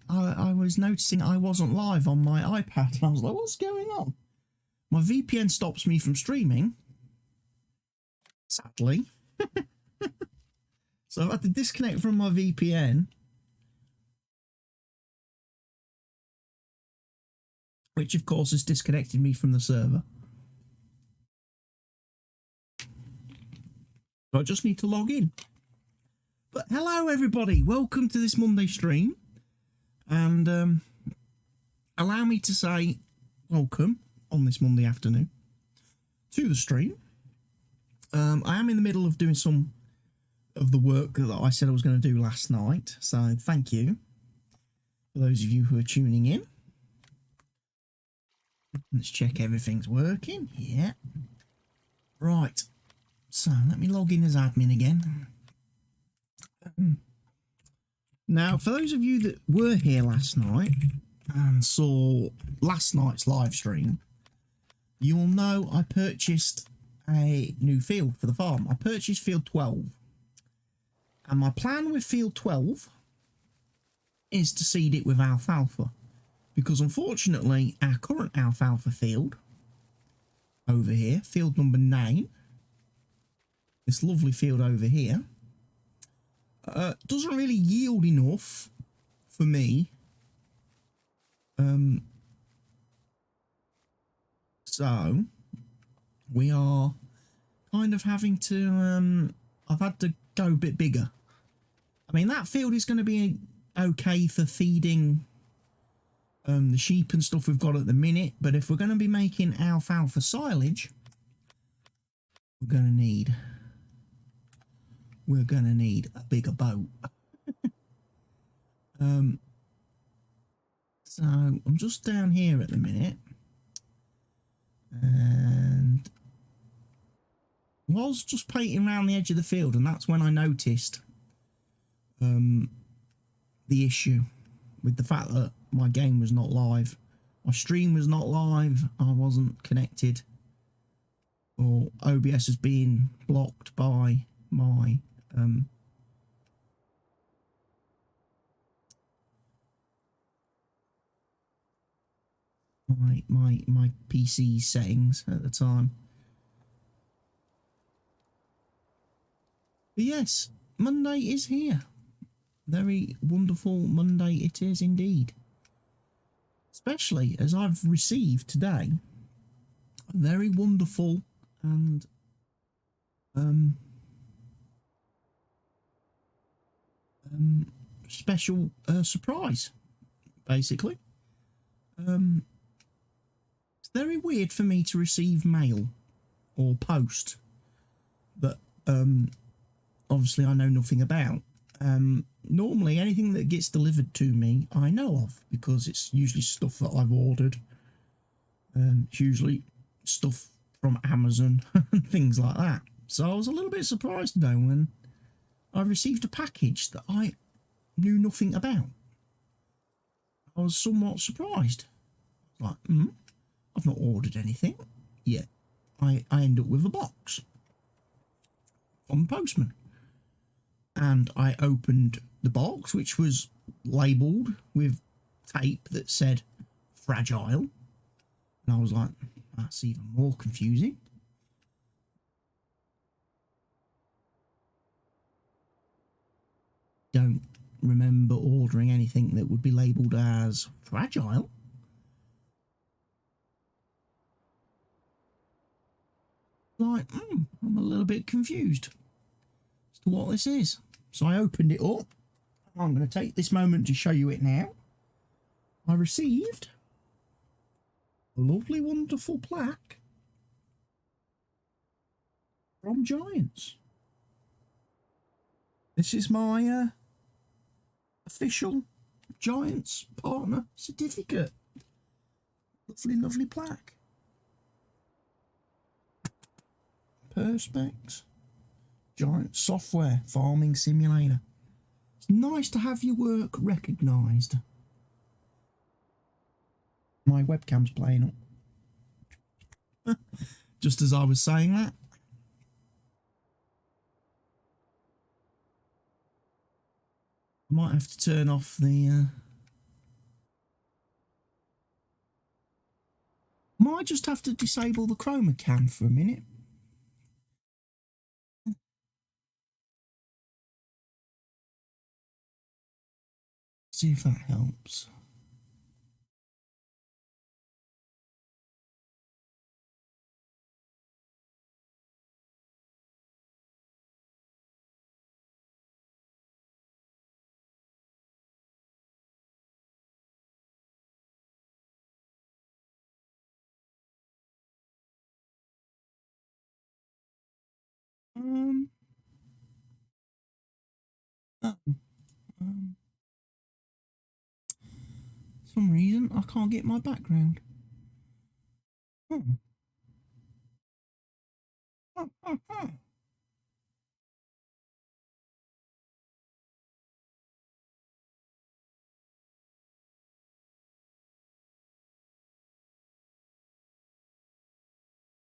I was noticing I wasn't live on my iPad, and I was like, what's going on? My VPN stops me from streaming, sadly. So I've had to disconnect from my VPN, which of course has disconnected me from the server. So I just need to log in. But hello everybody, welcome to this Monday stream. And allow me to say welcome on this Monday afternoon to the stream. I am in the middle of doing some of the work that I said I was going to do last night, so thank you for those of you who are tuning in. Let's check everything's working. Yeah. Right. So let me log in as admin again. Now, for those of you that were here last night and saw last night's live stream, you will know I purchased a new field for the farm. I purchased field 12. And my plan with field 12 is to seed it with alfalfa. Because unfortunately, our current alfalfa field over here, field number 9, this lovely field over here, doesn't really yield enough for me. So we are kind of having to, I've had to go a bit bigger. I mean, that field is going to be okay for feeding the sheep and stuff we've got at the minute, but if we're going to be making alfalfa silage, we're going to need a bigger boat. So I'm just down here at the minute, and I was just painting around the edge of the field, and that's when I noticed the issue with the fact that my game was not live, my stream was not live, I wasn't connected, or OBS is being blocked by my my PC settings at the time. But yes, Monday is here. Very wonderful Monday it is indeed. Especially as I've received today a very wonderful and special surprise, basically. It's very weird for me to receive mail or post that obviously I know nothing about. Normally anything that gets delivered to me I know of, because it's usually stuff that I've ordered. It's usually stuff from Amazon and things like that. So I was a little bit surprised today when I received a package that I knew nothing about. I was somewhat surprised. Like, I've not ordered anything yet. I end up with a box from the postman. And I opened the box, which was labelled with tape that said fragile. And I was like, that's even more confusing. Don't remember ordering anything that would be labelled as fragile. Like, I'm a little bit confused as to what this is. So I opened it up. I'm going to take this moment to show you it now. I received a lovely, wonderful plaque from Giants. This is my official Giants partner certificate. Lovely, lovely plaque. Perspex Giant Software Farming Simulator. It's nice to have your work recognised. My webcam's playing up. Just as I was saying that. Might have to turn off the... Might just have to disable the chroma cam for a minute. See if that helps. Oh, some reason I can't get my background.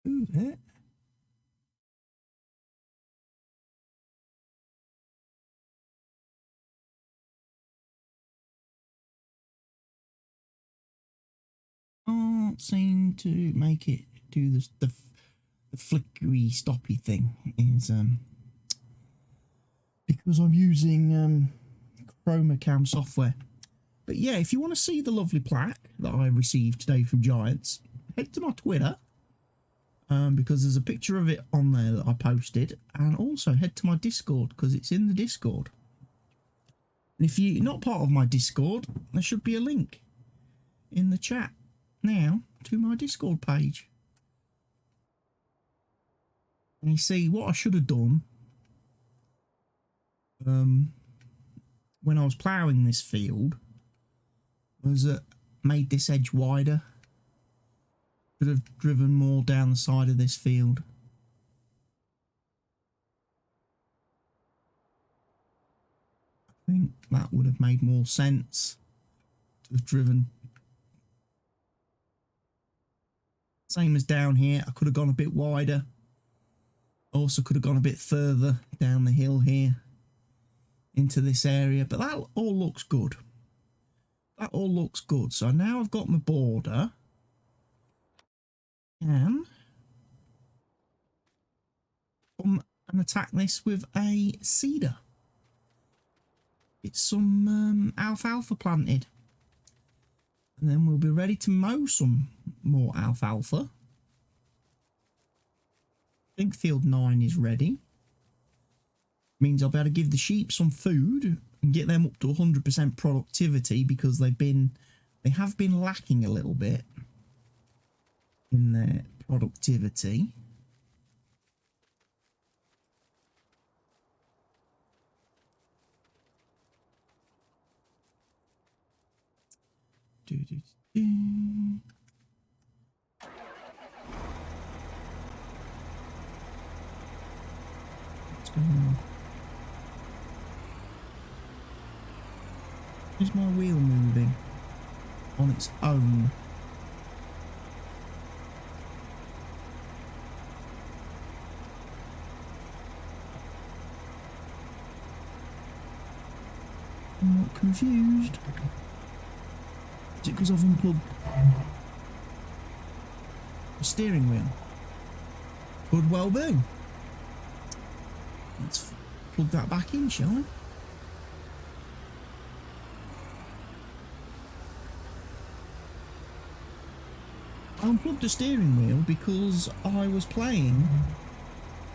Who's that? Can't seem to make it do the flickery stoppy thing. Is because I'm using chroma cam software. But yeah, if you want to see the lovely plaque that I received today from Giants, head to my Twitter, because there's a picture of it on there that I posted, and also head to my Discord because it's in the Discord. And if you're not part of my Discord, there should be a link in the chat now to my Discord page. And you see, what I should have done when I was ploughing this field was made this edge wider. Could have driven more down the side of this field. I think that would have made more sense to have driven. Same as down here, I could have gone a bit wider. Also could have gone a bit further down the hill here into this area, but that all looks good. That all looks good. So now I've got my border. And come and attack this with a seeder. Get some alfalfa planted. And then we'll be ready to mow some more alfalfa. I think field 9 is ready. Means I'll be able to give the sheep some food and get them up to 100% productivity, because they have been lacking a little bit in their productivity. What's going on? Is my wheel moving on its own? I'm not confused. Is it because I've unplugged the steering wheel? Could well be. Let's plug that back in, shall we? I unplugged the steering wheel because I was playing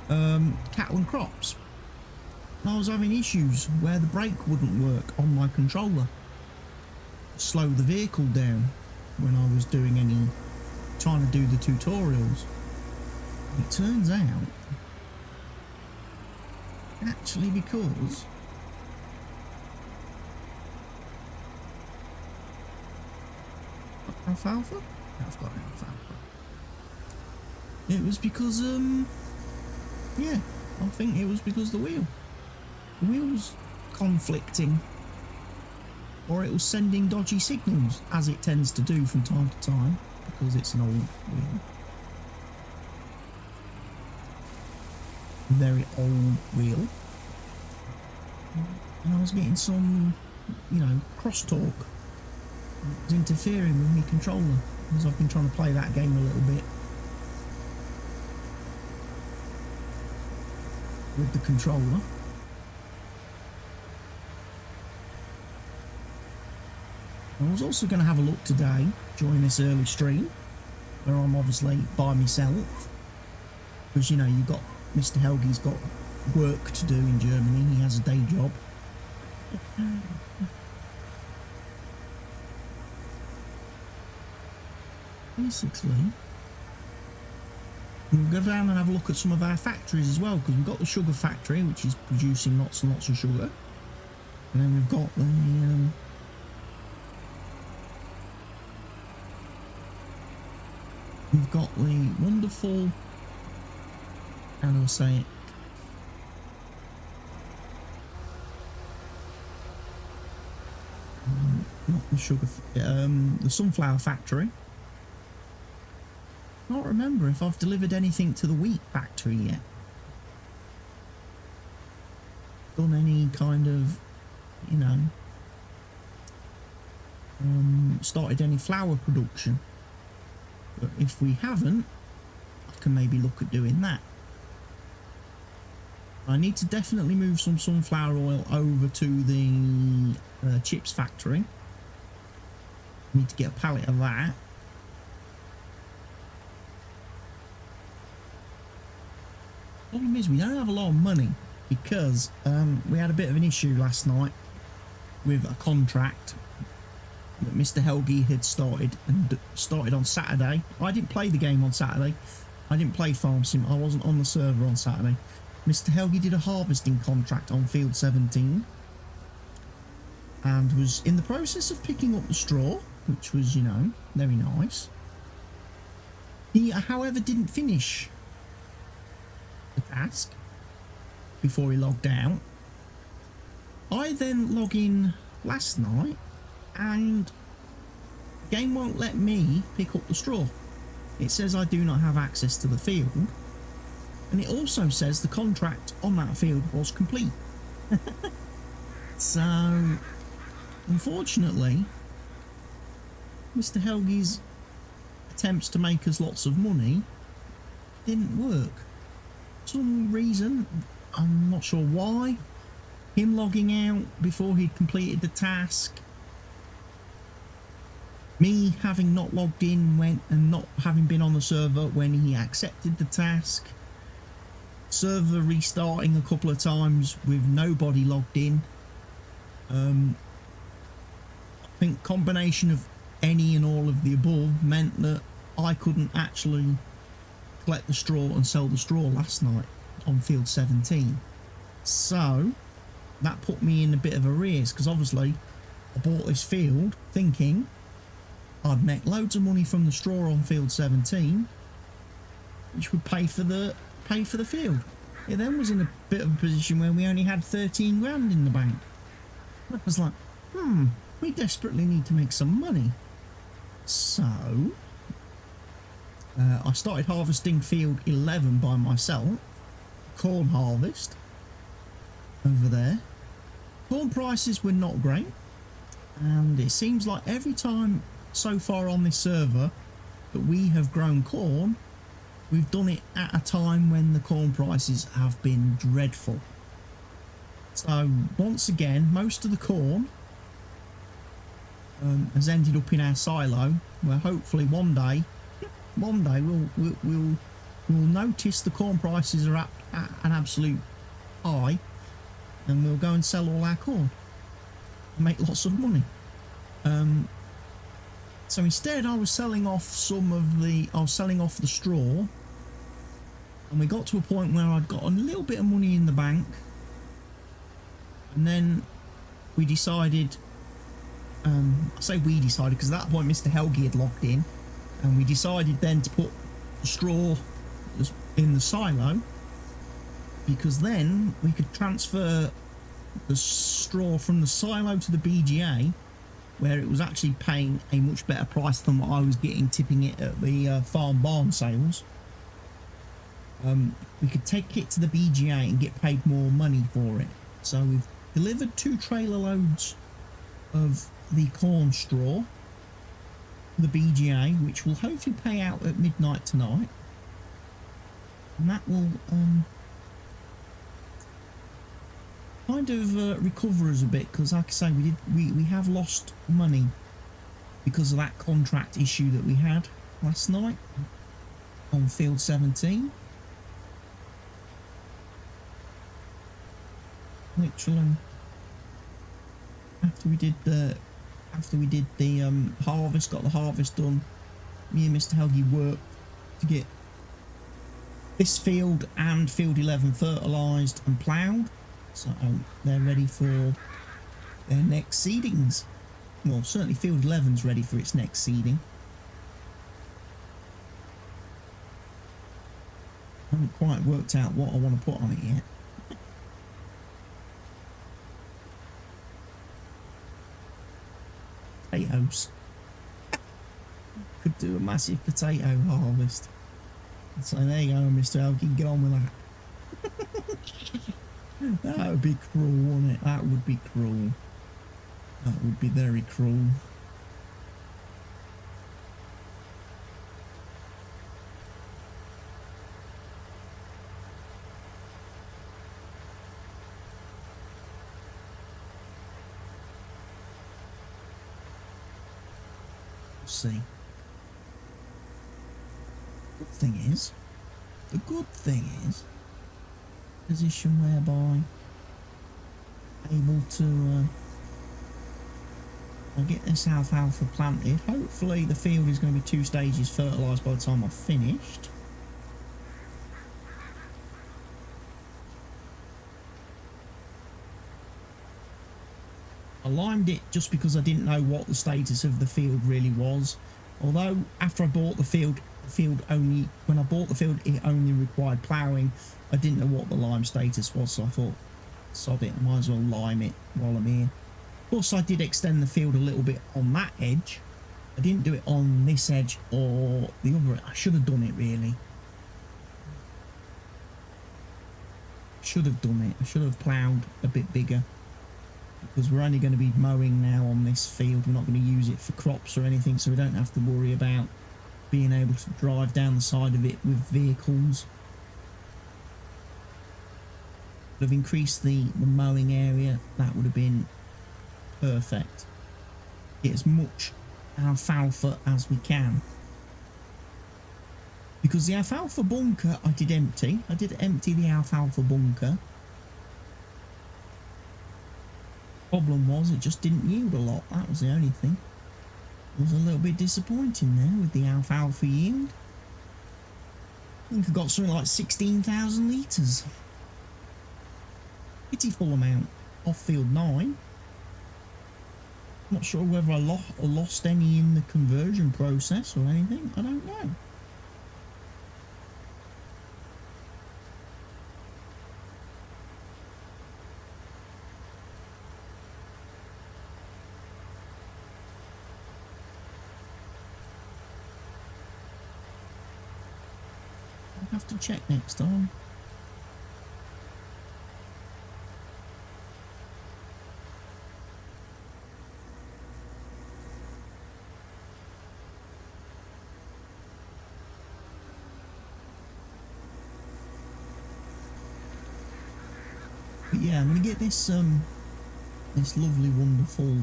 cattle and crops. And I was having issues where the brake wouldn't work on my controller. Slow the vehicle down when I was doing trying to do the tutorials. It turns out, actually, because alfalfa? I've got alfalfa. It was because yeah, I think it was because the wheel was conflicting, or it was sending dodgy signals, as it tends to do from time to time, because it's an old wheel. Very old wheel. and I was getting some, you know, crosstalk. It was interfering with my controller, because I've been trying to play that game a little bit with the controller. I was also going to have a look today during this early stream, where I'm obviously by myself, because, you know, you've got Mr. Helgi's got work to do in Germany. He has a day job. Basically, we'll go down and have a look at some of our factories as well, because we've got the sugar factory, which is producing lots and lots of sugar, and then we've got the wonderful, how do I say it? Not the sugar, the sunflower factory. I can't remember if I've delivered anything to the wheat factory yet. Done any kind of, you know, started any flour production. But if we haven't, I can maybe look at doing that. I need to definitely move some sunflower oil over to the chips factory. Need to get a pallet of that. Problem is, we don't have a lot of money, because we had a bit of an issue last night with a contract that Mr. Helgi had started on Saturday. I didn't play the game on Saturday. I didn't play Farm Sim. I wasn't on the server on Saturday. Mr. Helgi did a harvesting contract on field 17 and was in the process of picking up the straw, which was, you know, very nice. He, however, didn't finish the task before he logged out. I then log in last night and the game won't let me pick up the straw. It says I do not have access to the field, and it also says the contract on that field was complete. So unfortunately, Mr. Helgi's attempts to make us lots of money didn't work. For some reason, I'm not sure why, him logging out before he'd completed the task, me having not logged in and not having been on the server when he accepted the task, server restarting a couple of times with nobody logged in. I think combination of any and all of the above meant that I couldn't actually collect the straw and sell the straw last night on field 17. So that put me in a bit of arrears, because obviously I bought this field thinking I'd make loads of money from the straw on field 17, which would pay for the field. It then was in a bit of a position where we only had 13 grand in the bank. I was like, we desperately need to make some money. So I started harvesting field 11 by myself. Corn harvest over there. Corn prices were not great, and it seems like every time so far on this server that we have grown corn, we've done it at a time when the corn prices have been dreadful. So once again, most of the corn has ended up in our silo, where hopefully one day we'll notice the corn prices are at an absolute high, and we'll go and sell all our corn and make lots of money. So instead, I was selling off the straw, and we got to a point where I'd got a little bit of money in the bank, and then we decided, I say we decided because at that point Mr. Helgi had logged in, and we decided then to put the straw in the silo, because then we could transfer the straw from the silo to the BGA, where it was actually paying a much better price than what I was getting, tipping it at the farm barn sales. We could take it to the BGA and get paid more money for it. So we've delivered 2 trailer loads of the corn straw, the BGA, which will hopefully pay out at midnight tonight, and that will kind of recover us a bit, because like I say, we have lost money because of that contract issue that we had last night on field 17. Literally, after we did the harvest, got the harvest done, me and Mr. Helgi worked to get this field and field 11 fertilised and ploughed, so they're ready for their next seedings. Well, certainly field 11's ready for its next seeding. I haven't quite worked out what I want to put on it yet. Potatoes. Could do a massive potato harvest. So there you go, Mr. Helgi, get on with that. That would be cruel, wouldn't it? That would be cruel. That would be very cruel. We'll see. The good thing is, position whereby able to I'll get this alfalfa planted. Hopefully the field is going to be 2 stages fertilised by the time I've finished. I limed it just because I didn't know what the status of the field really was. Although after I bought the field only, when I bought the field, it only required ploughing. I didn't know what the lime status was, so I thought, sod it, I might as well lime it while I'm here. Of course, I did extend the field a little bit on that edge. I didn't do it on this edge or the other. I should have done it, really. Should have done it. I should have ploughed a bit bigger, because we're only going to be mowing now on this field. We're not going to use it for crops or anything, so we don't have to worry about being able to drive down the side of it with vehicles. Would have increased the mowing area. That would have been perfect. Get as much alfalfa as we can, because the alfalfa bunker I did empty. I did empty the alfalfa bunker. Problem was, it just didn't yield a lot. That was the only thing. It was a little bit disappointing there with the alfalfa yield. I think I got something like 16,000 litres. Pitiful amount off field 9. Not sure whether I lost any in the conversion process or anything. I don't know. I'll have to check next time. But yeah, I'm going to get this this lovely, wonderful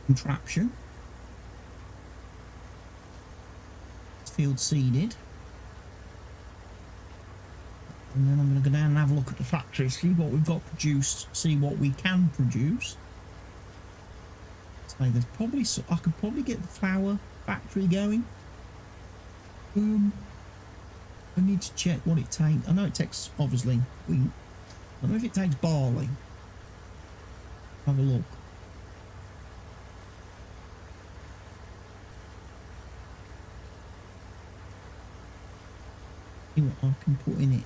contraption. Field seeded. And then I'm going to go down and have a look at the factory, see what we've got produced, see what we can produce. So there's probably, I could probably get the flour factory going. I need to check what it takes. I know it takes, obviously, wheat. I don't know if it takes barley. Have a look. See what I can put in it.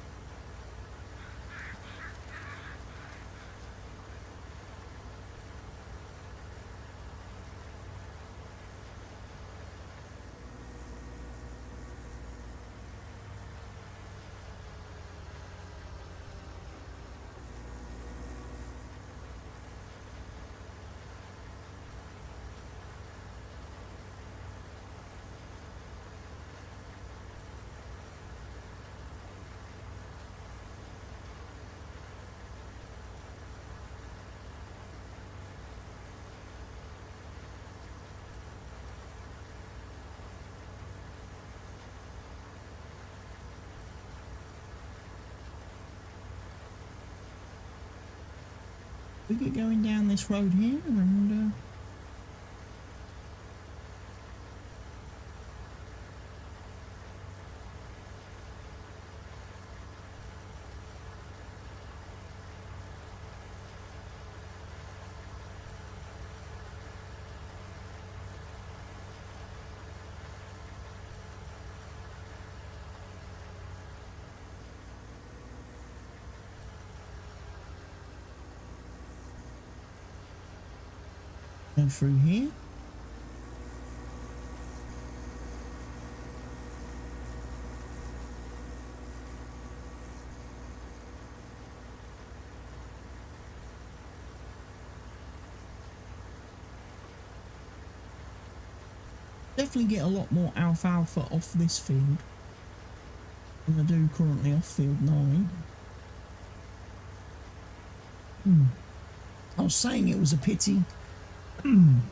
We get going down this road here and go through here. Definitely get a lot more alfalfa off this field than I do currently off field 9. I was saying it was a pity. I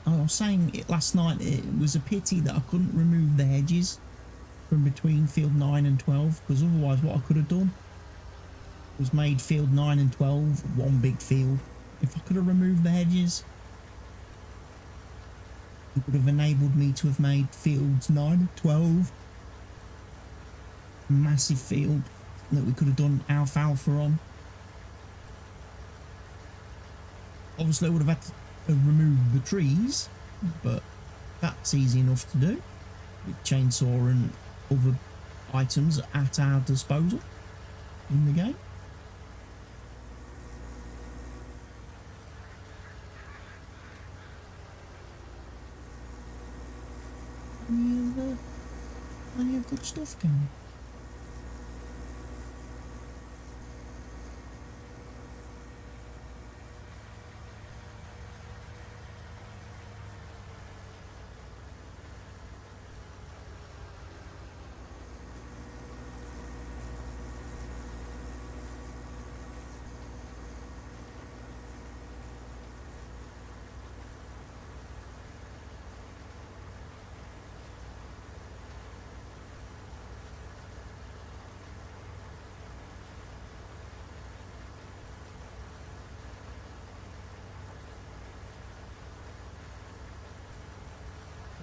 was saying it last night, it was a pity that I couldn't remove the hedges from between field 9 and 12, because otherwise what I could have done was made field 9 and 12 one big field. If I could have removed the hedges, it would have enabled me to have made fields 9 and 12 a massive field that we could have done alfalfa on. Obviously I would have had to remove the trees, but that's easy enough to do with chainsaw and other items at our disposal in the game. Plenty of good stuff going.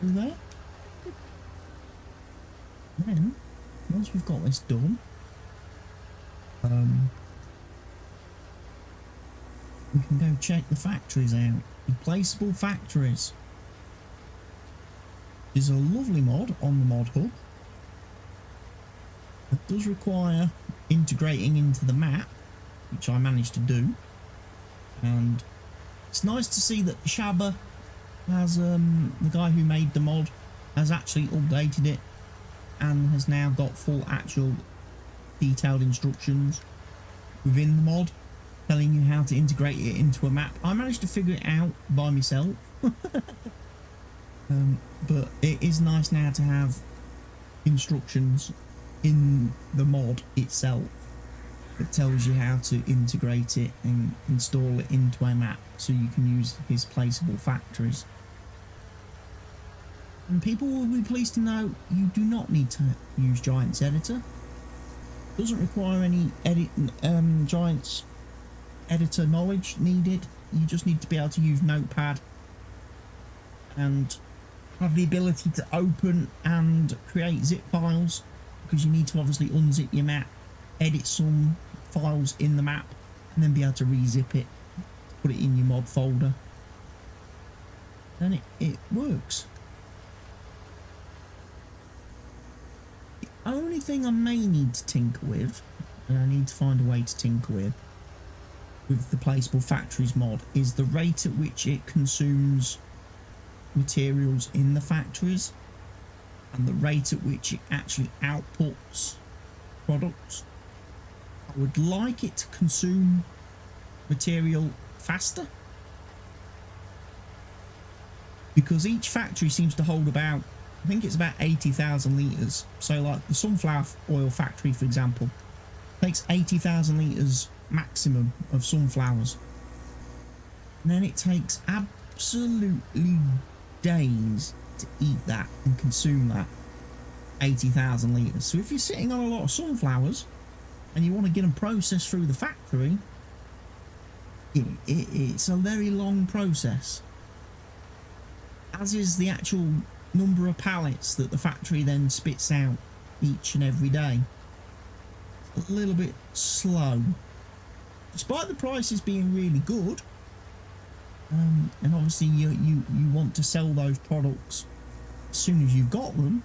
There. Then, once we've got this done, we can go check the factories out. Replaceable factories is a lovely mod on the mod hub. It does require integrating into the map, which I managed to do, and it's nice to see that Shabba has the guy who made the mod has actually updated it and has now got full actual detailed instructions within the mod telling you how to integrate it into a map. I managed to figure it out by myself. But it is nice now to have instructions in the mod itself that tells you how to integrate it and install it into a map so you can use his placeable factories. And people will be pleased to know you do not need to use Giants Editor. It doesn't require any Giants Editor knowledge needed. You just need to be able to use Notepad and have the ability to open and create zip files, because you need to obviously unzip your map, edit some files in the map, and then be able to rezip it, put it in your mod folder, and it works. The only thing I may need to tinker with, and I need to find a way to tinker with the Placeable Factories mod, is the rate at which it consumes materials in the factories and the rate at which it actually outputs products. I would like it to consume material faster, because each factory seems to hold about, I think it's about 80,000 litres. So like the sunflower oil factory, for example, takes 80,000 litres maximum of sunflowers. And then it takes absolutely days to eat that and consume that 80,000 litres. So if you're sitting on a lot of sunflowers and you want to get them processed through the factory, it's a very long process, as is the actual number of pallets that the factory then spits out each and every day. A little bit slow, despite the prices being really good. And obviously you want to sell those products as soon as you've got them.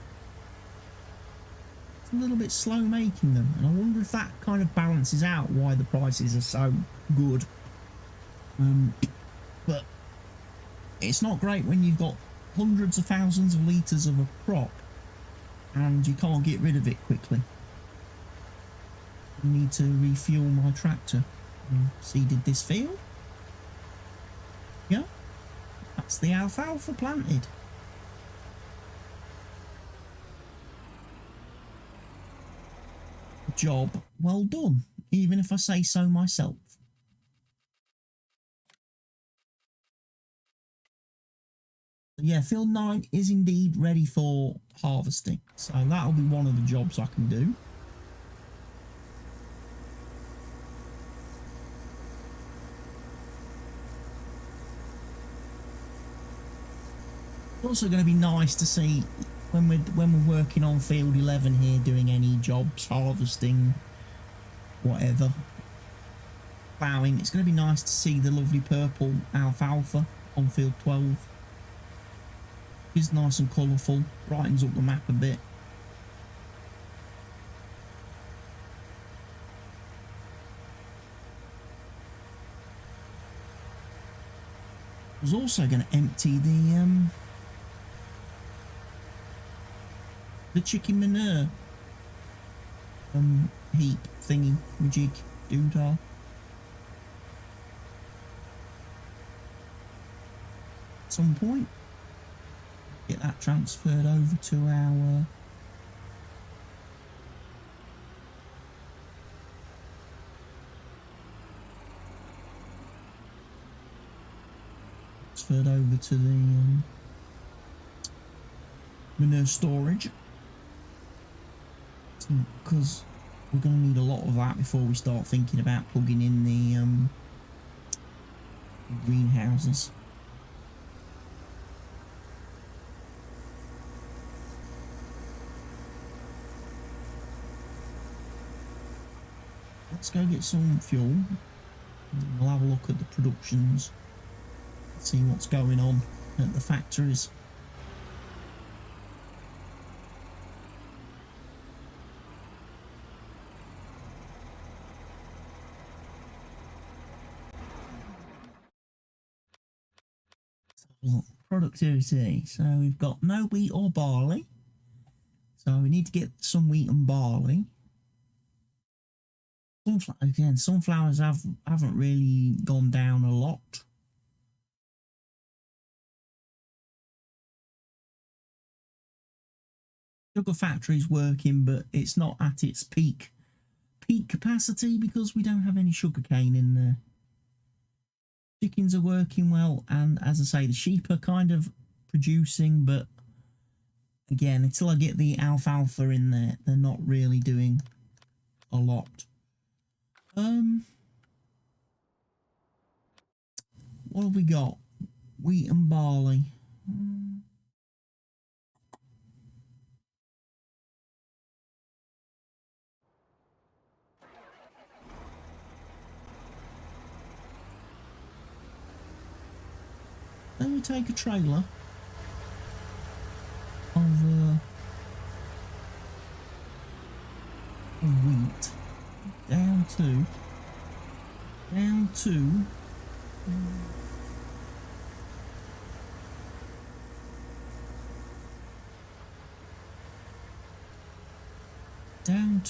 It's a little bit slow making them, and I wonder if that kind of balances out why the prices are so good. But it's not great when you've got hundreds of thousands of litres of a crop and you can't get rid of it quickly. I need to refuel my tractor. Seeded this field. Yeah, that's the alfalfa planted. Job well done, even if I say so myself. Yeah, field 9 is indeed ready for harvesting, so that'll be one of the jobs I can do. It's also going to be nice to see when we're working on field 11 here, doing any jobs, harvesting, whatever, ploughing. It's going to be nice to see the lovely purple alfalfa on field 12. It's nice and colourful, brightens up the map a bit. I was also going to empty the chicken manure heap thingy majig doodah. At some point, get that transferred over to our the manure storage, because we're going to need a lot of that before we start thinking about plugging in the greenhouses. Let's go get some fuel, and we'll have a look at the productions, see what's going on at the factories. Productivity, so we've got no wheat or barley, so we need to get some wheat and barley. Again, sunflowers haven't really gone down a lot. Sugar factory's working, but it's not at its peak capacity because we don't have any sugarcane in there. Chickens are working well, and as I say, the sheep are kind of producing, but again, until I get the alfalfa in there, they're not really doing a lot. What have we got? Wheat and barley. Then we take a trailer of wheat down to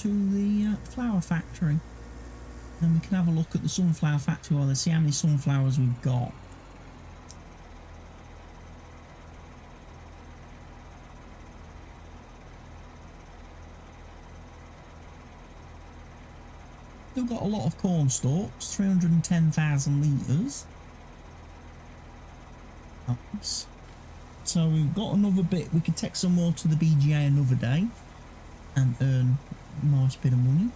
the flour factory. Then we can have a look at the sunflower factory while they see how many sunflowers we've got. Still got a lot of corn stalks, 310,000 litres. Nice. So we've got another bit. We could take some more to the BGA another day and earn a nice bit of money.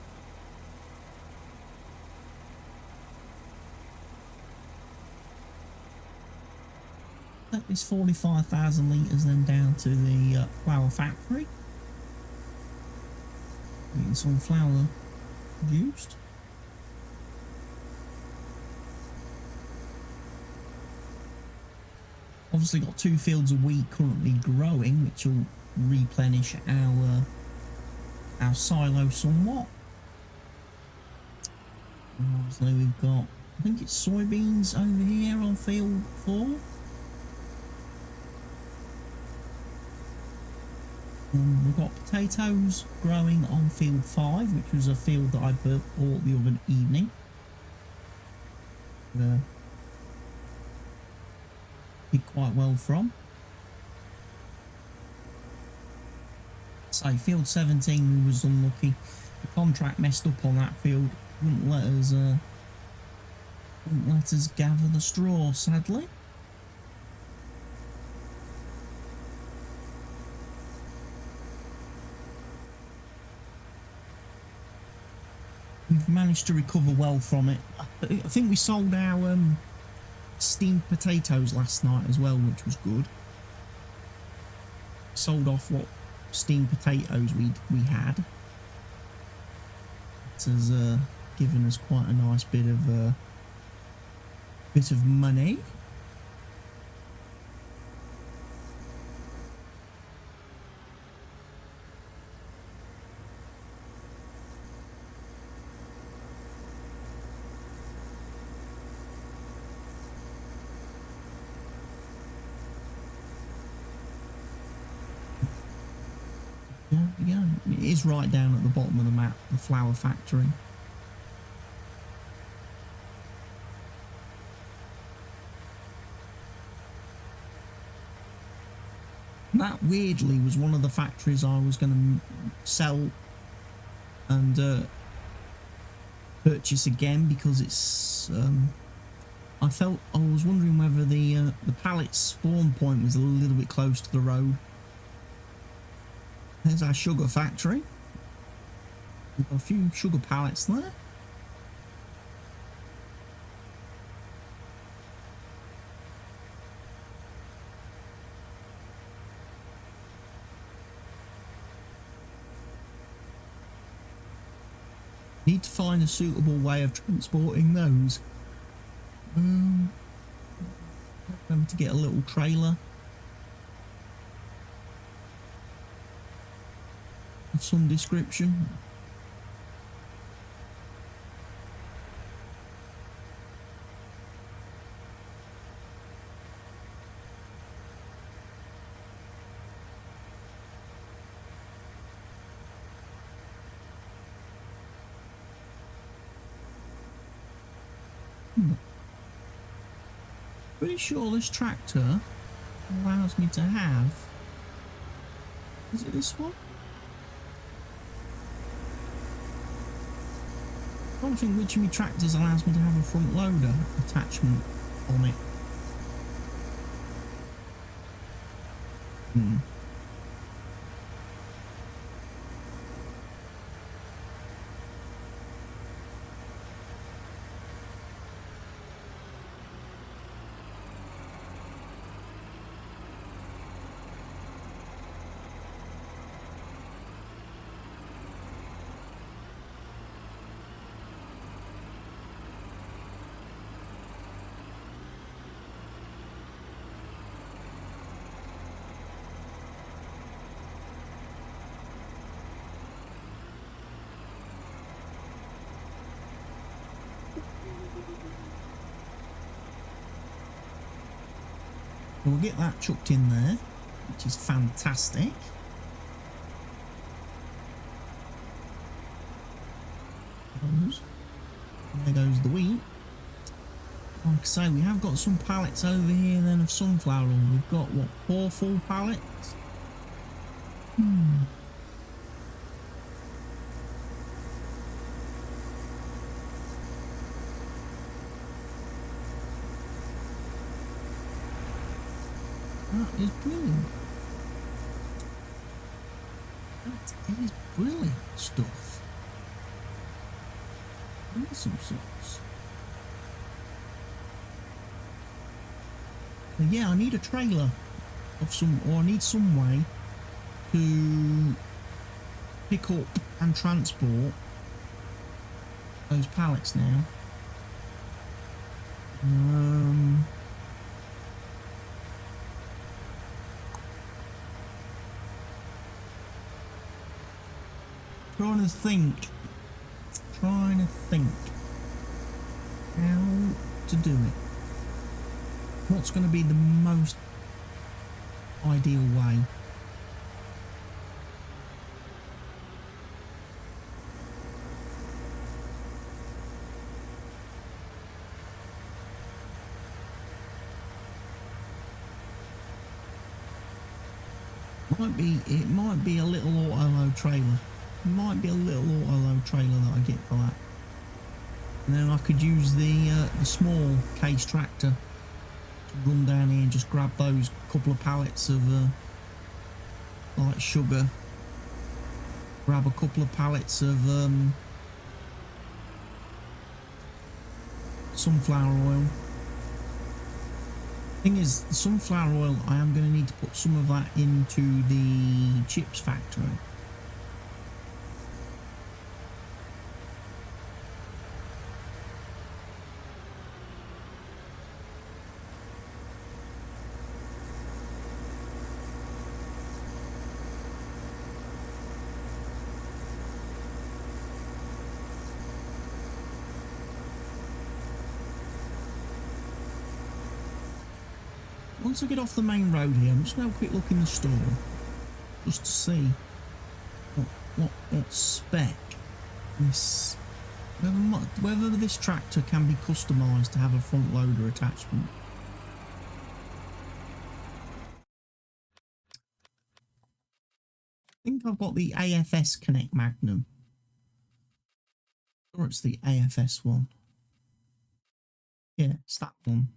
take this 45,000 litres then down to the flour factory. Getting some flour produced. Obviously got 2 fields of wheat currently growing, which will replenish our silo somewhat. And obviously we've got, I think it's soybeans over here on field 4. We've got potatoes growing on field 5, which was a field that I bought the other evening. Did quite well from. So field 17 we was unlucky. The contract messed up on that field. Wouldn't let us gather the straw, sadly. We've managed to recover well from it. I think we sold our steamed potatoes last night as well, which was good. Sold off what steamed potatoes we had. It has given us quite a nice bit of money. Yeah, it is right down at the bottom of the map, the flour factory. And that weirdly was one of the factories I was going to sell and purchase again, because it's I was wondering whether the pallet spawn point was a little bit close to the road. There's our sugar factory. We've got a few sugar pallets there. Need to find a suitable way of transporting those. Remember to get a little trailer of some description. Pretty sure this tractor allows me to have, is it this one? I don't think which of my tractors allows me to have a front loader attachment on it. We'll get that chucked in there, which is fantastic. There goes the wheat. Like I say, we have got some pallets over here then of sunflower oil. We've got, what, 4 full pallets? That is brilliant. That is brilliant stuff. Awesome sauce. Yeah, I need a trailer of some, or I need some way to pick up and transport those pallets now. Trying to think how to do it. What's going to be the most ideal way? It might be a little auto-load trailer. It might be a little auto-load trailer that I get for that. And then I could use the small case tractor to run down here and just grab those couple of pallets of like sugar. Grab a couple of pallets of sunflower oil. Thing is, the sunflower oil, I am going to need to put some of that into the chips factory. Once I get off the main road here, I'm just going to have a quick look in the store just to see what spec this, whether this tractor can be customised to have a front loader attachment. I think I've got the AFS Connect Magnum, or it's the AFS one. Yeah, it's that one.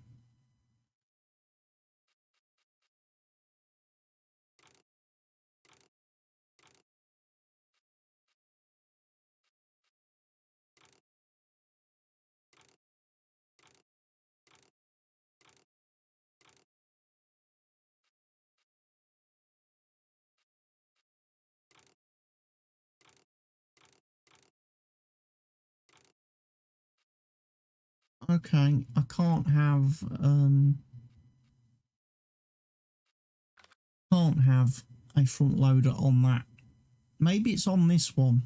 Okay, I can't have a front loader on that. Maybe it's on this one.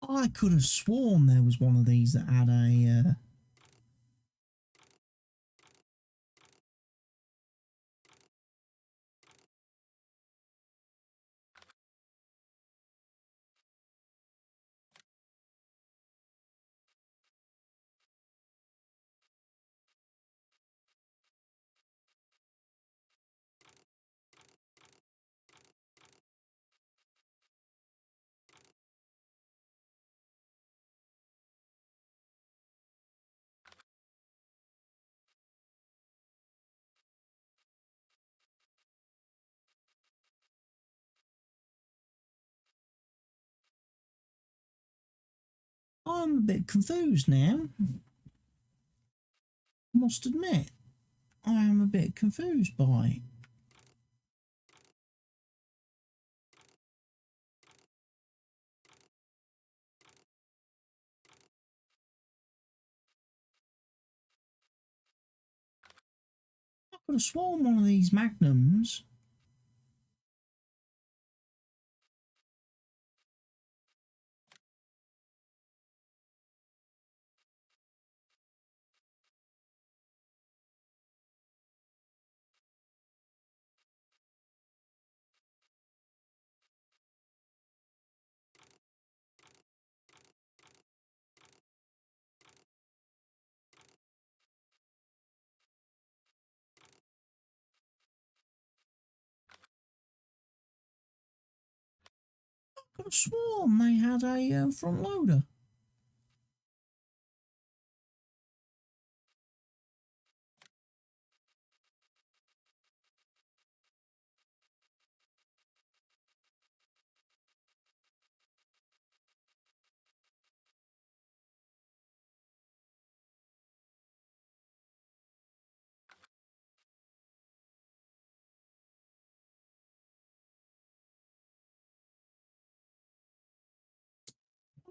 I could have sworn there was one of these that had a I'm a bit confused now. I must admit. I am a bit confused by. I could have sworn one of these magnums. I could have sworn they had a front loader.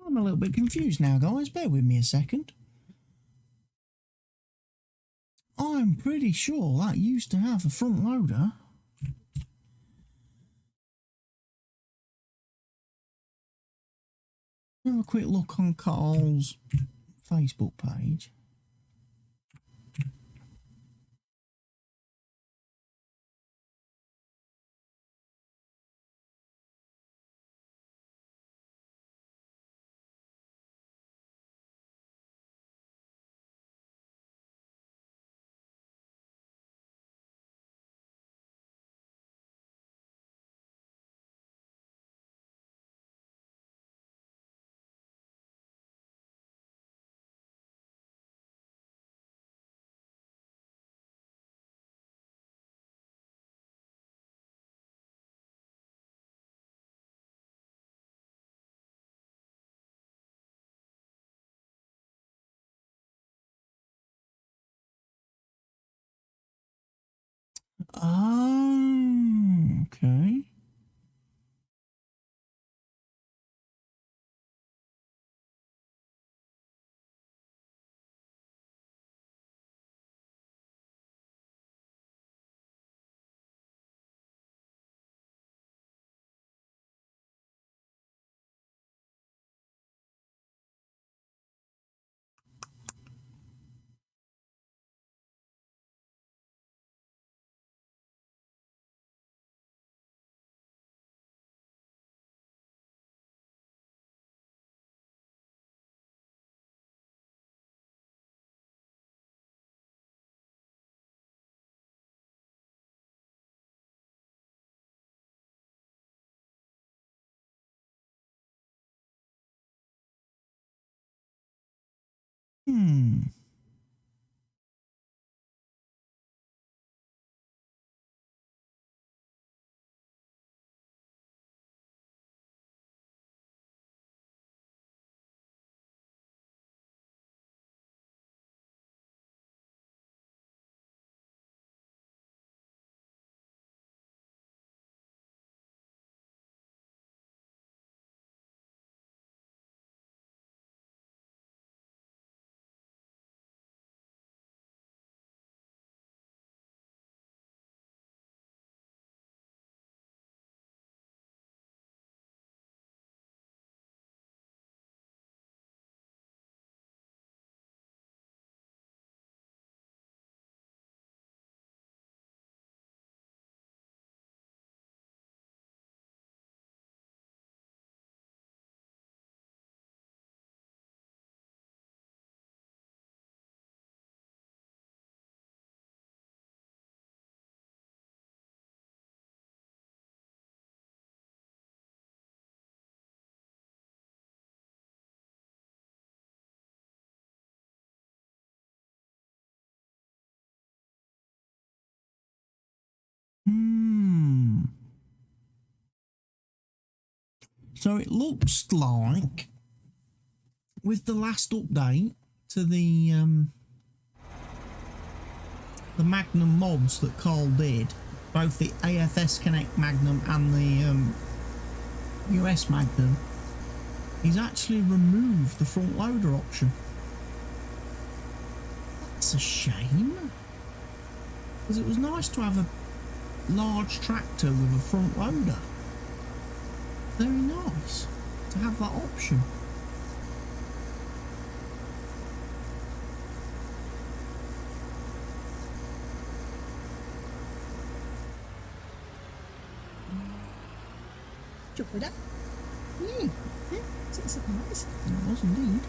I'm a little bit confused now, guys. Bear with me a second. I'm pretty sure that used to have a front loader. Have a quick look on Carl's Facebook page. Oh, okay. Hmm. Hmm. So it looks like with the last update to the the Magnum mods that Carl did, both the AFS Connect Magnum and the US Magnum, he's actually removed the front loader option. That's a shame, because it was nice to have a large tractor with a front loader. Very nice to have that option. Chuck with that. Yeah, it's a surprise. It was indeed.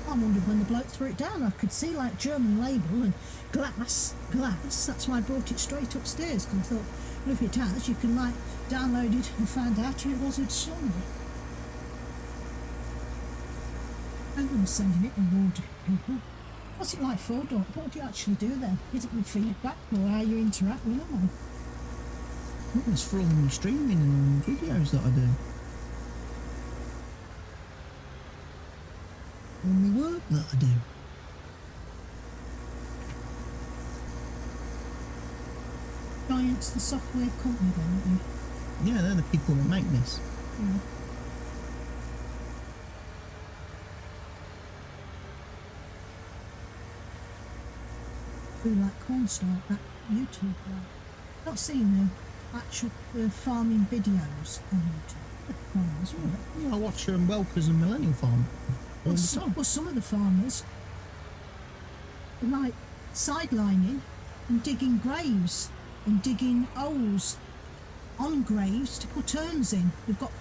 I wondered when the bloke threw it down. I could see like German label and glass. That's why I brought it straight upstairs, because I thought, well, if it has, you can like download it and find out who it was who'd sold it. I'm going to send it reward people. What's it like for, Doc? What do you actually do then? Is it with feedback or how you interact with them? It's for all my streaming and videos that I do. All my work that I do. Giant's the software company, don't you? Yeah, they're the people that make this. Yeah. Do like Cornstalk, that YouTube guy. Not seen the actual farming videos on YouTube. Farmers, Yeah, I watch Welkers and Millennial Farm all the time. Well, some of the farmers are like sidelining and digging graves and digging holes on graves to put urns in. They've got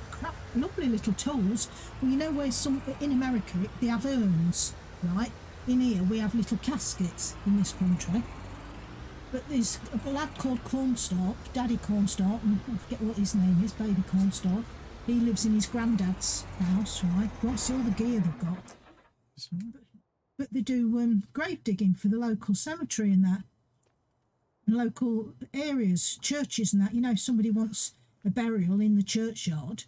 lovely little tools. Well, you know where some in America they have urns, right? In here we have little caskets in this country. But there's a lad called Cornstalk, Daddy Cornstalk, and I forget what his name is, Baby Cornstalk. He lives in his granddad's house, right? You want to see all the gear they've got. But they do grave digging for the local cemetery and that. And local areas, churches and that. You know, if somebody wants a burial in the churchyard,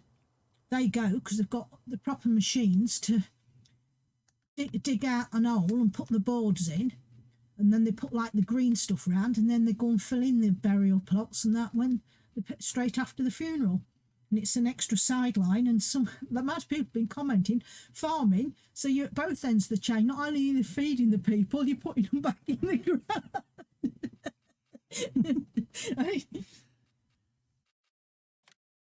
they go, because they've got the proper machines to dig out an hole and put the boards in. And then they put like the green stuff round, and then they go and fill in the burial plots and that when straight after the funeral. And it's an extra sideline, and the amount of people have been commenting, farming, so you're at both ends of the chain. Not only are you feeding the people, you're putting them back in the ground.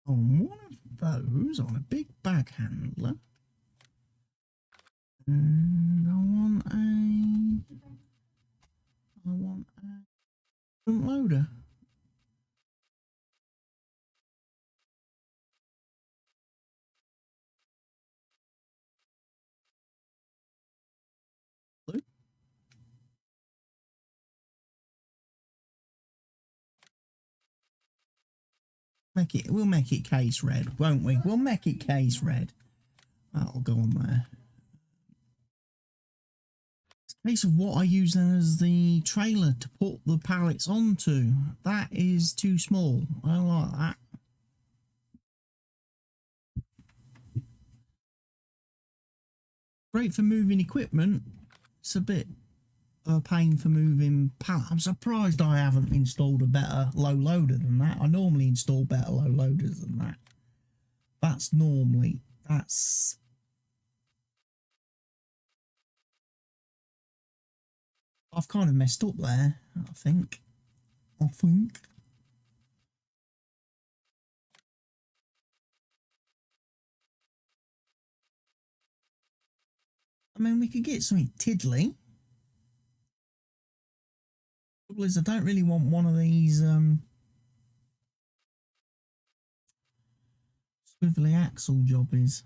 On one of those, on a big bag handler, and I want a front loader. We'll make it case red, won't we? We'll make it case red. That'll go on there. It's a case of what I use then as the trailer to put the pallets onto. That is too small. I don't like that. Great for moving equipment. It's a bit a pain for moving pallets. I'm surprised I haven't installed a better low loader than that. I normally install better low loaders than that. I've kind of messed up there, I think. I mean, we could get something tiddly. The trouble is, I don't really want one of these swivelly axle jobbies.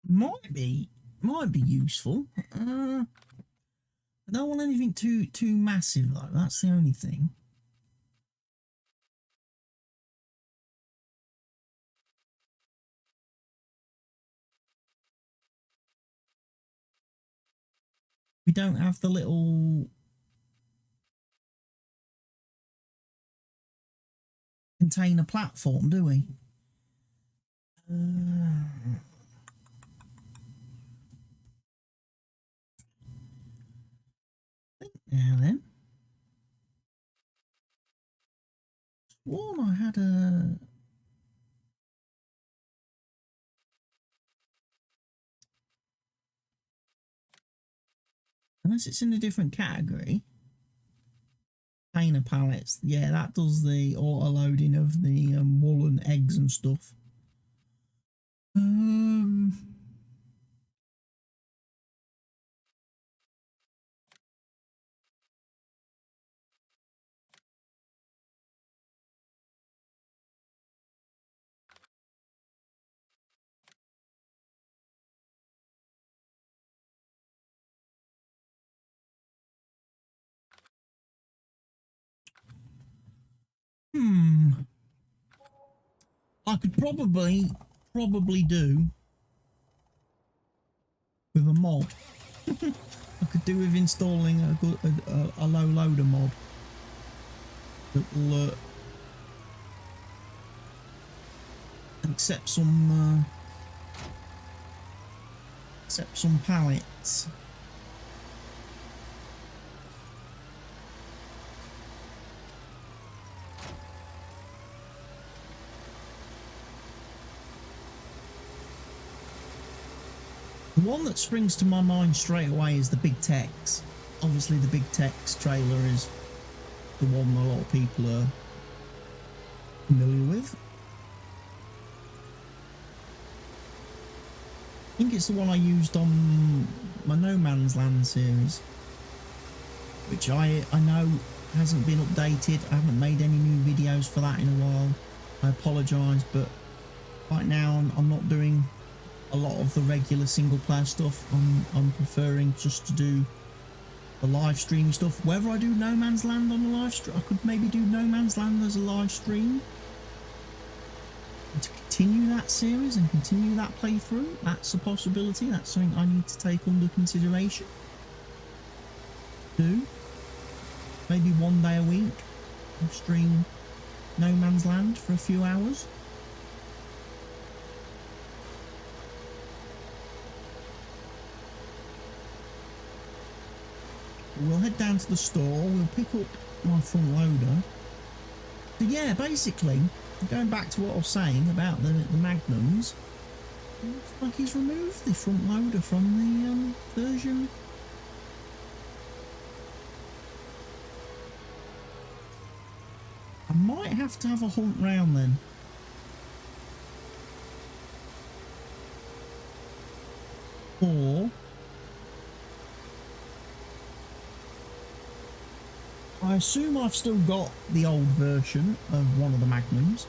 Might be might be useful. I don't want anything too massive though. That's the only thing. We don't have the little container platform, do we? Now then, sworn I had a. Unless it's in a different category. Container pallets, yeah, that does the auto loading of the wool and eggs and stuff. I could probably do with a mod. I could do with installing a low loader mod that'll accept some pallets. The one that springs to my mind straight away is the Big Tex. Obviously the Big Tex trailer is the one a lot of people are familiar with. I think it's the one I used on my No Man's Land series, which I know hasn't been updated. I haven't made any new videos for that in a while. I apologise, but right now I'm not doing a lot of the regular single player stuff. I'm preferring just to do the live stream stuff. Whether I do No Man's Land on the live stream, I could maybe do No Man's Land as a live stream and to continue that series and continue that playthrough. That's a possibility. That's something I need to take under consideration. Do maybe one day a week and stream No Man's Land for a few hours. We'll head down to the store, we'll pick up my front loader. So yeah, basically, going back to what I was saying about the Magnums, it looks like he's removed the front loader from the version. I might have to have a hunt round then. Or I assume I've still got the old version of one of the Magnums,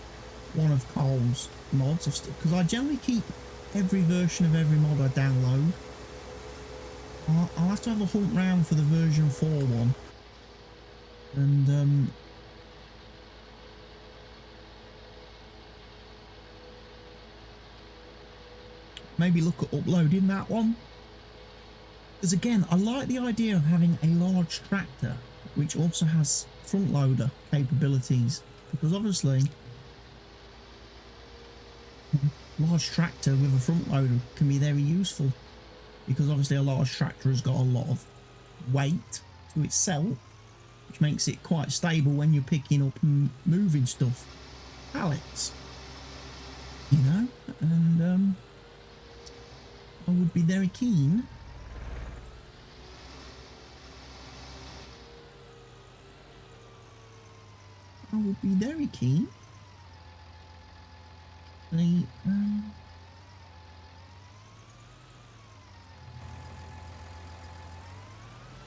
one of Cole's mods, because I generally keep every version of every mod I download. I'll have to have a hunt round for the version 4 one, and maybe look at uploading that one. Because again, I like the idea of having a large tractor which also has front loader capabilities, because obviously a large tractor with a front loader can be very useful, because obviously a large tractor has got a lot of weight to itself, which makes it quite stable when you're picking up and moving stuff, pallets, you know. And I would be very keen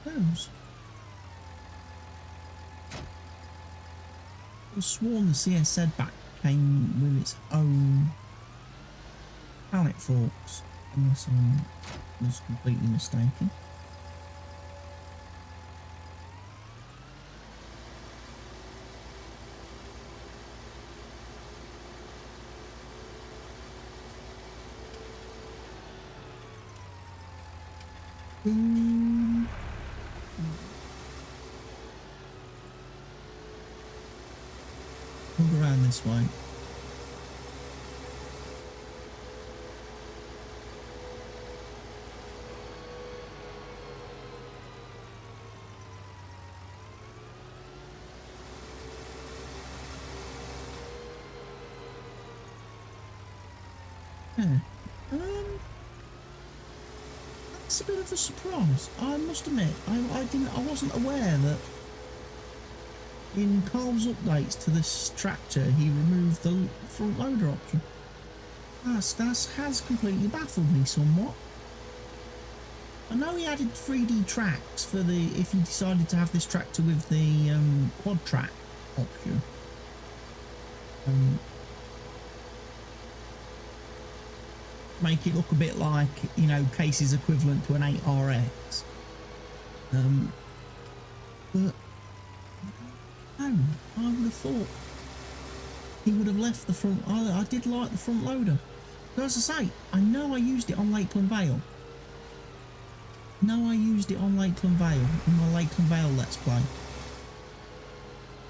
those. I was sworn the CSZ back came with its own pallet forks, unless I'm was completely mistaken. Move around this way. Yeah. That's a bit of a surprise. I must admit, I wasn't aware that in Carl's updates to this tractor he removed the front loader option. That has completely baffled me somewhat. I know he added 3D tracks for the if you decided to have this tractor with the quad track option. Make it look a bit like, you know, Case's equivalent to an 8RX. But no, I would have thought he would have left the front. I did like the front loader. But as I say, I know I used it on Lakeland Vale. No, I used it on Lakeland Vale in my Lakeland Vale Let's Play,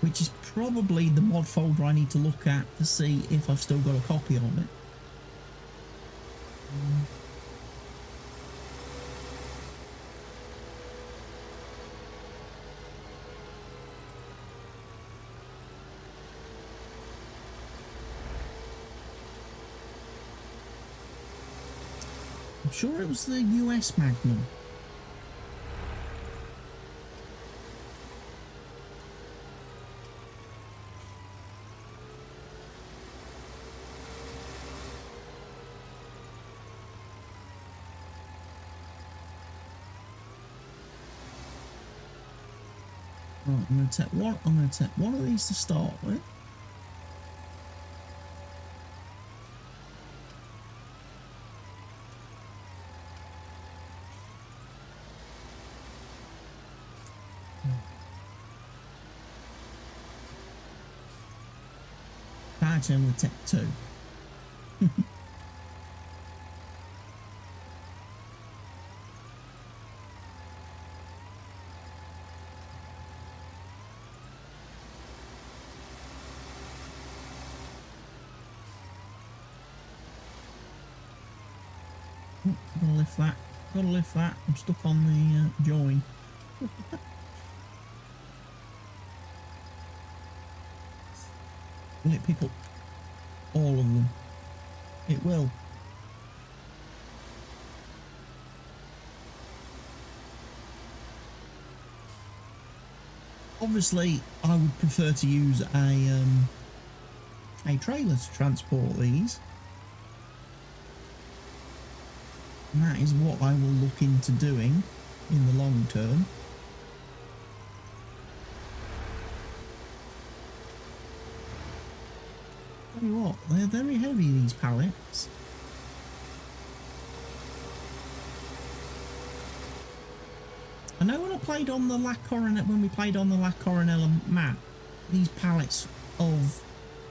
which is probably the mod folder I need to look at to see if I've still got a copy of it. I'm sure it was the US Magnum. Right, I'm going to take one of these to start with. Actually, I'm going to take two. Gotta lift that. Gotta lift that. I'm stuck on the join. Will it pick up all of them? It will. Obviously, I would prefer to use a trailer to transport these. And that is what I will look into doing in the long term. Tell you what, they're very heavy, these pallets. I know when I played on the La Coronella, when we played on the La Coronella map, these pallets of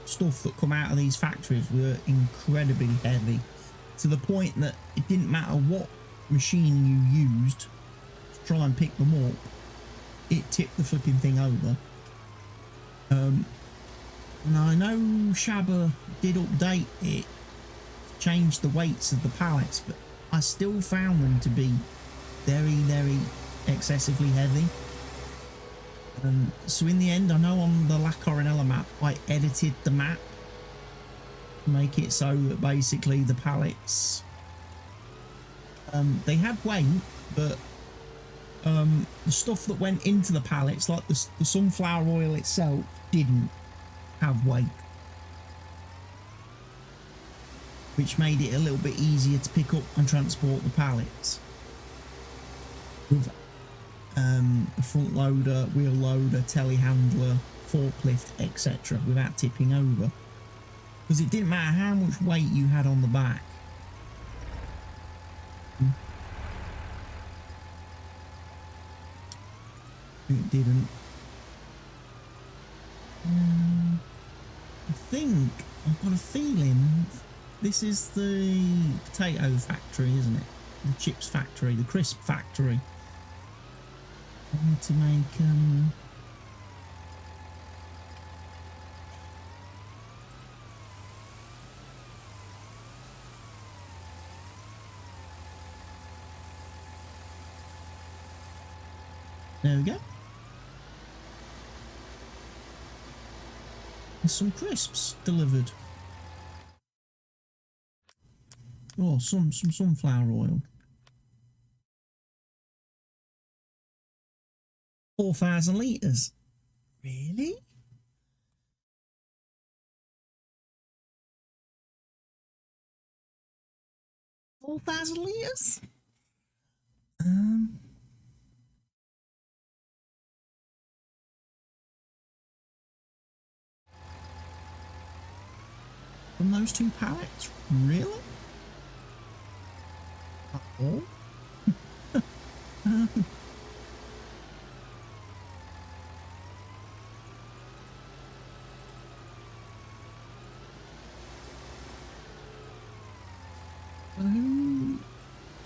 stuff that come out of these factories were incredibly heavy, to the point that it didn't matter what machine you used to try and pick them up, it tipped the flipping thing over. And I know Shabba did update it, change the weights of the pallets, but I still found them to be very, very excessively heavy. So in the end, I know on the La Coronella map, I edited the map to make it so that basically the pallets, they had weight, but the stuff that went into the pallets, like the sunflower oil itself, didn't have weight, which made it a little bit easier to pick up and transport the pallets with a front loader, wheel loader, telehandler, forklift, etc., without tipping over, because it didn't matter how much weight you had on the back. It didn't. I think I've got a feeling this is the potato factory, isn't it? The chips factory, the crisp factory. I need to make there we go. There's some crisps delivered. Oh, some sunflower oil. 4,000 litres. Really? $4,000 litres? From those 2 pallets? Really? Oh.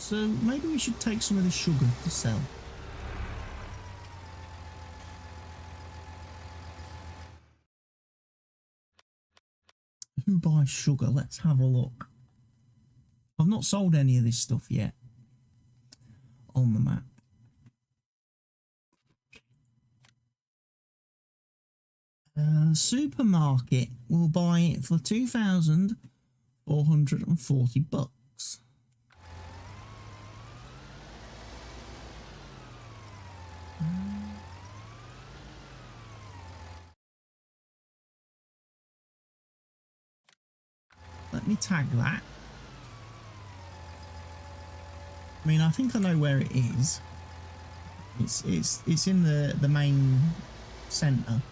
So maybe we should take some of this sugar to sell. Who buys sugar? Let's have a look. I've not sold any of this stuff yet on the map. Supermarket will buy it for $2,440. Let me tag that. I mean, I think I know where it is. It's in the main centre,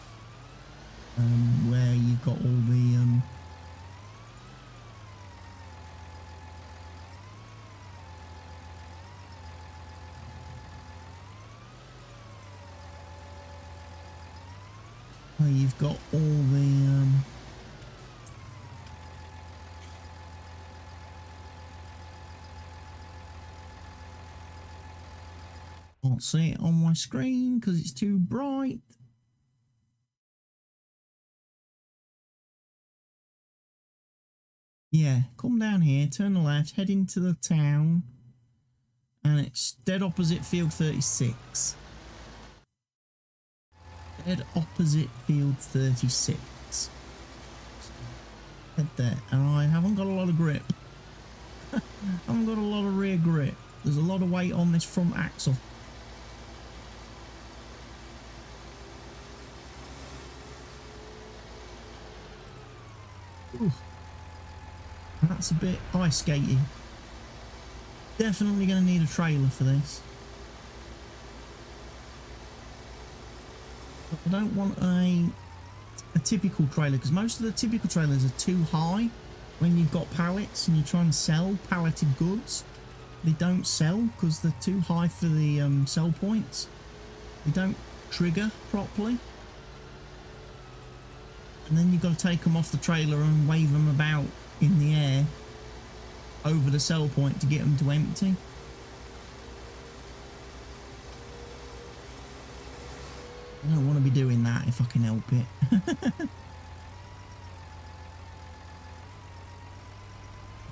where you've got all the where you've got all the can't see it on my screen because it's too bright. Yeah, come down here, turn the left, head into the town, and it's dead opposite field 36. Dead opposite field 36. Head there, and I haven't got a lot of grip. I haven't got a lot of rear grip. There's a lot of weight on this front axle. Ooh. That's a bit ice skating. Definitely going to need a trailer for this. But I don't want a typical trailer, because most of the typical trailers are too high when you've got pallets and you're trying to sell palleted goods. They don't sell because they're too high for the sell points. They don't trigger properly. And then you've got to take them off the trailer and wave them about in the air over the sell point to get them to empty. I don't want to be doing that if I can help it.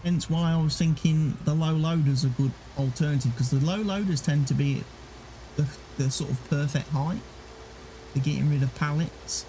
Hence why I was thinking the low loader's a good alternative, because the low loaders tend to be the sort of perfect height for getting rid of pallets.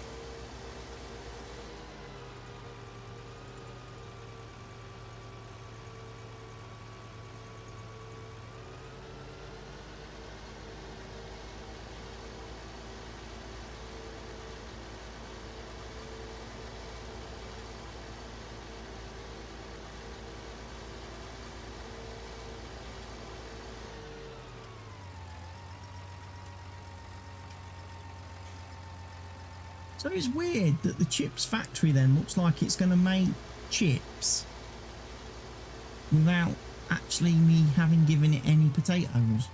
So it's weird that the chips factory then looks like it's going to make chips without actually me having given it any potatoes.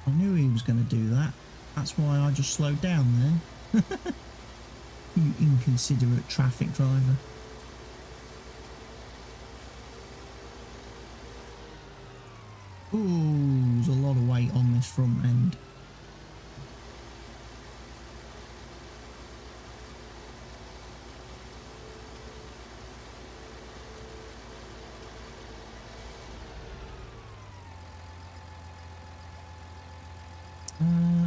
I knew he was going to do that. That's why I just slowed down there. You inconsiderate traffic driver. Ooh, there's a lot of weight on this front end.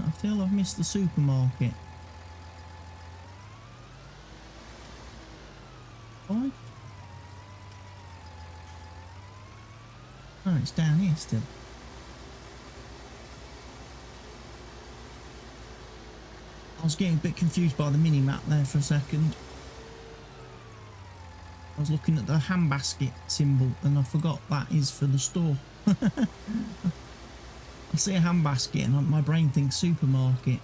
I feel I've missed the supermarket. Why? Oh, it's down here still. I was getting a bit confused by the mini-map there for a second. I was looking at the handbasket symbol and I forgot that is for the store. I see a handbasket and my brain thinks supermarket.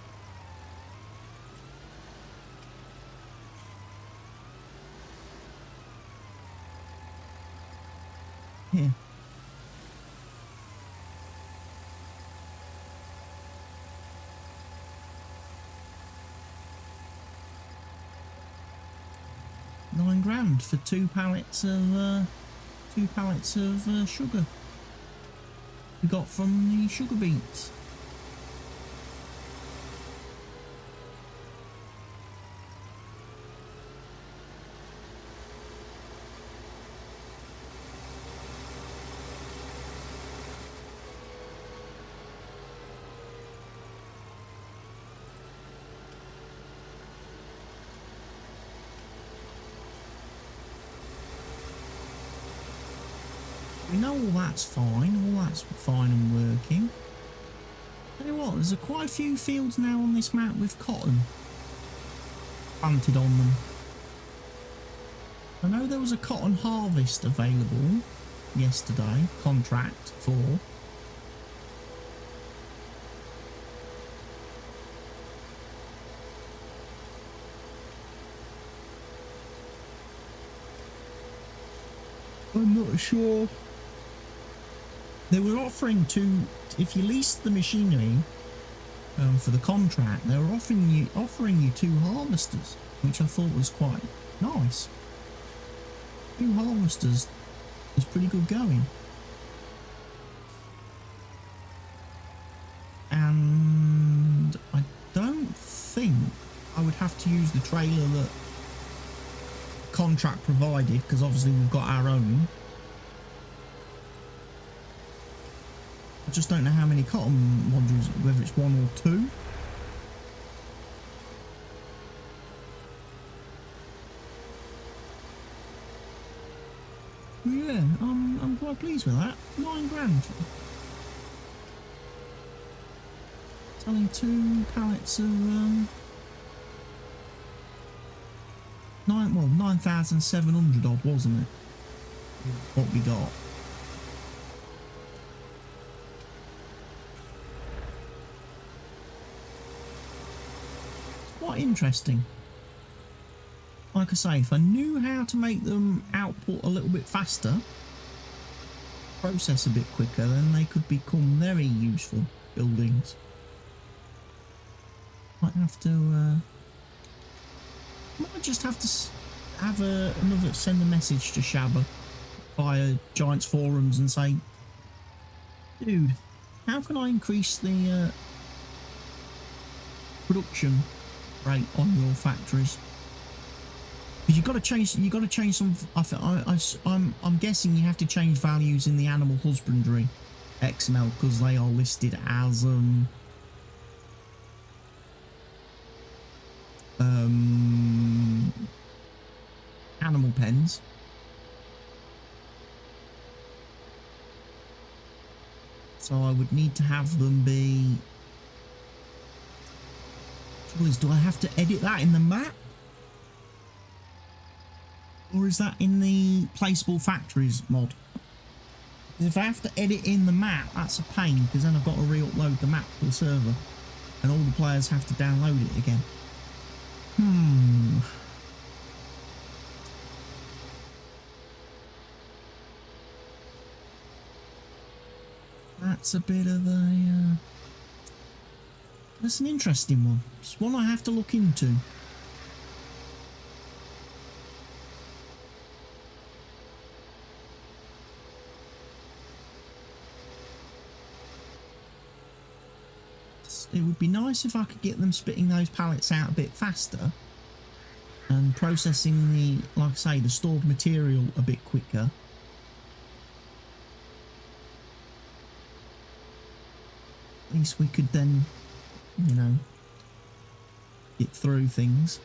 Here. £9 for two pallets of sugar we got from the sugar beets. We know all that's fine, and working. Tell you what, there's quite a few fields now on this map with cotton planted on them. I know there was a cotton harvest available yesterday, contract for. I'm not sure. They were offering to, if you leased the machinery for the contract, they were offering you 2 harvesters, which I thought was quite nice. 2 harvesters is pretty good going. And I don't think I would have to use the trailer that contract provided, because obviously we've got our own. I just don't know how many cotton modules, whether it's 1 or 2. Yeah, I'm quite pleased with that. £9. Selling 2 pallets of 9,700 odd, wasn't it? What we got. Quite interesting. Like I say, if I knew how to make them output a little bit faster, process a bit quicker, then they could become very useful buildings. Might have to might just have to send a message to Shabba via Giants forums and say, dude, how can I increase the production rate on your factories? Because you got to change some. I'm guessing you have to change values in the animal husbandry XML because they are listed as animal pens. So I would need to have them be. Trouble is, do I have to edit that in the map? Or is that in the placeable factories mod? If I have to edit in the map, that's a pain, because then I've got to re-upload the map to the server. And all the players have to download it again. That's a bit of a That's an interesting one. It's one I have to look into. It would be nice if I could get them spitting those pallets out a bit faster and processing the, like I say, the stored material a bit quicker. At least we could then, you know, get through things.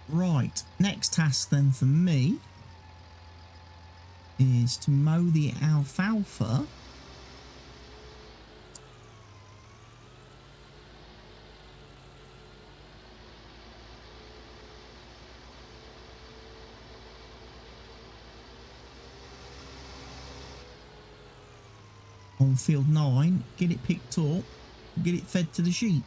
Right, next task then for me is to mow the alfalfa. On field 9, get it picked up, get it fed to the sheep.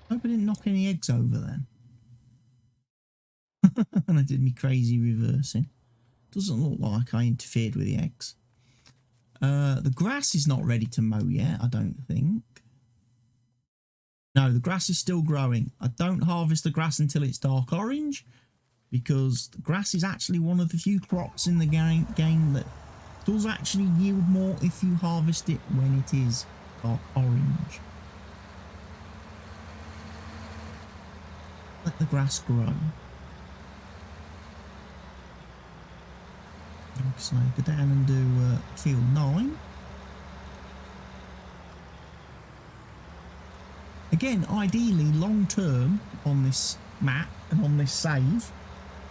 Hope I didn't knock any eggs over then. And I did me crazy reversing. Doesn't look like I interfered with the eggs. The grass is not ready to mow yet, I don't think. No, the grass is still growing. I don't harvest the grass until it's dark orange, because the grass is actually one of the few crops in the game that does actually yield more if you harvest it when it is dark orange. Let the grass grow. So go down and do field 9. Again, ideally, long term on this map and on this save,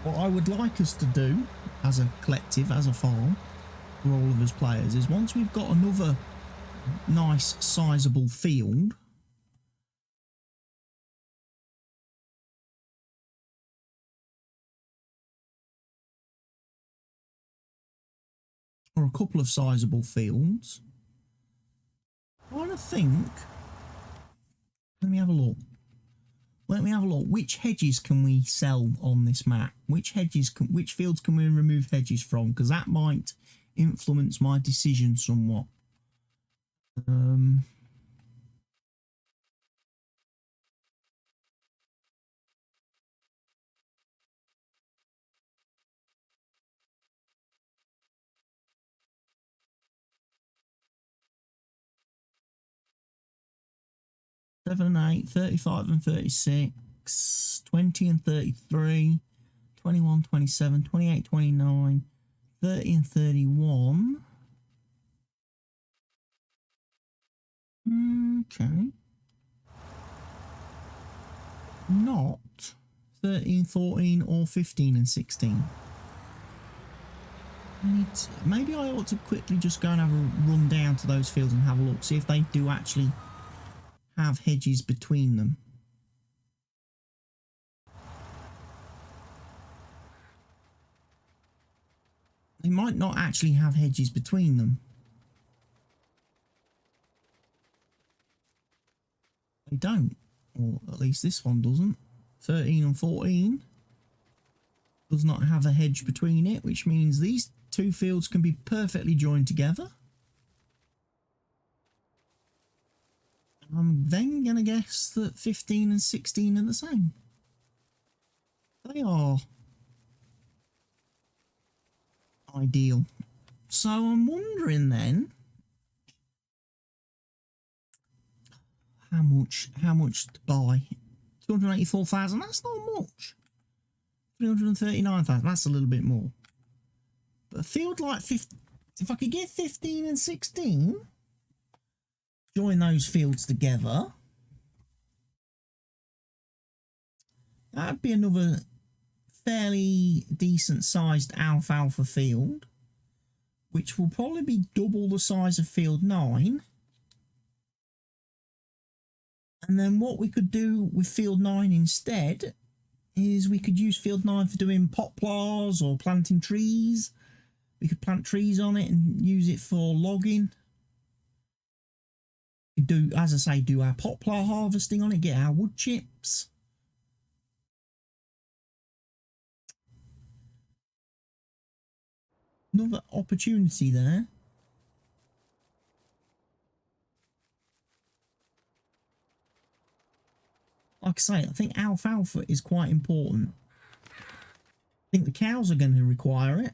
what I would like us to do as a collective, as a farm, for all of us players, is once we've got another nice, sizable field, or a couple of sizable fields, I want to think. Let me have a look. Let me have a look. Which hedges can we sell on this map? Which fields can we remove hedges from? Because that might influence my decision somewhat. 7 and 8, 35 and 36, 20 and 33, 21, 27, 28, 29, 30 and 31. Okay. Not 13, 14 or 15 and 16. Maybe I ought to quickly just go and have a run down to those fields and have a look, see if they do actually have hedges between them. They might not actually have hedges between them. They don't, or at least this one doesn't. 13 and 14 does not have a hedge between it, which means these two fields can be perfectly joined together. I'm then going to guess that 15 and 16 are the same. They are ideal. So I'm wondering then how much to buy. 284,000, that's not much. 339,000, that's a little bit more. But a field like 50, if I could get 15 and 16, join those fields together, that'd be another fairly decent sized alfalfa field, which will probably be double the size of field 9. And then what we could do with field 9 instead is we could use field 9 for doing poplars or planting trees. We could plant trees on it and use it for logging. We could do, as I say, do our poplar harvesting on it, get our wood chips. Another opportunity there. Like I say, I think alfalfa is quite important. I think the cows are going to require it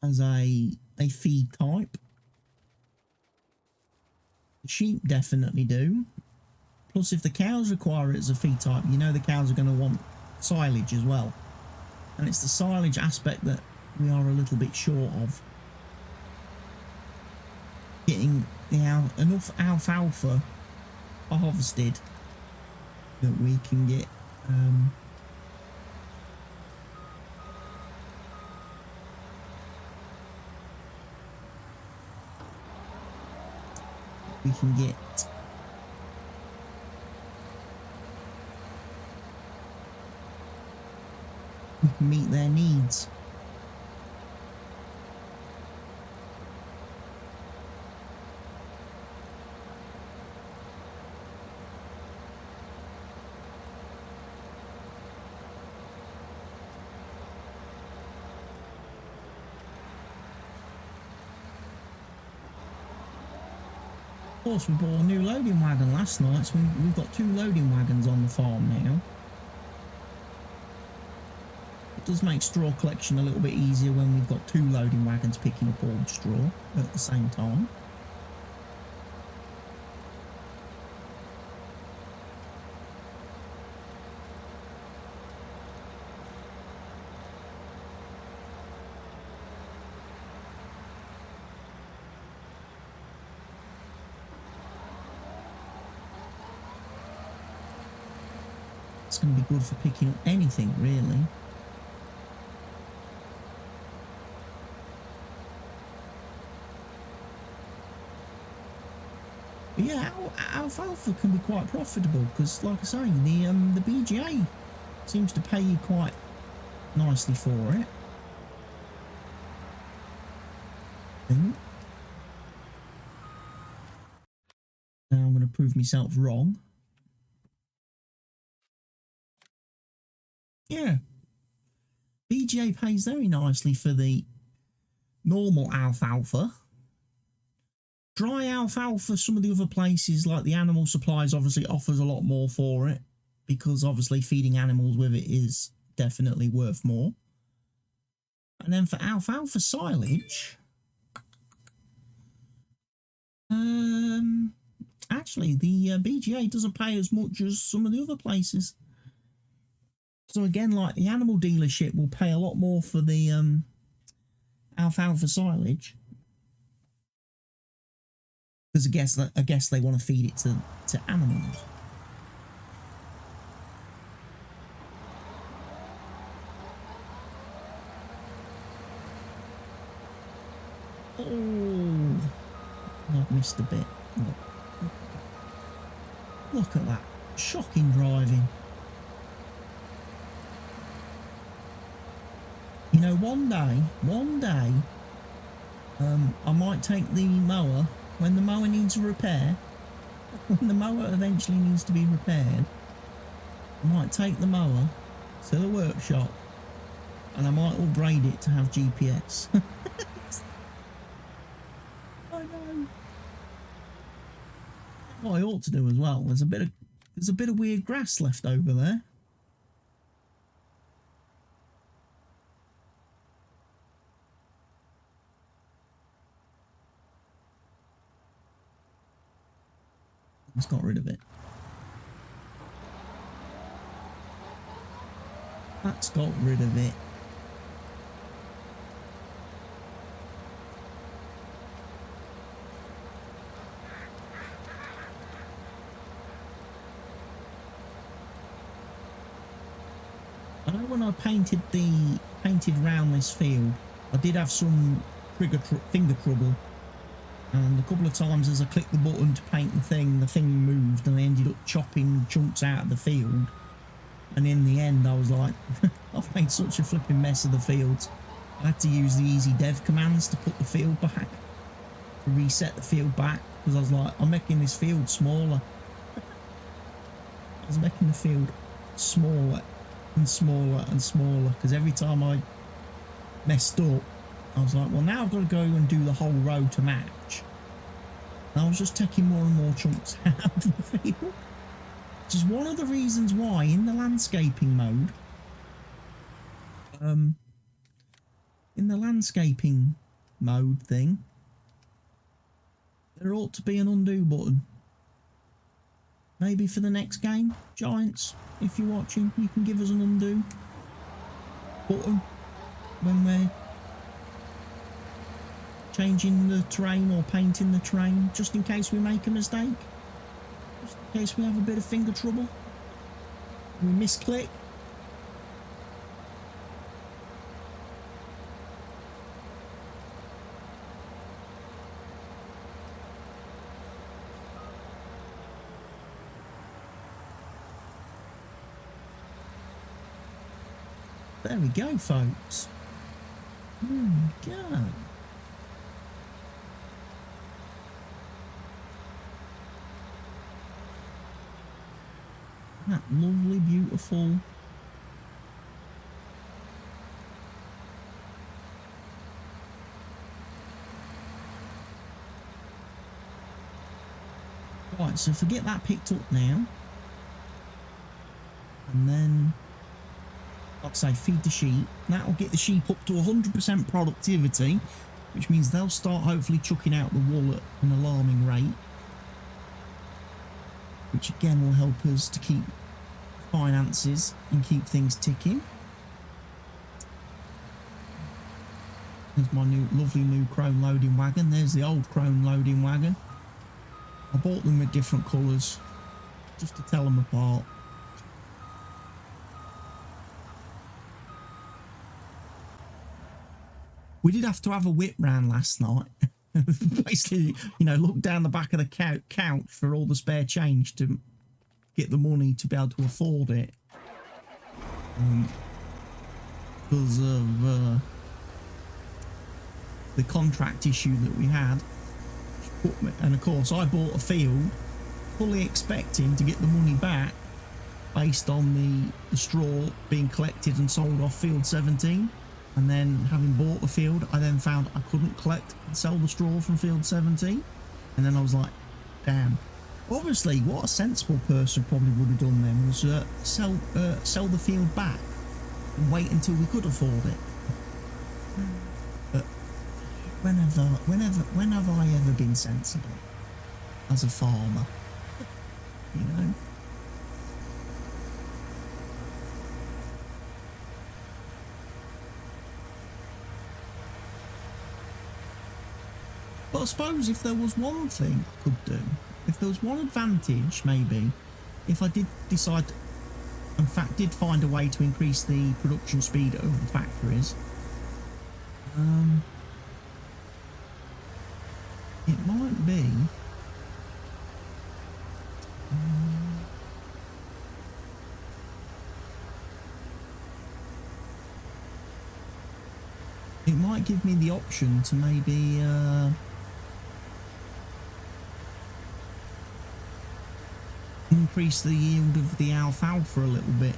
as a feed type. The sheep definitely do. Plus, if the cows require it as a feed type, you know the cows are going to want silage as well. And it's the silage aspect that we are a little bit short of. Getting enough alfalfa harvested that we can get we can meet their needs. Of course, we bought a new loading wagon last night, so we've got 2 loading wagons on the farm now. It does make straw collection a little bit easier when we've got 2 loading wagons picking up all the straw at the same time. It's going to be good for picking up anything, really. But yeah, alfalfa can be quite profitable because, like I say, the BGA seems to pay you quite nicely for it. I think. Now I'm going to prove myself wrong. Yeah, BGA pays very nicely for the normal alfalfa. Dry alfalfa, some of the other places like the animal supplies obviously offers a lot more for it because obviously feeding animals with it is definitely worth more. And then for alfalfa silage, actually the BGA doesn't pay as much as some of the other places. So again, like the animal dealership will pay a lot more for the alfalfa silage because I guess they want to feed it to animals. Oh, I've missed a bit. Look at that, shocking driving. You know, one day, I might take the mower, when the mower needs a repair, when the mower eventually needs to be repaired, I might take the mower to the workshop and I might upgrade it to have GPS. I know. What I ought to do as well, there's a bit of weird grass left over there. It's got rid of it. That's got rid of it. I know when I painted round this field, I did have some finger trouble. And a couple of times as I clicked the button to paint the thing moved and I ended up chopping chunks out of the field. And in the end I was like, I've made such a flipping mess of the fields. I had to use the easy dev commands to put the field back, to reset the field back, because I was like, I'm making this field smaller. I was making the field smaller and smaller and smaller because every time I messed up, I was like, well, now I've got to go and do the whole row to match. And I was just taking more and more chunks out of the field. Which is one of the reasons why in the landscaping mode, thing, there ought to be an undo button. Maybe for the next game, Giants, if you're watching, you can give us an undo button when we're changing the terrain or painting the terrain, just in case we make a mistake, just in case we have a bit of finger trouble, we misclick. There we go, folks. There we go. That lovely, beautiful. Right, so if I get that picked up now, and then, like I say, feed the sheep, that'll get the sheep up to 100% productivity, which means they'll start hopefully chucking out the wool at an alarming rate, which again will help us to keep finances and keep things ticking. There's my lovely new chrome loading wagon. There's the old chrome loading wagon. I bought them with different colours just to tell them apart. We did have to have a whip round last night. Basically, you know, look down the back of the couch for all the spare change to get the money to be able to afford it. Because of the contract issue that we had. And of course, I bought a field fully expecting to get the money back based on the straw being collected and sold off field 17. And then, having bought the field, I then found I couldn't collect and sell the straw from field 17. And then I was like, damn. Obviously, what a sensible person probably would have done then was sell the field back and wait until we could afford it. But when have I ever been sensible as a farmer? You know? But I suppose if there was one thing I could do, if there was one advantage, maybe, if I did decide, in fact, did find a way to increase the production speed of the factories, it might be, it might give me the option to maybe, increase the yield of the alfalfa a little bit.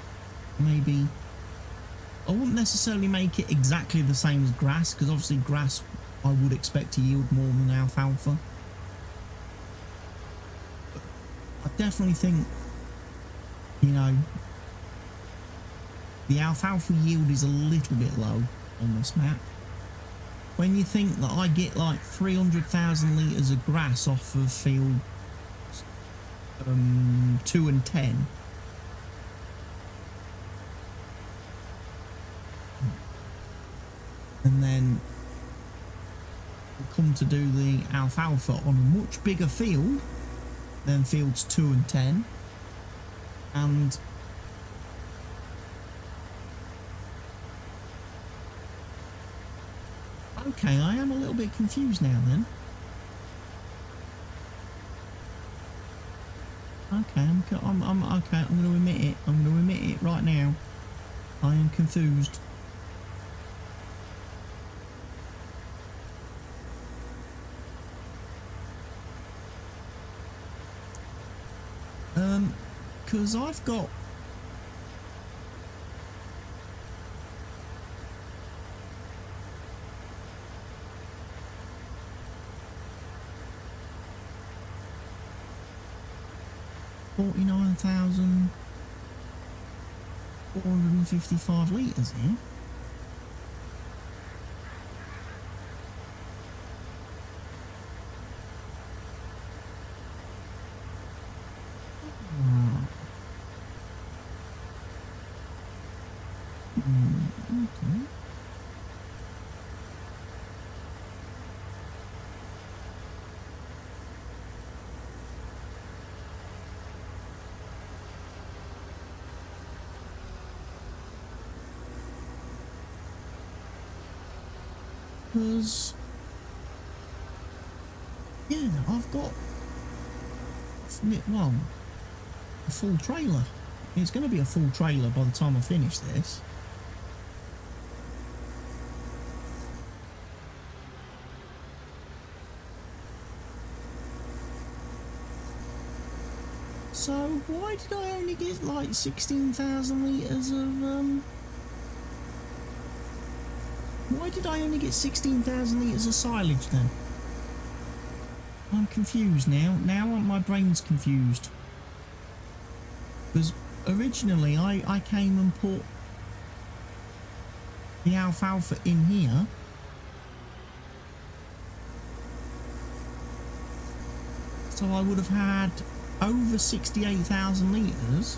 Maybe I wouldn't necessarily make it exactly the same as grass, because obviously grass I would expect to yield more than alfalfa. But I definitely think, you know, the alfalfa yield is a little bit low on this map. When you think that I get like 300,000 litres of grass off of field 2 and 10, and then we come to do the alfalfa on a much bigger field than fields 2 and 10, and okay, I am a little bit confused now then. Okay, I'm okay. I'm going to admit it. I'm going to admit it right now. I am confused. because I've got $49,455 litres here. Okay. Because, yeah, I've got, well, a full trailer. It's going to be a full trailer by the time I finish this. So why did I only get like 16,000 litres of why did I only get 16,000 litres of silage then? I'm confused now. Now my brain's confused. Because originally I came and put the alfalfa in here. So I would have had over 68,000 litres.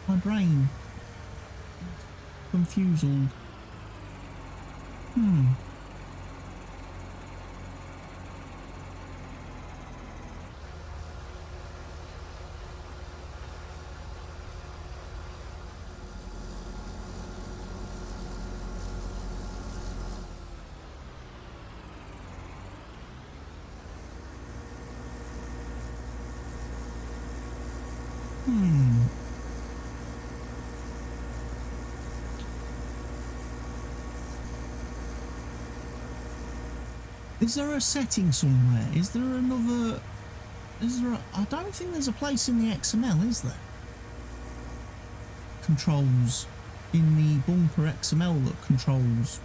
My brain confused. Is there a setting somewhere? Is there another... I don't think there's a place in the XML, is there? Controls in the bumper XML that controls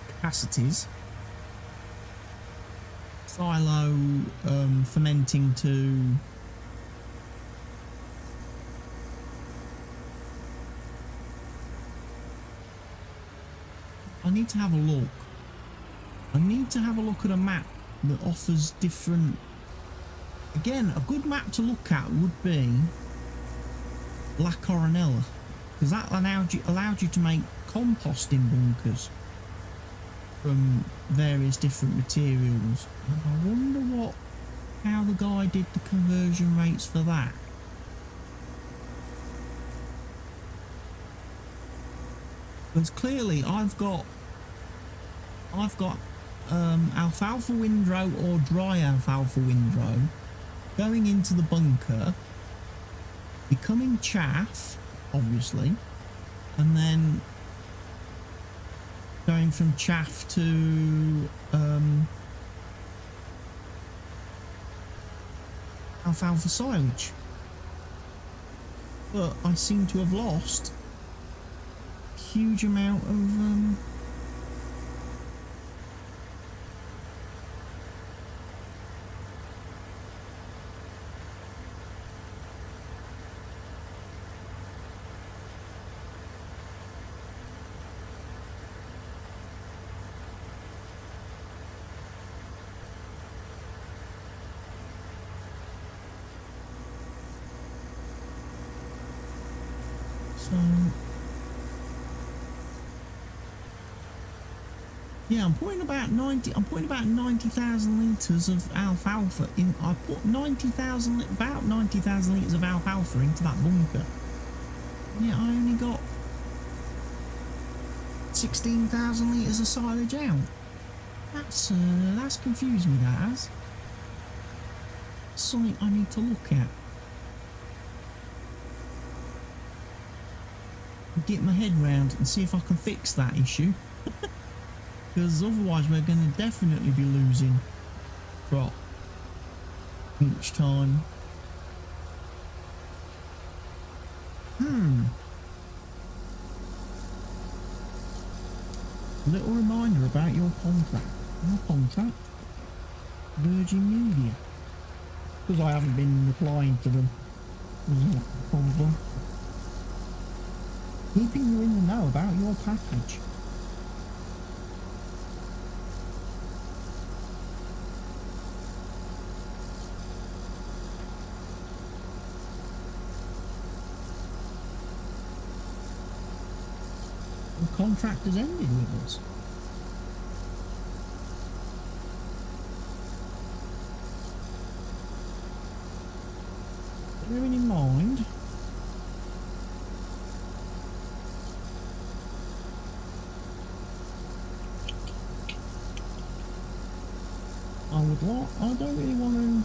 capacities. Silo fermenting to... I need to have a look. I need to have a look at a map that offers different... Again, a good map to look at would be La Coronella, because that allowed you to make composting bunkers from various different materials. And I wonder how the guy did the conversion rates for that. Because clearly I've got alfalfa windrow or dry alfalfa windrow going into the bunker, becoming chaff, obviously, and then going from chaff to alfalfa silage. But I seem to have lost a huge amount of yeah, I'm putting about 90,000 litres of alfalfa in. I put about 90,000 litres of alfalfa into that bunker. Yeah, I only got 16,000 litres of silage out. That's confused me, that has. Something I need to look at. Get my head round and see if I can fix that issue. because otherwise we're going to definitely be losing crop each time. Little reminder about your contract. Your contract? Virgin Media. Because I haven't been replying to them. Probably. Keeping you in the know about your package. The contract has ended with us. Bearing in mind, I don't really want to,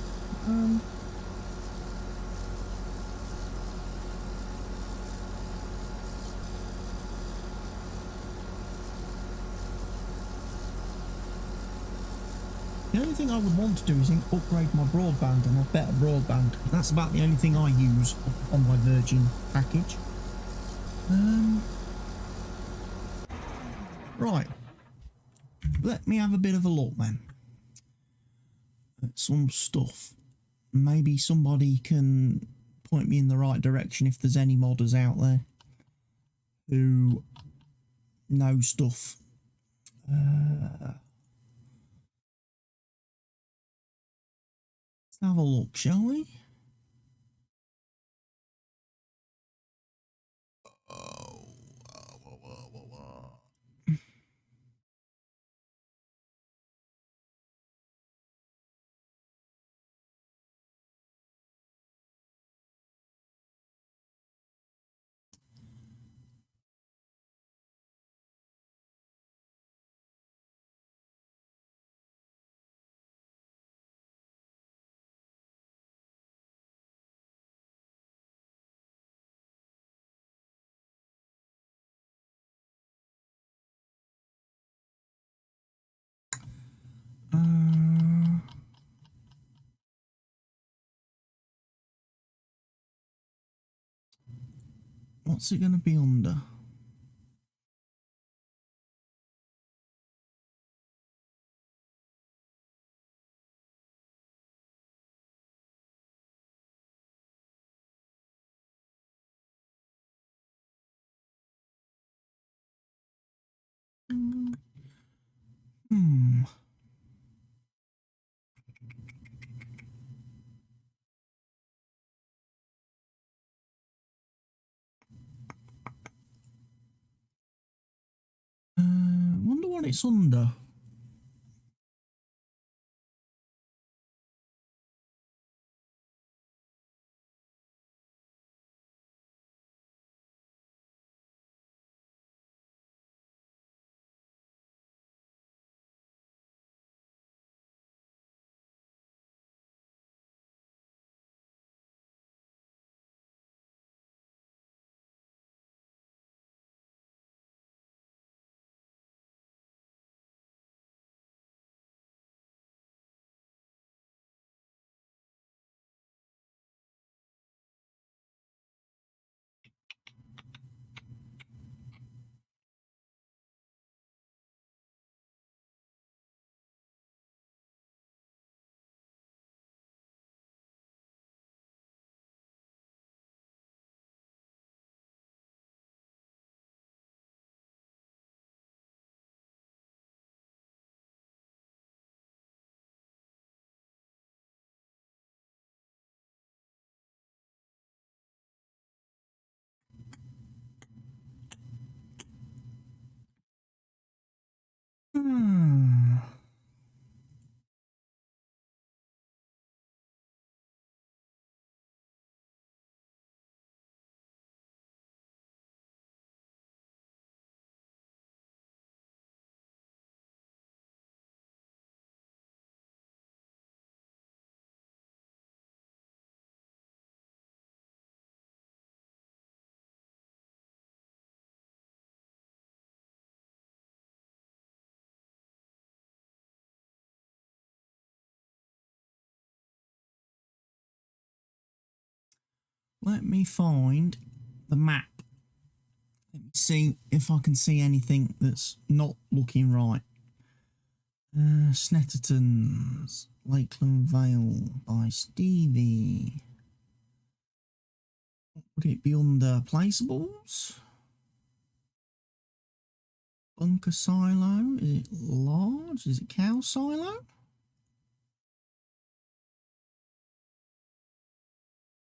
the only thing I would want to do is upgrade my broadband and have better broadband. That's about the only thing I use on my Virgin package. Right. Let me have a bit of a look then at some stuff. Maybe somebody can point me in the right direction if there's any modders out there who know stuff. Let's have a look, shall we? What's it going to be under? Wonder what it's under. Let me find the map. Let me see if I can see anything that's not looking right. Snetterton's Lakeland Vale by Stevie. Would it be under placeables? Bunker silo? Is it large? Is it cow silo?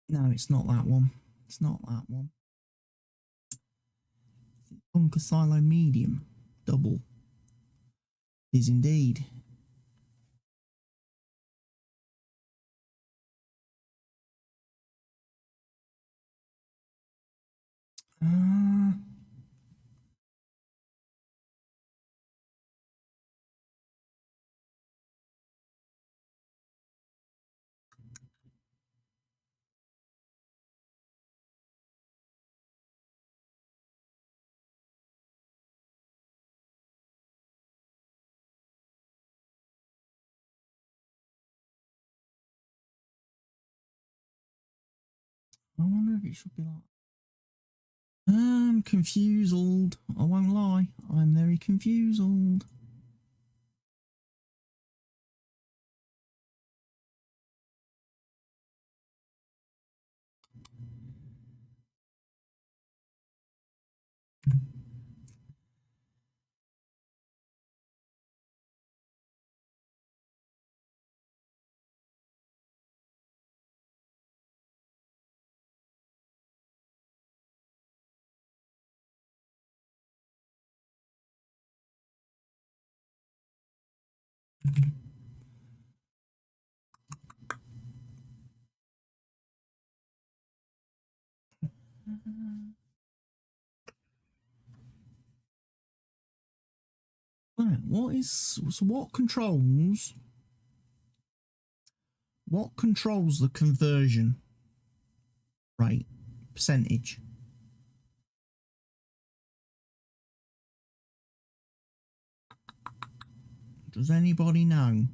No, it's not that one. It's not that one. Bunker silo medium. Double. Is indeed. I wonder if it should be like. I'm confused. I won't lie. I'm very confused. Right, what controls the conversion rate percentage? Does anybody know?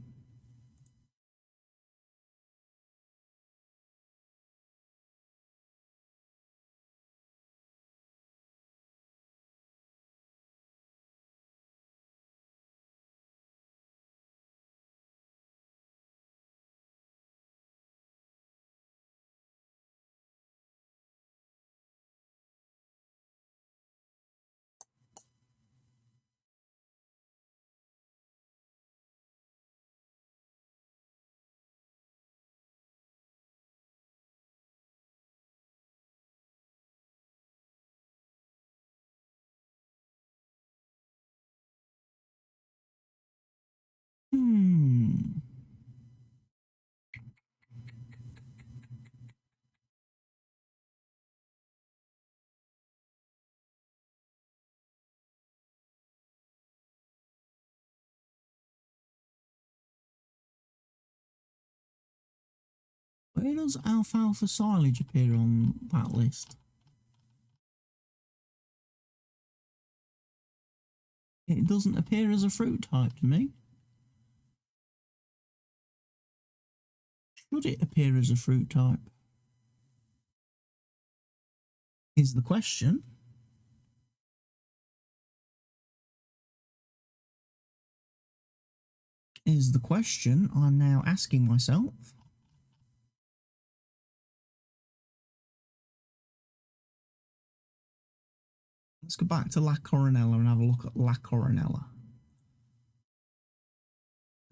Where does alfalfa silage appear on that list? It doesn't appear as a fruit type to me. Should it appear as a fruit type? Is the question. Is the question I'm now asking myself. Let's go back to La Coronella and have a look at La Coronella.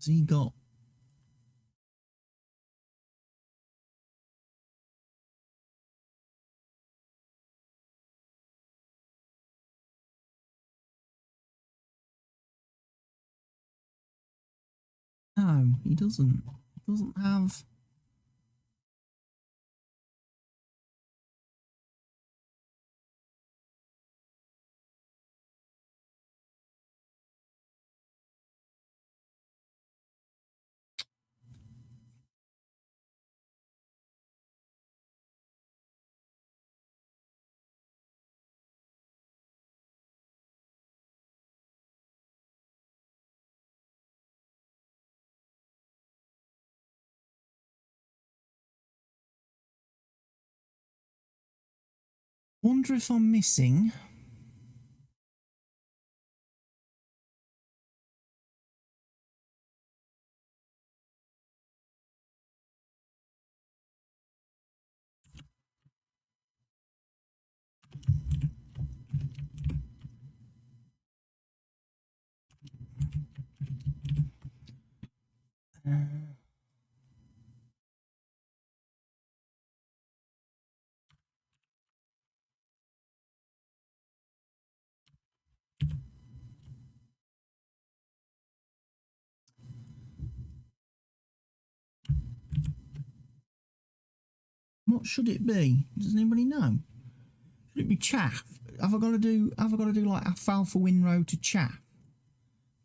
Has he got... No, he doesn't. He doesn't have... Wonder if I'm missing... What should it be? Does anybody know? Should it be chaff? Have I got to do like alfalfa windrow to chaff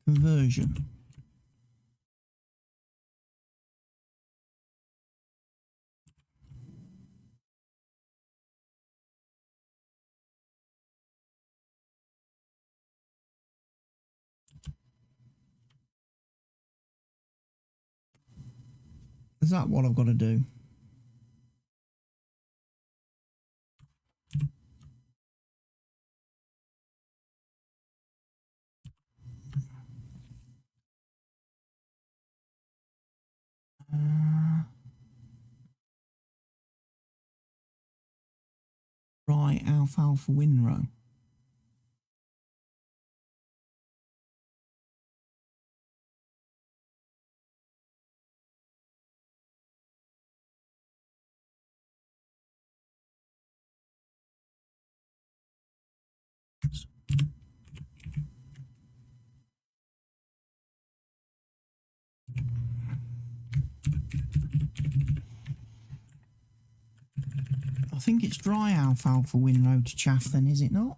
conversion? Is that what I've got to do? Right, alfalfa windrow. I think it's dry alfalfa windrow to chaff then, is it not?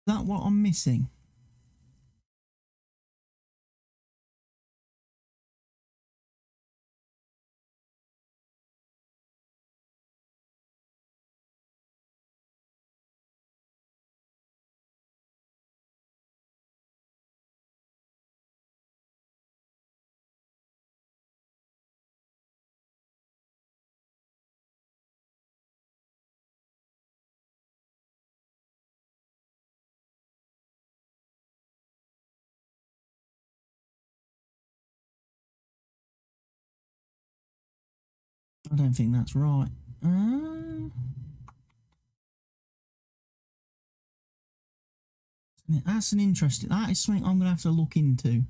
Is that what I'm missing? I don't think that's right. That's an interesting... That is something I'm going to have to look into.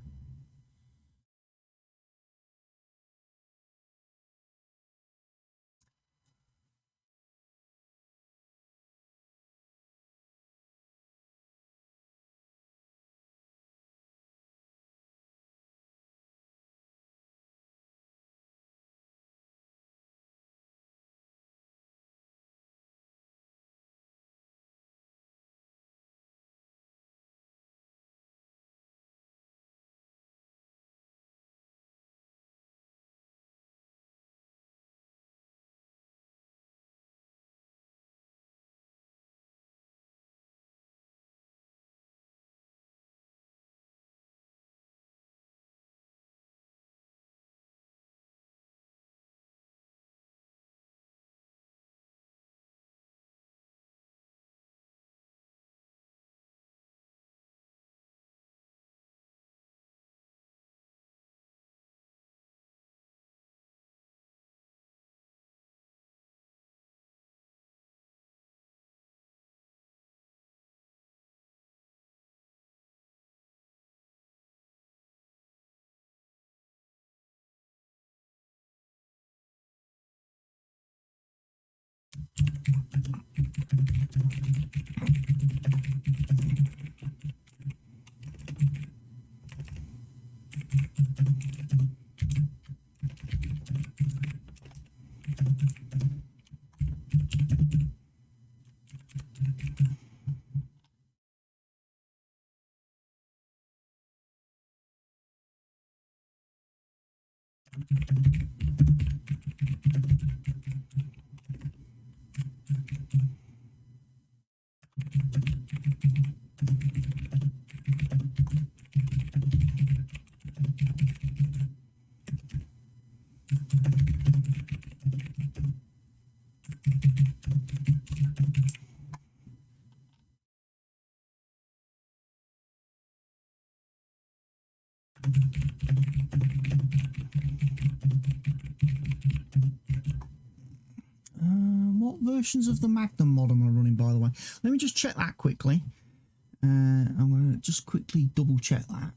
What versions of the Magnum mod am I running, by the way? Let me just check that quickly. I'm going to just quickly double check that.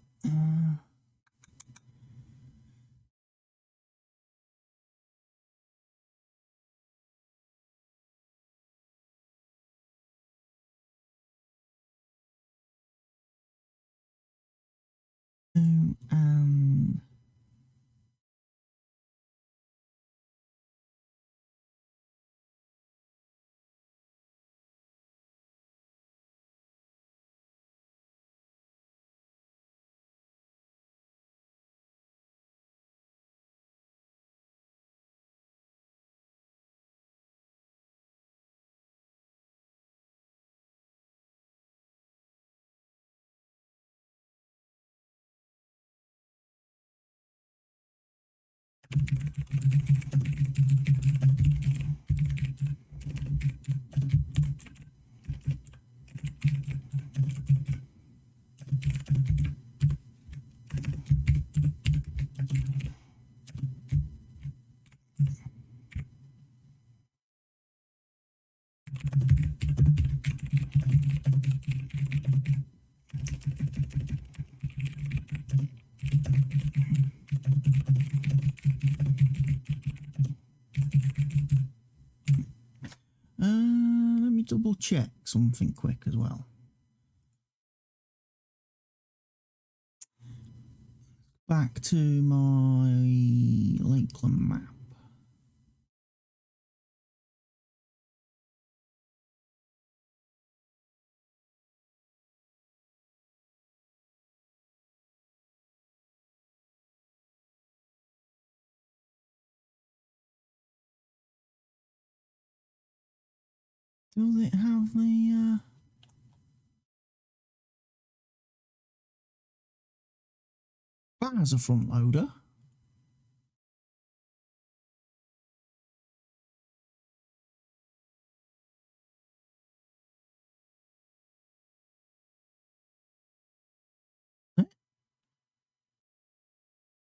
And let me double check something quick as well. Back to my Lakeland map. Does it have the that has a front loader? Eh?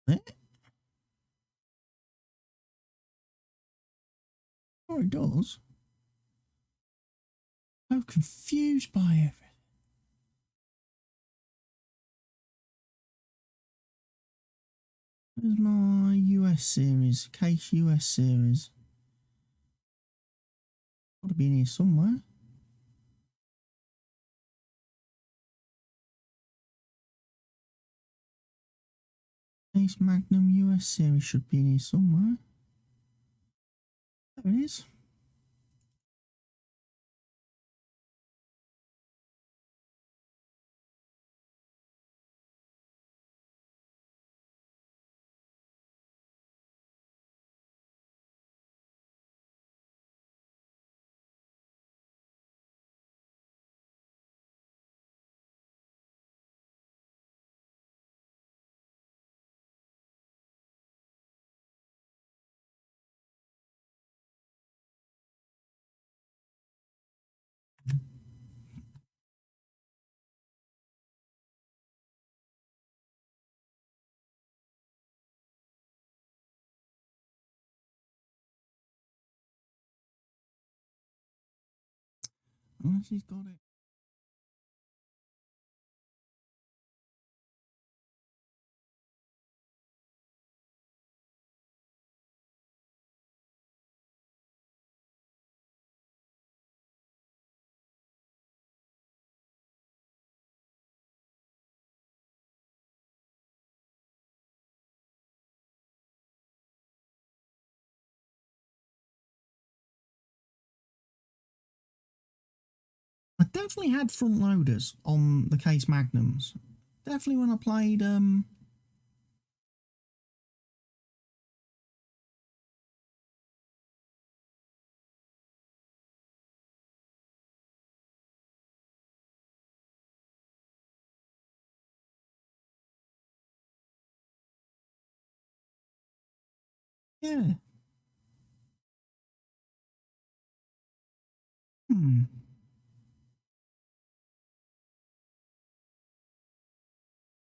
Eh? Oh, it does. I'm confused by everything. There's my US series, case US series. Got to be in here somewhere. Case Magnum US series should be in here somewhere. There it is. Unless he's got it. I definitely had front loaders on the case Magnums. Definitely when I played Yeah. Hmm.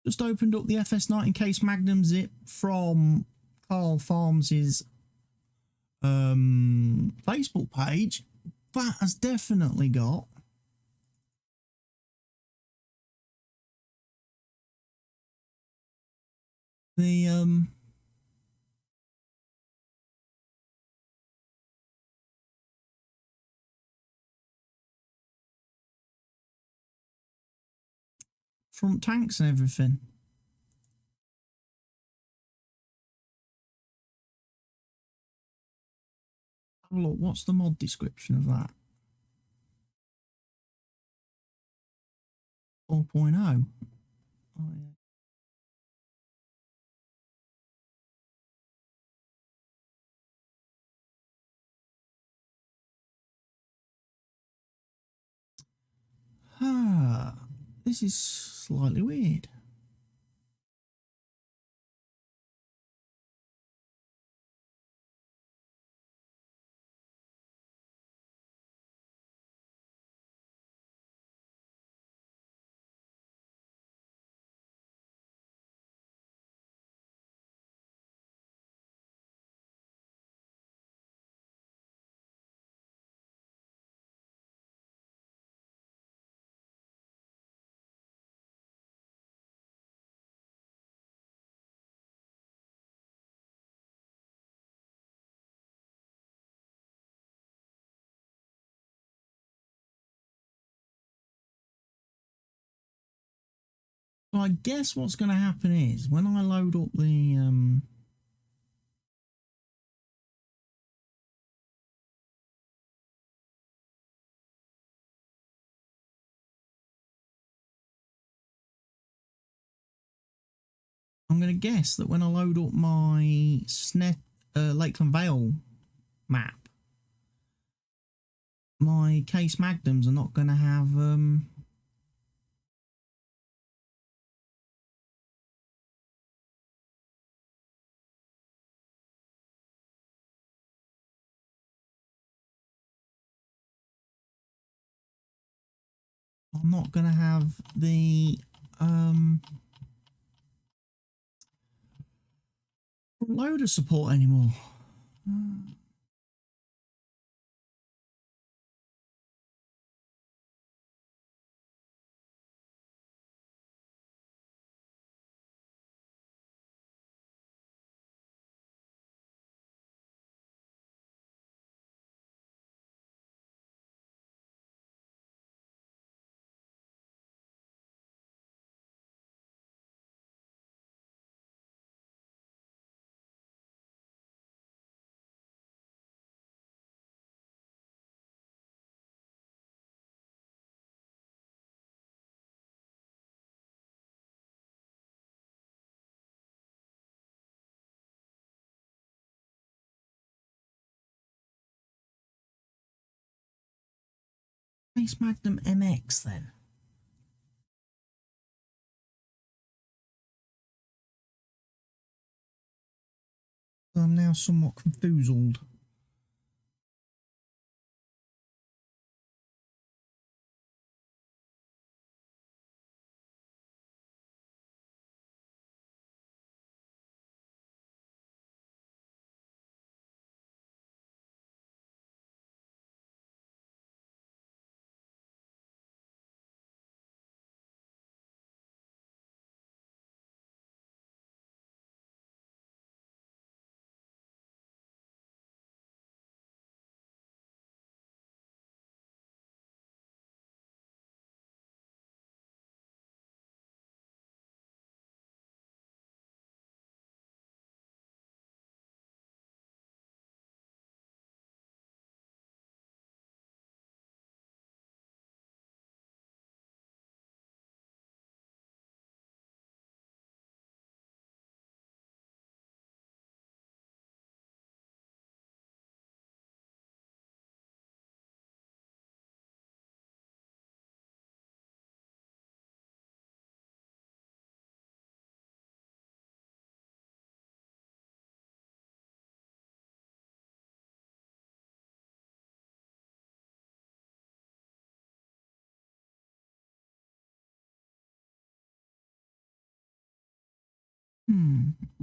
Just opened up the FS19 case Magnum zip from Carl Farms's Facebook page. That has definitely got the front tanks and everything. Have a look, what's the mod description of that? 4.0. Oh, yeah. Ah, this is slightly weird. So I guess what's going to happen is when I load up the I'm going to guess that when I load up my Lakeland Vale map, my case magnums are not going to have I'm not going to have the loader support anymore. Case Magnum MX then. I'm now somewhat confused.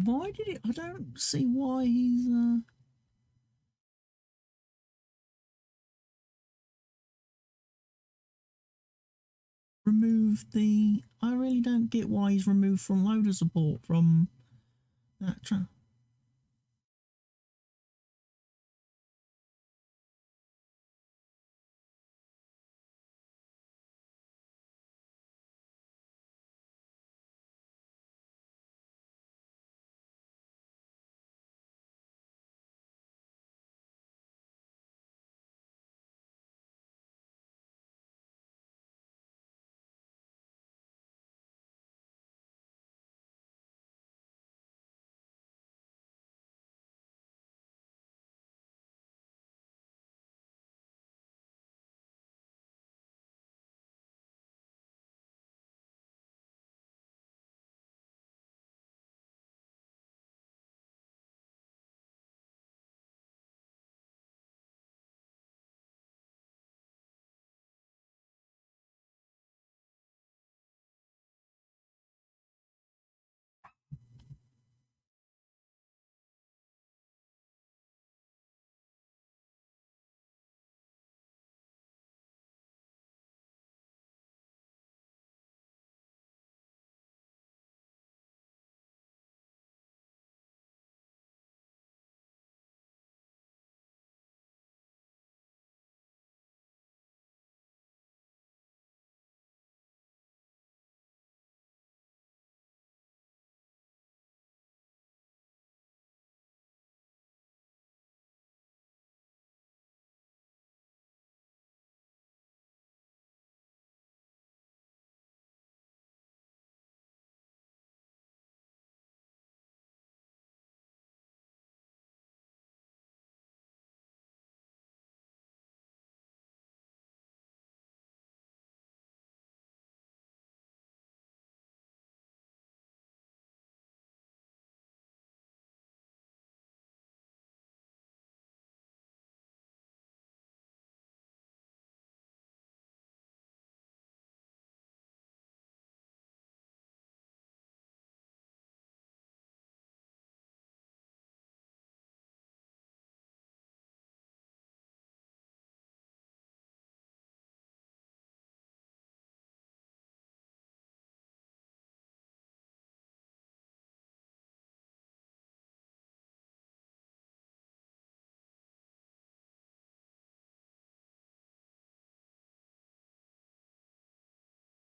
Why did it? I don't see why he's removed the. I really don't get why he's removed from loader support from that track.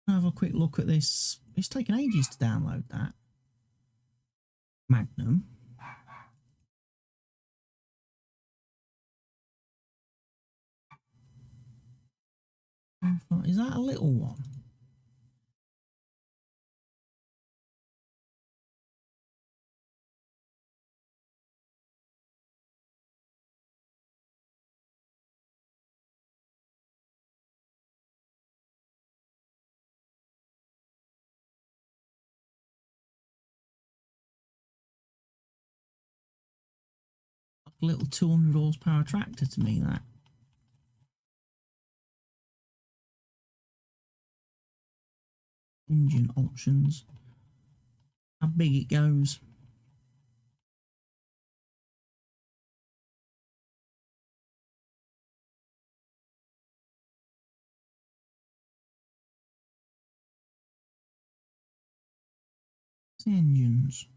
Have a quick look at this. It's taken ages to download that Magnum. Is that a little one? Like a little 200 horsepower tractor to me, that. Engine options. How big it goes. Engines.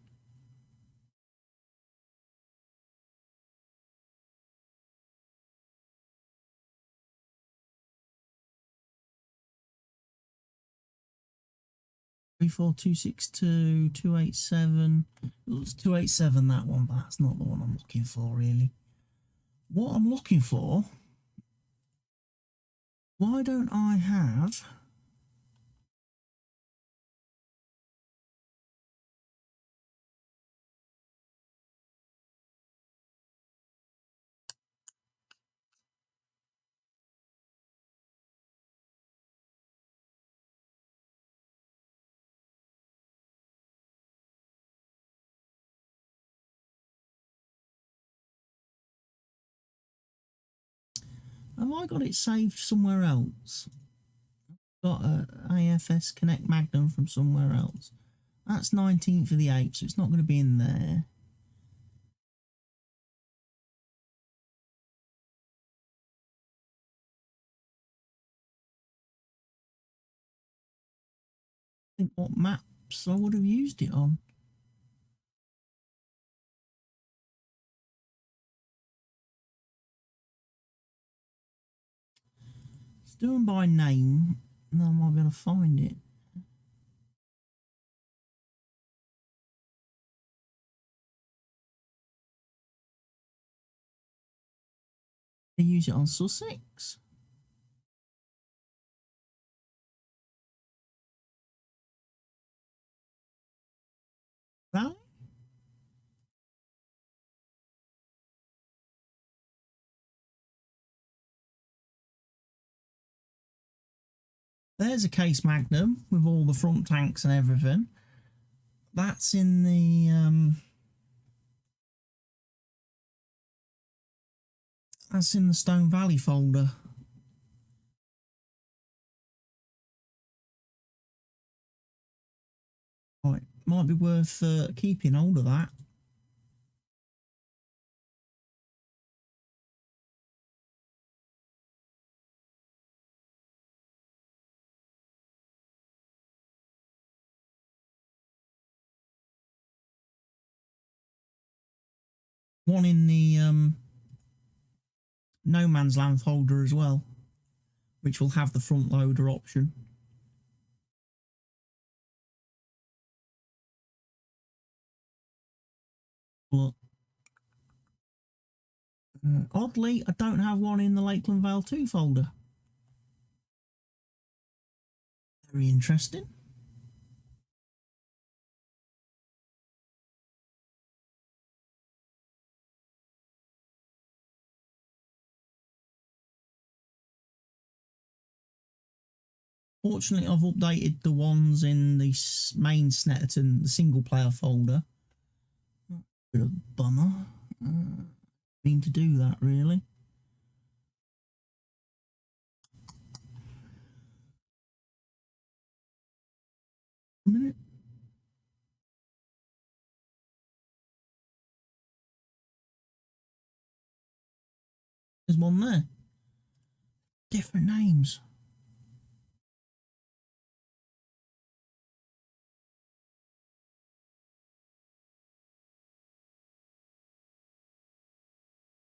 Three four 262 287. It's 287 that one, but that's not the one I'm looking for really. What I'm looking for. Why don't I have? Have I got it saved somewhere else? Got a AFS Connect Magnum from somewhere else. That's 19th of the 8th, so it's not going to be in there. I think what maps I would have used it on. It's doing by name, and I might be able to find it. They use it on Sussex. Vale? There's a case magnum with all the front tanks and everything. That's in the Stone Valley folder. Right, might be worth keeping hold of that. One in the No Man's Land folder as well, which will have the front loader option. But oddly, I don't have one in the Lakeland Vale 2 folder. Very interesting. Fortunately, I've updated the ones in the main Snetterton, the single player folder. Bit of a bummer. Mean to do that, really. A minute. There's one there. Different names.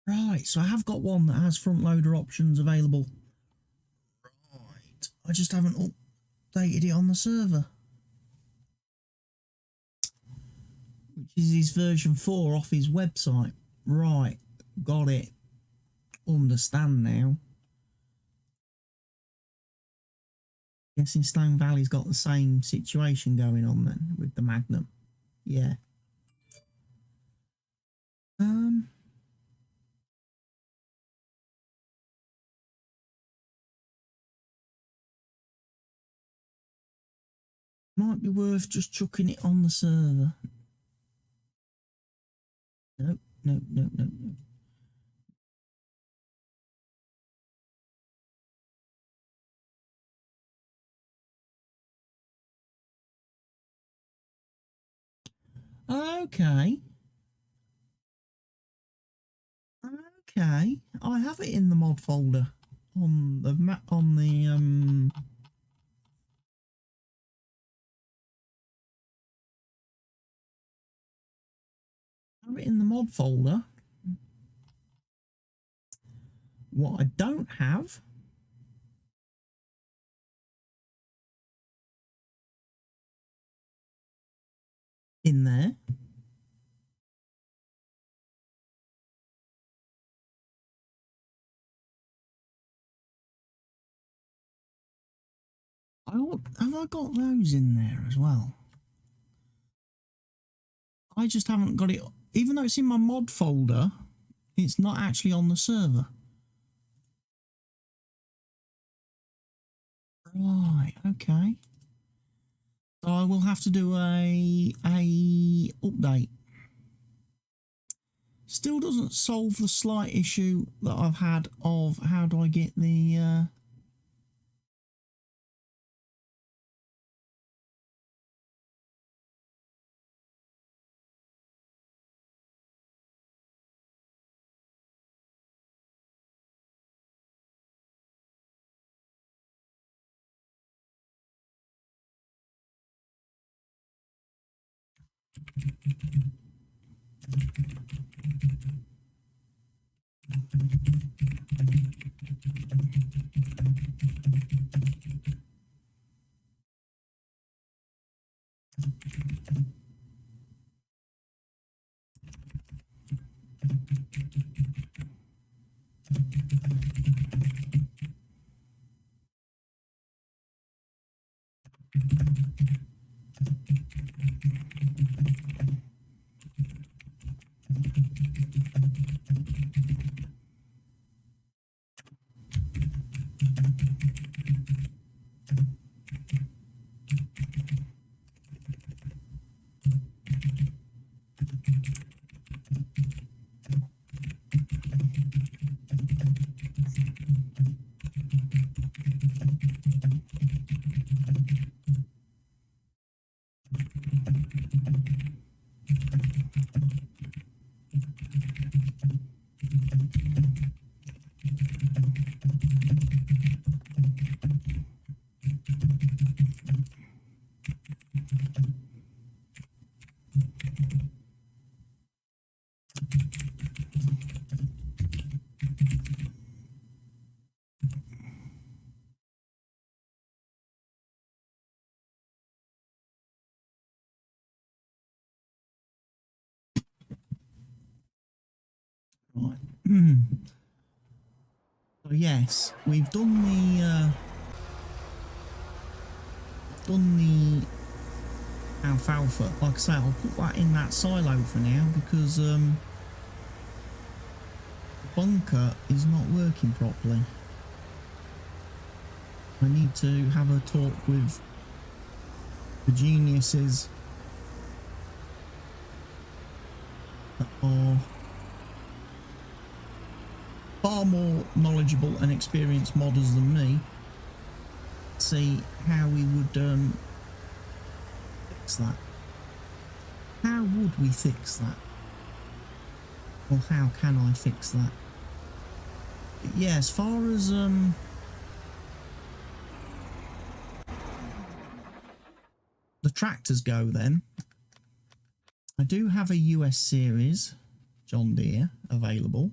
Right, so I have got one that has front loader options available. Right, I just haven't updated it on the server. Which is his version 4 off his website. Right, got it. Understand now. Guessing Stone Valley's got the same situation going on then with the Magnum. Yeah. Might be worth just chucking it on the server. Nope, nope, nope, nope, nope. Okay. Okay. I have it in the mod folder on the I have it in the mod folder. What I don't have in there have I got those in there as well? I just haven't got it, even though it's in my mod folder, it's not actually on the server. Right, okay. So I will have to do a update. Still doesn't solve the slight issue that I've had of how do I get the Right. So yes, we've done the alfalfa. Like I say, I'll put that in that silo for now because the bunker is not working properly. I need to have a talk with the geniuses that are far more knowledgeable and experienced modders than me. See how we would fix that. How would we fix that? Or how can I fix that? But yeah, as far as the tractors go then, I do have a US series John Deere available.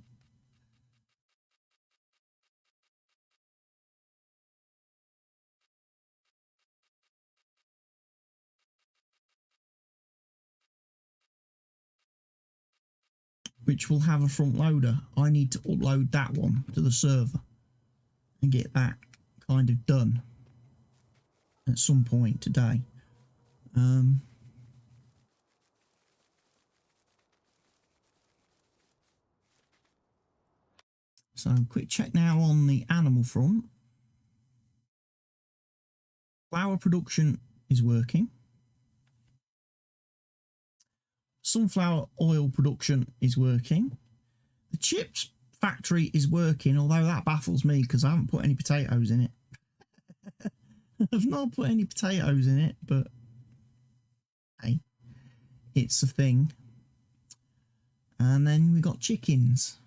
Which will have a front loader. I need to upload that one to the server and get that kind of done at some point today. So quick check now on the animal front. Flour production is working. Sunflower oil production is working. The chips factory is working, although that baffles me because I haven't put any potatoes in it. I've not put any potatoes in it, but hey, it's a thing. And then we got chickens.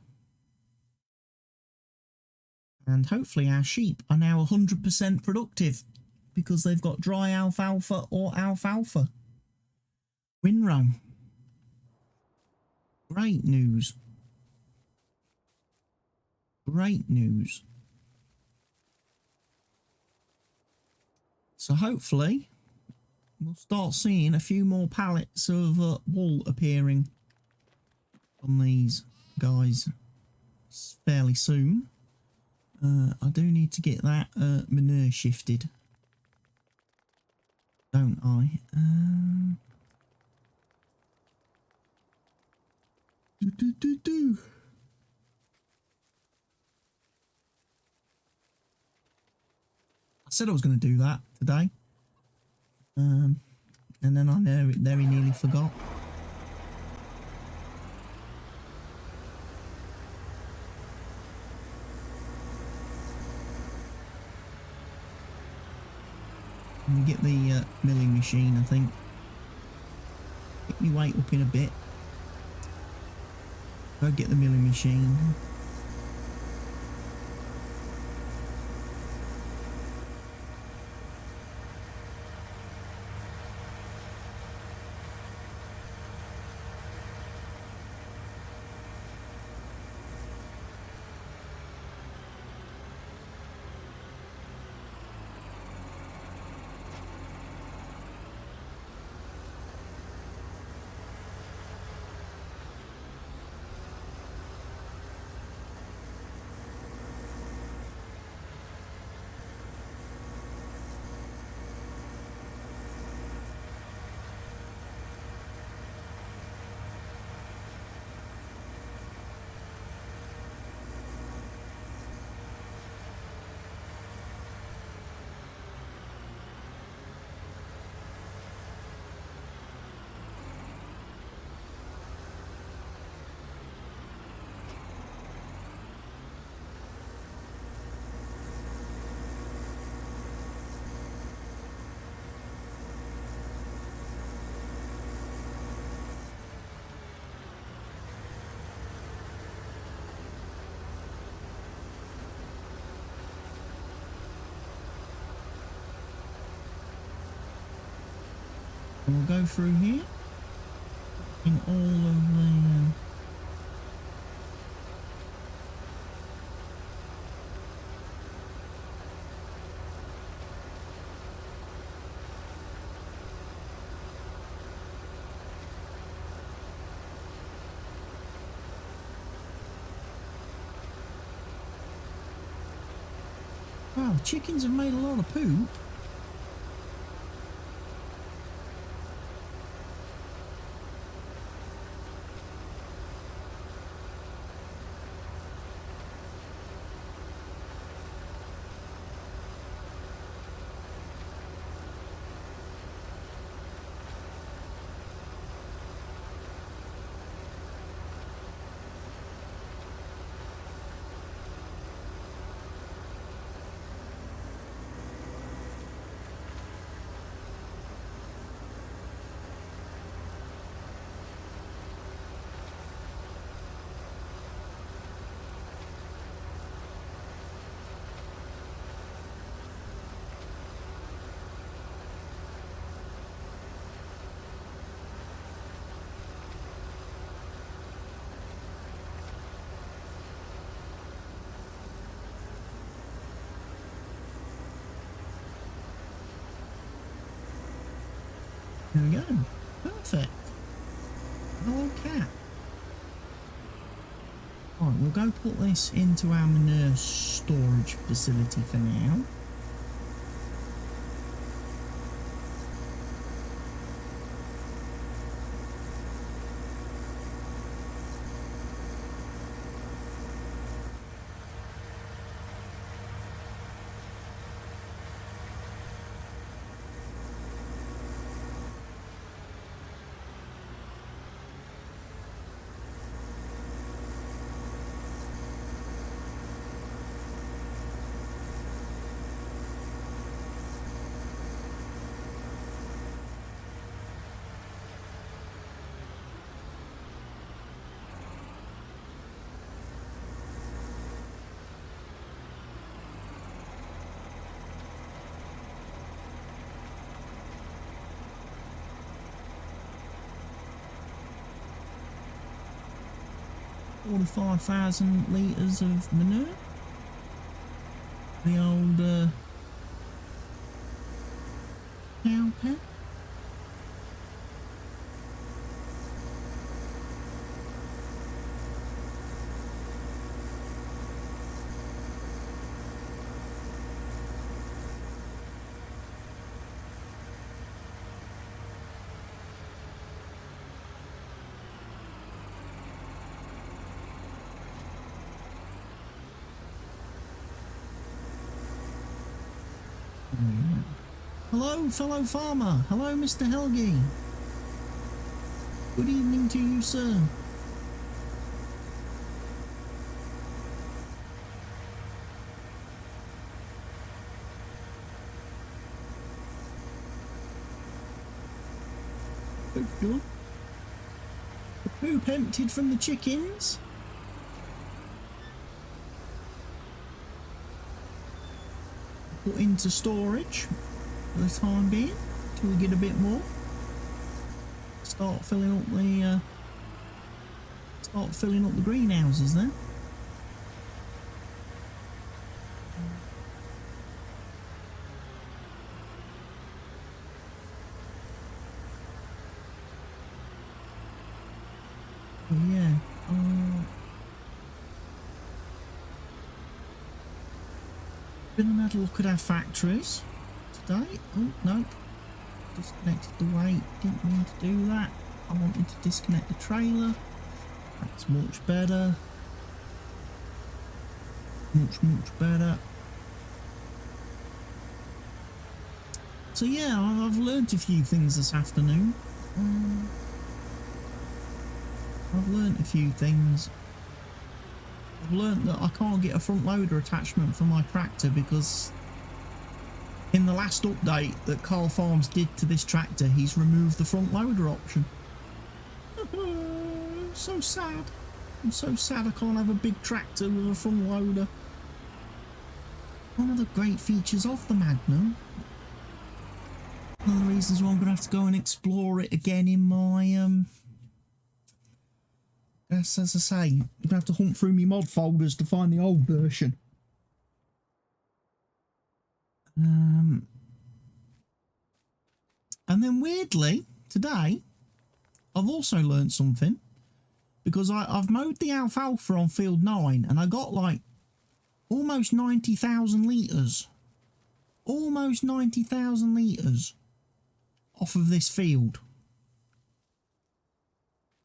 And hopefully our sheep are now 100% productive because they've got dry alfalfa or alfalfa. Winrow. Great news. Great news. So hopefully we'll start seeing a few more pallets of wool appearing on these guys fairly soon. I do need to get that manure shifted, don't I? I said I was going to do that today, and then I very nearly forgot. Let me get the milling machine, I think. Get my weight up in a bit. Go get the milling machine. And we'll go through here in all of the wow, the chickens have made a lot of poop. There we go. Perfect. Hello, cat. Right, we'll go put this into our manure storage facility for now. $45,000 litres of manure. The old cow pen. Hello, fellow farmer. Hello, Mr. Helgi. Good evening to you, sir. Good. The poop emptied from the chickens. Put into storage for the time being till we get a bit more. Start filling up the greenhouses then. Oh yeah. Been and had a look at our factories today. Oh no, disconnected the weight. Didn't mean to do that. I wanted to disconnect the trailer. That's much better. Much better. So yeah, I've learnt a few things this afternoon. I've learnt a few things. I've learnt that I can't get a front loader attachment for my tractor because in the last update that Carl Farms did to this tractor, he's removed the front loader option. So sad. I'm so sad I can't have a big tractor with a front loader. One of the great features of the Magnum One of the reasons why I'm going to have to go and explore it again in my, as I say, I'm going to have to hunt through my mod folders to find the old version. And then weirdly, today, I've also learned something. Because I've mowed the alfalfa on field 9 and I got like almost 90,000 litres. Almost 90,000 litres off of this field.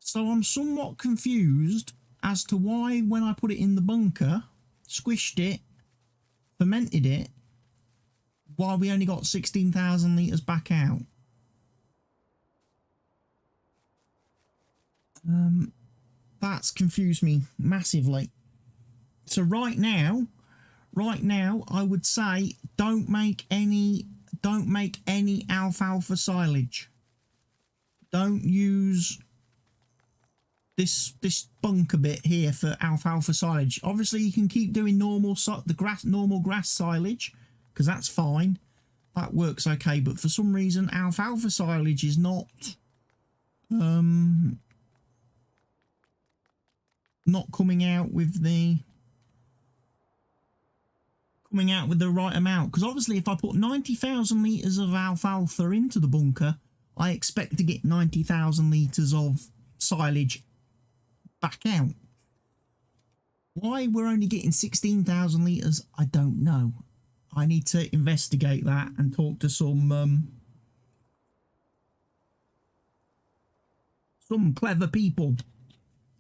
So I'm somewhat confused as to why when I put it in the bunker, squished it, fermented it, why we only got 16,000 litres back out. That's confused me massively. So right now I would say don't make any alfalfa silage. Don't use this bunker bit here for alfalfa silage. Obviously you can keep doing normal grass silage because that's fine. That works okay, but for some reason alfalfa silage is not not coming out with the right amount, because obviously if I put 90,000 litres of alfalfa into the bunker, I expect to get 90,000 litres of silage back out. Why we're only getting 16,000 litres, I don't know. I need to investigate that and talk to some clever people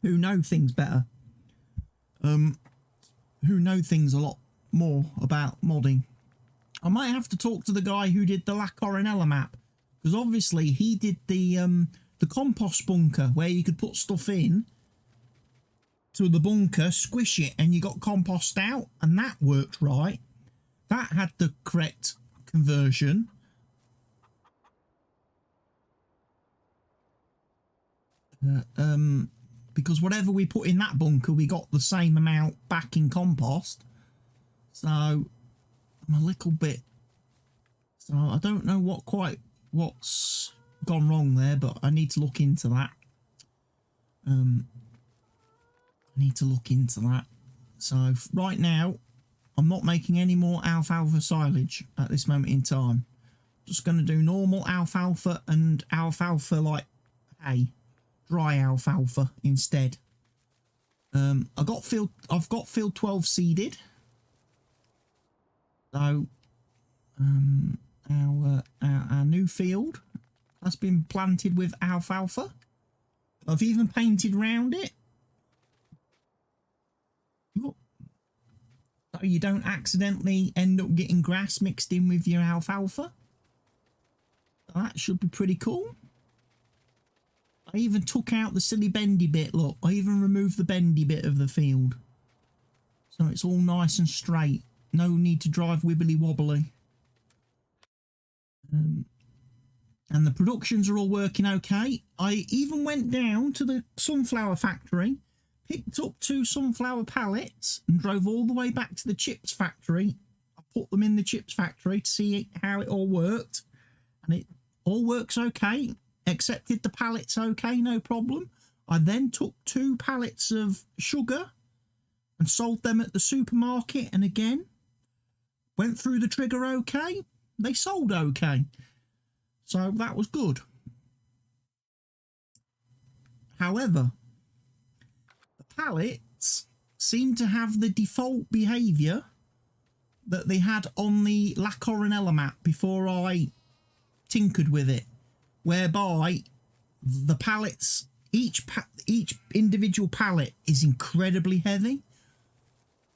who know things better, who know things a lot more about modding. I might have to talk to the guy who did the La Coronella map, because obviously he did the compost bunker where you could put stuff in to the bunker, squish it, and you got compost out, and that worked right. That had the correct conversion. Because whatever we put in that bunker, we got the same amount back in compost. So I'm a little bit. So I don't know what's gone wrong there, but I need to look into that. So right now, I'm not making any more alfalfa silage at this moment in time. Just going to do normal alfalfa and alfalfa like hay. Dry alfalfa instead. I've got field 12 seeded. So our new field has been planted with alfalfa. I've even painted round it. Look. So you don't accidentally end up getting grass mixed in with your alfalfa. That should be pretty cool. I even took out the silly bendy bit, look. I even removed the bendy bit of the field. So it's all nice and straight. No need to drive wibbly wobbly. And the productions are all working okay. I even went down to the sunflower factory, picked up 2 sunflower pallets and drove all the way back to the chips factory. I put them in the chips factory to see how it all worked. And it all works okay. Accepted the pallets okay, no problem. I then took 2 pallets of sugar and sold them at the supermarket, and again went through the trigger okay. They sold okay, so that was good. However, the pallets seem to have the default behaviour that they had on the La Coronella map before I tinkered with it, whereby the pallets, each individual pallet is incredibly heavy,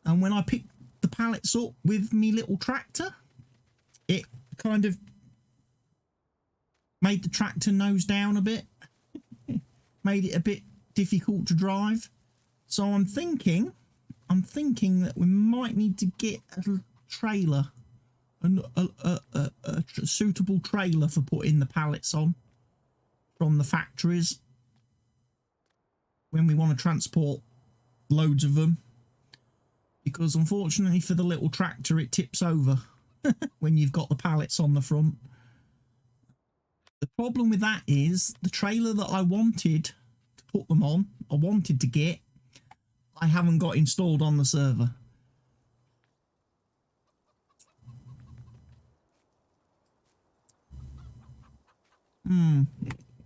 and when I picked the pallets up with me little tractor, it kind of made the tractor nose down a bit, made it a bit difficult to drive. So I'm thinking that we might need to get a trailer, a suitable trailer for putting the pallets on from the factories when we want to transport loads of them, because unfortunately for the little tractor it tips over when you've got the pallets on the front. The problem with that is the trailer that I wanted to put them on, I wanted to get, I haven't got installed on the server.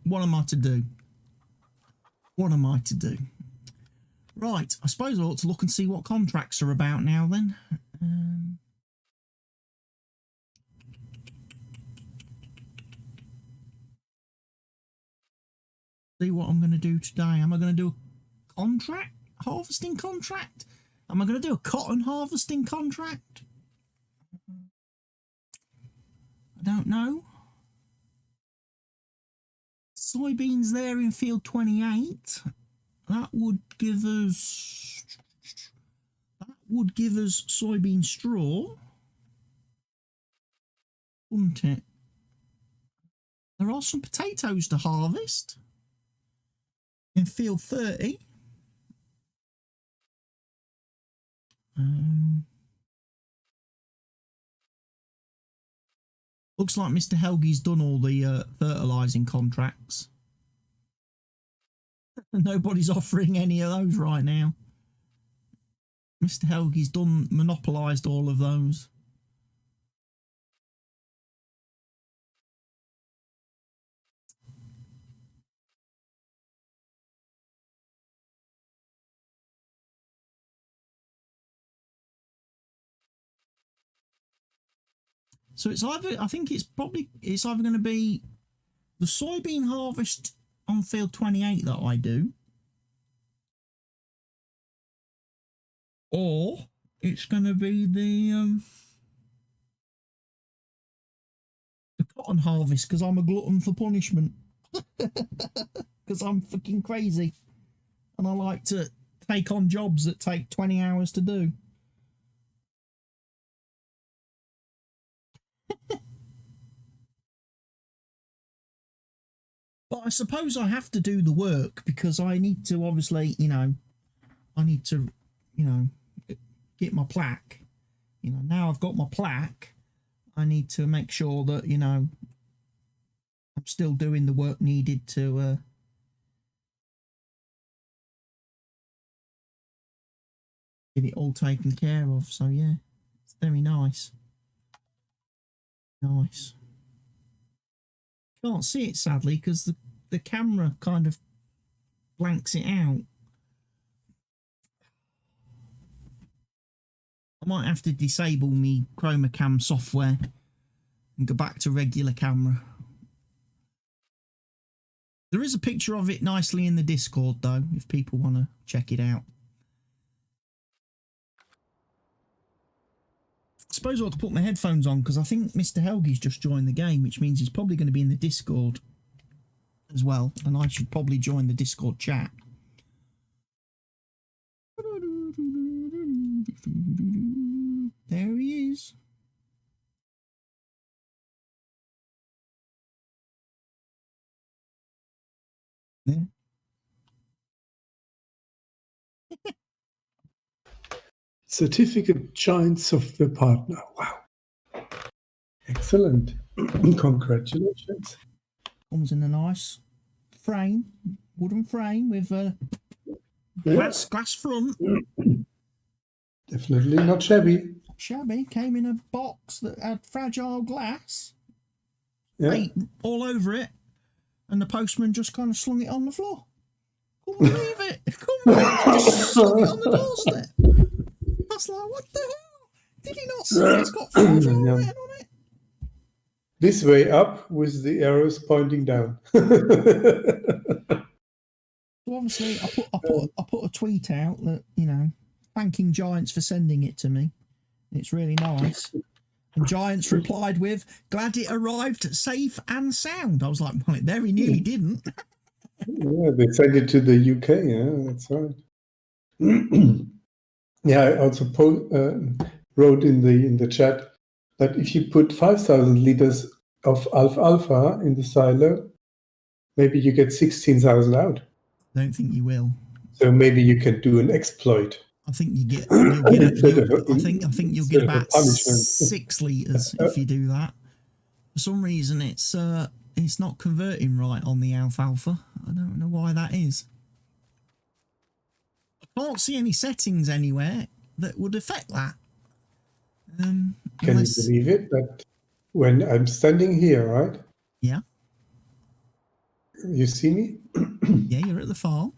What am I to do? What am I to do? Right, I suppose I ought to look and see what contracts are about now then. See what I'm going to do today. Am I going to do a contract? Harvesting contract? Am I going to do a cotton harvesting contract? I don't know. Soybeans there in field 28. That would give us soybean straw, wouldn't it? There are some potatoes to harvest in field 30. Looks like Mr. Helgi's done all the fertilising contracts. Nobody's offering any of those right now. Mr. Helgi's done, monopolised all of those. So it's either, I think it's either going to be the soybean harvest on field 28 that I do, or it's going to be the cotton harvest, because I'm a glutton for punishment. Because I'm fucking crazy and I like to take on jobs that take 20 hours to do. But I suppose I have to do the work because I need to, obviously, get my plaque. Now I've got my plaque, I need to make sure that, I'm still doing the work needed to get it all taken care of. So yeah, it's very nice. Nice. Can't see it sadly because the camera kind of blanks it out. I might have to disable me chroma cam software and go back to regular camera. There is a picture of it nicely in the Discord though, if people want to check it out. I suppose I ought to put my headphones on because I think Mr. Helgi's just joined the game, which means he's probably going to be in the Discord as well, and I should probably join the Discord chat. There he is. There. Certificate joint software partner. Wow. Excellent. Congratulations. Comes in a nice frame, wooden frame with a glass front. Definitely not shabby. Shabby. Came in a box that had fragile glass. Yeah. Paint all over it. And the postman just kind of slung it on the floor. Couldn't believe it. Couldn't believe it. Just slung it on the doorstep. I was like, what the hell? Did he not see it's got fragile written on it? This way up with the arrows pointing down. So obviously, I put a tweet out that, thanking Giants for sending it to me. It's really nice. And Giants replied with, glad it arrived safe and sound. I was like, well, it very nearly didn't. Yeah, they sent it to the UK. Yeah, that's right. Yeah, I also wrote in the chat that if you put 5,000 liters of alfalfa in the silo, maybe you get 16,000 out. Don't think you will. So maybe you can do an exploit. I think you'll get about 6 litres if you do that. For some reason, it's it's not converting right on the alfalfa. I don't know why that is. I can't see any settings anywhere that would affect that. Can Unless, you believe it? That when I'm standing here, right? yeah, You see me? yeah, you're at the farm.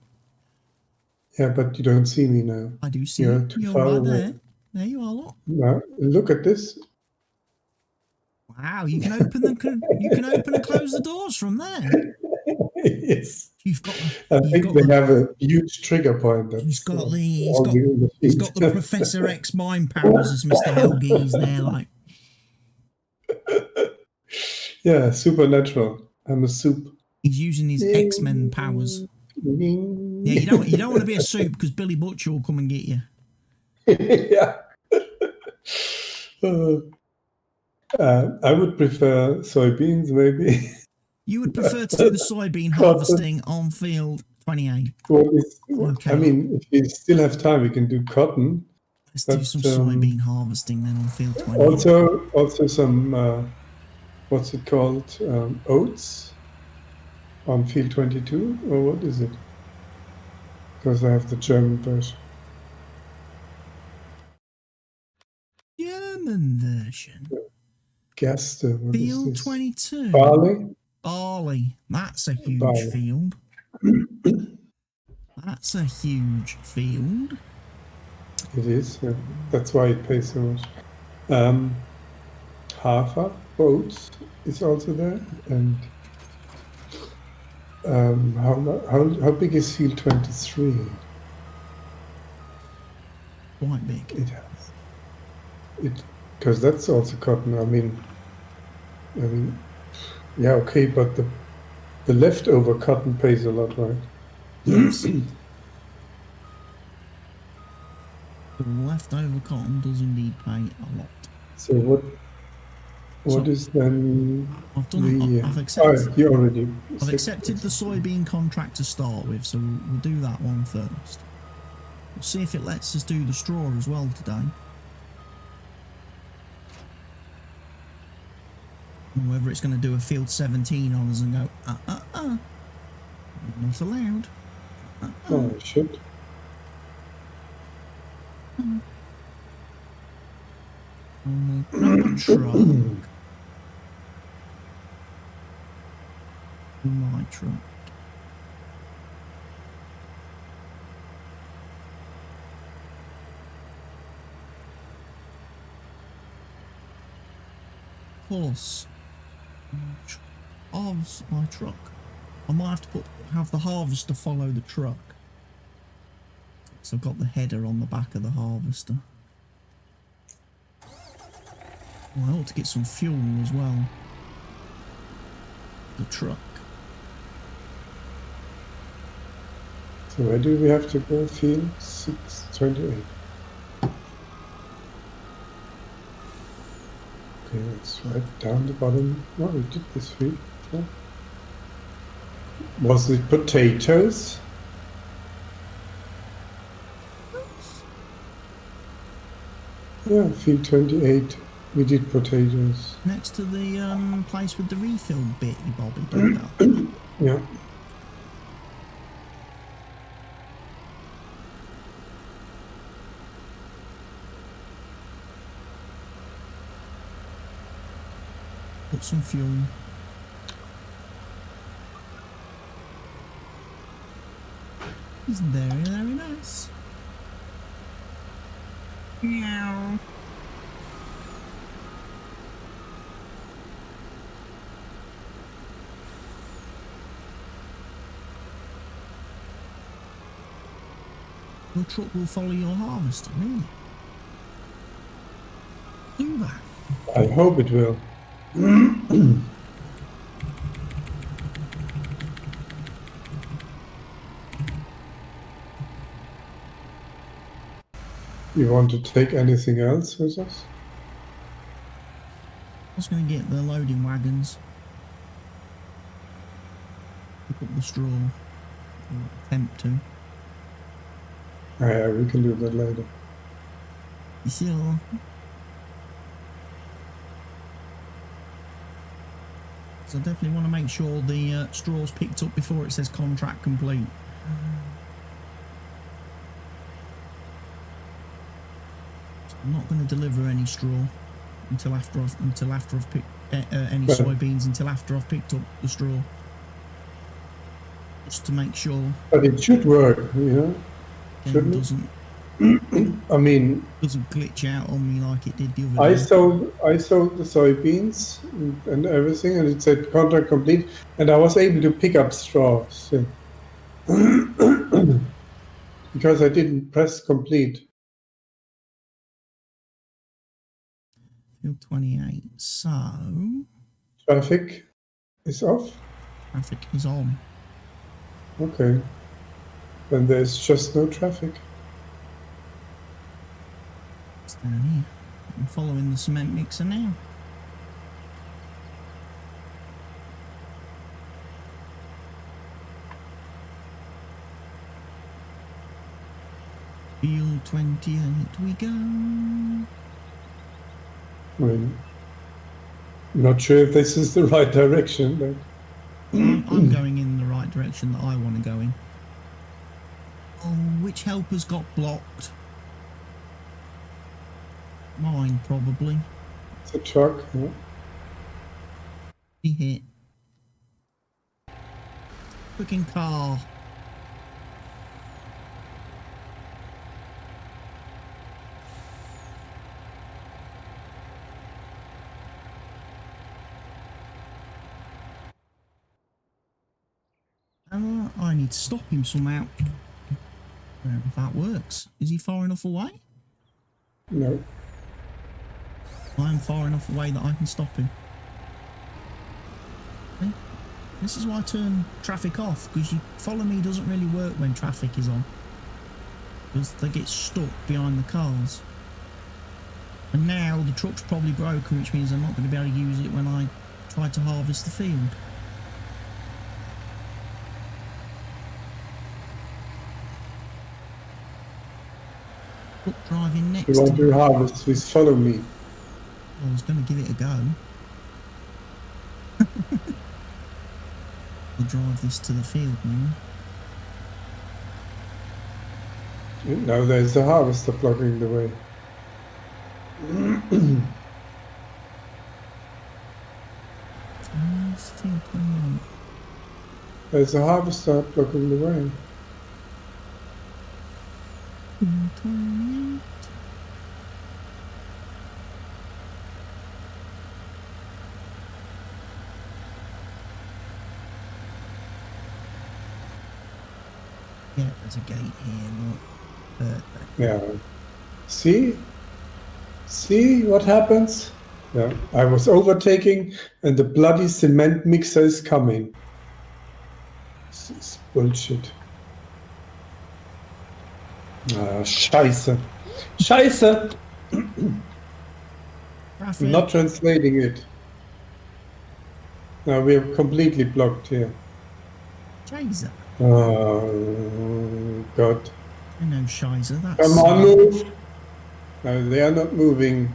Yeah, but you don't see me now. I do see You're you. too You're far right away. there. There you are. Look. Now look at this. Wow, you can open them. You can open and close the doors from there. Yes. You've got. I You've think got they the. have a huge trigger point. He's That's got the. He's got. holding the He's feet. got the Professor X mind powers as Mr. Helgees there. Like, Yeah, supernatural. I'm a soup. he's using his X-Men powers. Yeah, you don't want to be a soup because Billy Butcher will come and get you. Yeah. I would prefer soybeans, maybe. You would prefer to do the soybean harvesting on field 28. Okay. I mean, if we still have time, we can do cotton. Let's do some soybean harvesting then on field 28. Also some what's it called? Oats on field 22, or what is it? Because I have the German version. German version. Gerste. What is Field this? 22. Barley. That's a huge Barley. field. That's a huge field. It is. Yeah. That's why it pays so much. Hafer, oats is also there, and how big is field 23? Quite big. It has it because that's also cotton. I mean, yeah, okay, but the leftover cotton pays a lot, right? Yes. The leftover cotton does indeed pay a lot. So what is then I've done. I've accepted. you already. I've accepted the soybean contract to start with, so we'll do that one first. We'll see if it lets us do the straw as well today. And whether it's going to do a field 17 on us and go, not allowed. Oh, it should. Grab a truck. My truck. Plus, halves my truck. I might have to have the harvester follow the truck. So I've got the header on the back of the harvester. Well, I ought to get some fuel as well. The truck. So where do we have to go? Field 628. Okay, let's write down the bottom. Oh, we did this field. Yeah. Was it potatoes? Yeah, field 28. We did potatoes. Next to the place with the refill bit, you Bobby, do that. Yeah. Put some fuel. It's very, very nice. Meow. Your truck will follow your harvester, really? Do that. I hope it will. You want to take anything else with us? I was going to get the loading wagons. Pick up the straw. Or attempt to. Yeah, we can do that later. Sure. So I definitely want to make sure the straw's picked up before it says contract complete. So I'm not going to deliver any straw until after I've picked any soybeans until after I've picked up the straw, just to make sure. But it should work, you know. It doesn't. I mean, doesn't glitch out on me like it did the other I day. sold the soybeans and everything, and it said contract complete, and I was able to pick up straw still. Because I didn't press complete. Field 28. So Traffic is off. Traffic is on. Okay. Then there's just no traffic. It's down here. I'm following the cement mixer now. Field 28 we go. I mean, I'm not sure if this is the right direction, but I'm going in the right direction that I want to go in. Oh, which helper's got blocked? Mine, probably. it's a truck. Yeah. He hit. Freaking car. I need to stop him somehow. I don't know if that works. Is he far enough away? No. I'm far enough away that I can stop him. Okay. This is why I turn traffic off, because you follow me doesn't really work when traffic is on. Because they get stuck behind the cars. And now the truck's probably broken, which means I'm not going to be able to use it when I try to harvest the field. Truck driving next You want to harvest, please follow me. I was going to give it a go. I'll drive this to the field now. Now there's a harvester blocking the way. Field 28. There's a harvester blocking the way. Field 28. Yeah, there's a gate here, look. Perfect. Yeah. See? See what happens? Yeah. I was overtaking and the bloody cement mixer is coming. This is bullshit. Ah, scheiße. Scheiße! I'm not translating it. Now we are completely blocked here. Scheiße. Oh, God. I know Scheiße, that's... Come on, move! No, they are not moving.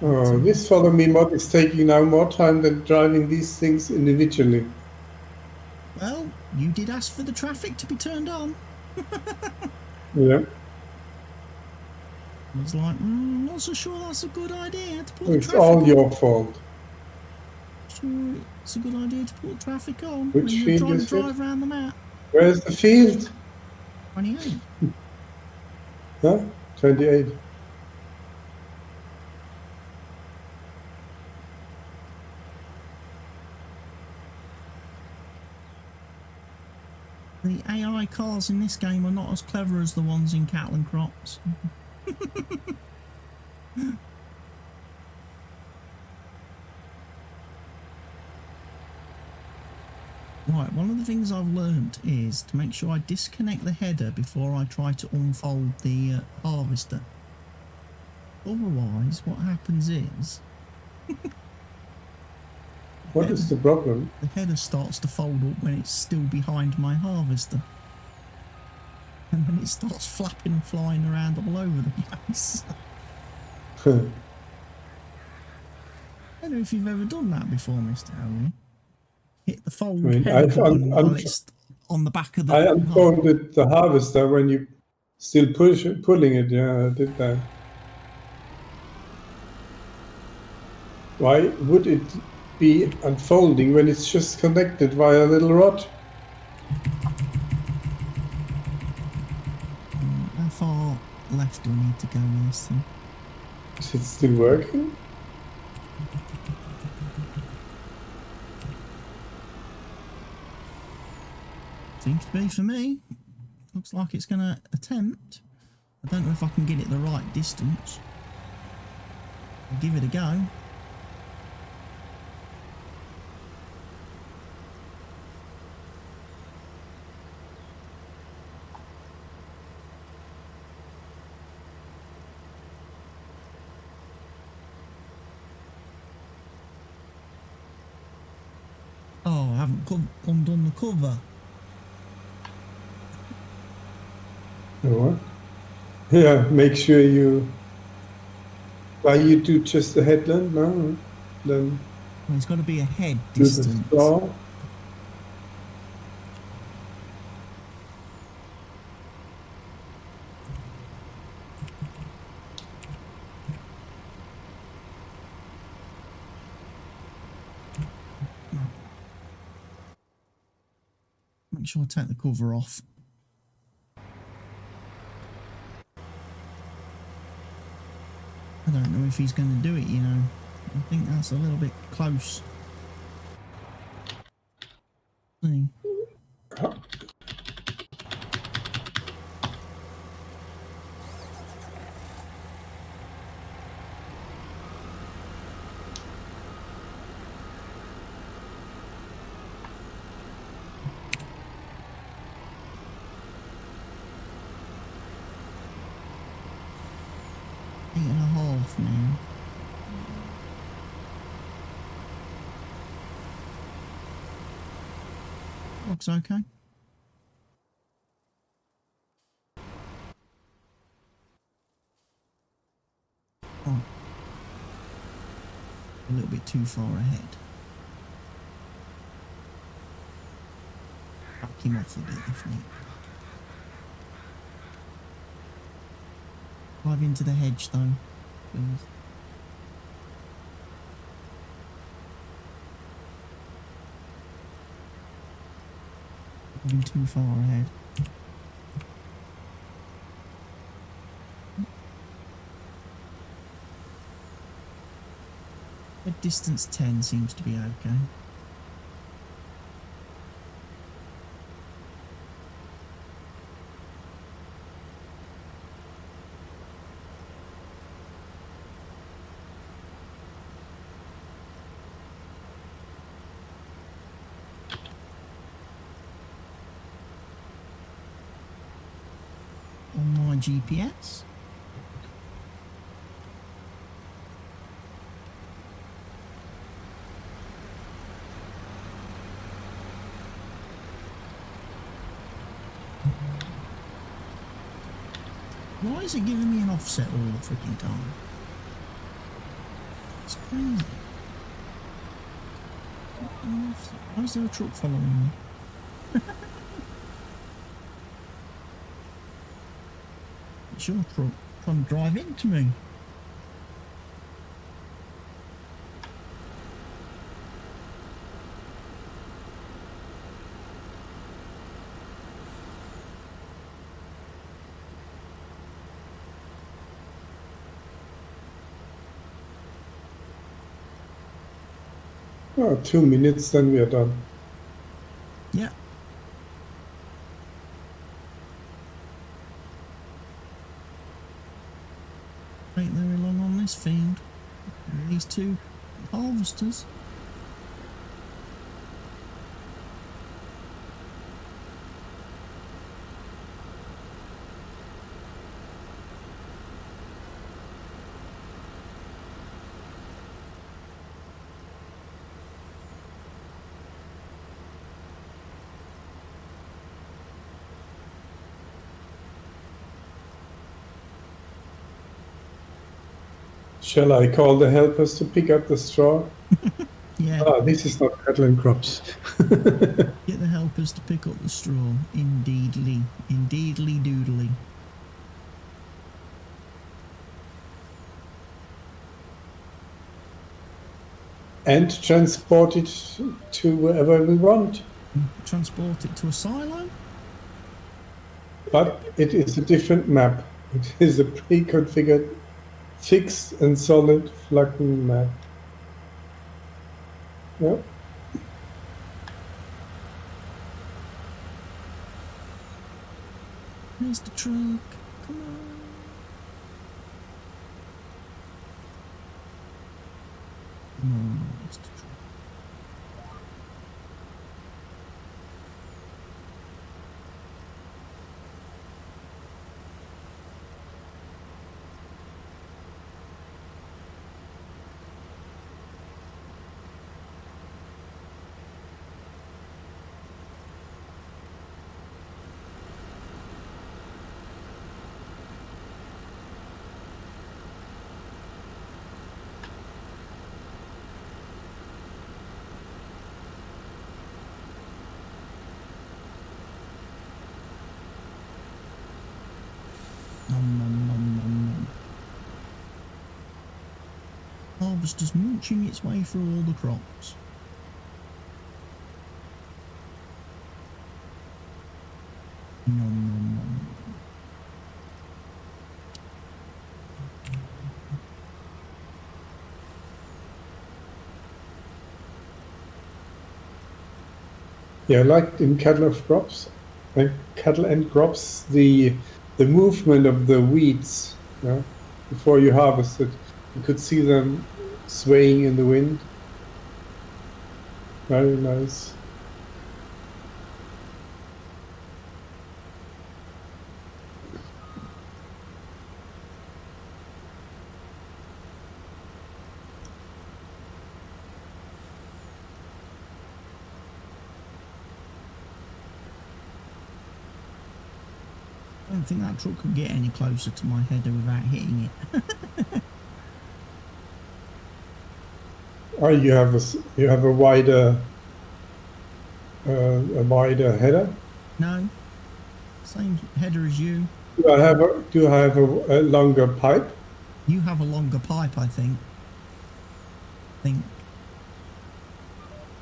Oh, this follow me mod is taking now more time than driving these things individually. Well, you did ask for the traffic to be turned on. Yeah. I was like, not so sure that's a good idea to put the It's traffic all on. your fault. Sure, it's a good idea to put traffic on Which when you're field trying to is drive it? around the map. Where's the field? 28. Huh? 28. The AI cars in this game are not as clever as the ones in Cattle and Crops. Right, one of the things I've learnt is to make sure I disconnect the header before I try to unfold the harvester. Otherwise, what happens is... What is the problem? The header starts to fold up when it's still behind my harvester. And then it starts flapping and flying around all over the place. I don't know if you've ever done that before, Mr. Howley. Hit the I fold mean, header button while it's on the back of the I car. unfolded the harvester when you still pulling it. Yeah, I did that. Why would it be unfolding when it's just connected via a little rod? How far left do I need to go with this thing? Is it still working? Seems to be for me. Looks like it's going to attempt. I don't know if I can get it the right distance. I'll give it a go. Oh, I haven't undone the cover. What? Yeah, make sure you. Why you do just the headland? No, then Well, it's got to be a head do the distance. straw. Make sure I take the cover off. I don't know if he's going to do it, you know. I think that's a little bit close. See. Eight and a half now. Looks okay. Oh. A little bit too far ahead. Back him off a bit if need. Drive into the hedge though, please. Moving too far ahead. At distance 10 seems to be okay. On my GPS. Why is it giving me an offset all the freaking time? It's crazy. Why is there a truck following me? It's your truck trying to drive into me. Oh, 2 minutes, then we are done. Yeah. Ain't very long on this field. And these two harvesters. Shall I call the helpers to pick up the straw? Yeah, Ah, this is not cattle and crops. get the helpers to pick up the straw. Indeedly. Indeedly doodly. And transport it to wherever we want. Transport it to a silo? But it is a different map. It is a pre-configured, fixed and solid flagging map. Yep. Where's the truck? Come on. Come on, where's the truck? Nom, nom, nom, nom, nom. Harvester's munching its way through all the crops. Nom, nom, nom. Yeah, like in cattle of crops, like cattle and crops, the movement of the weeds, yeah, before you harvest it, you could see them swaying in the wind. Very nice. I don't think that truck could get any closer to my header without hitting it. Or you have a wider header. No, same header as you. Do I have a longer pipe? You have a longer pipe, I think.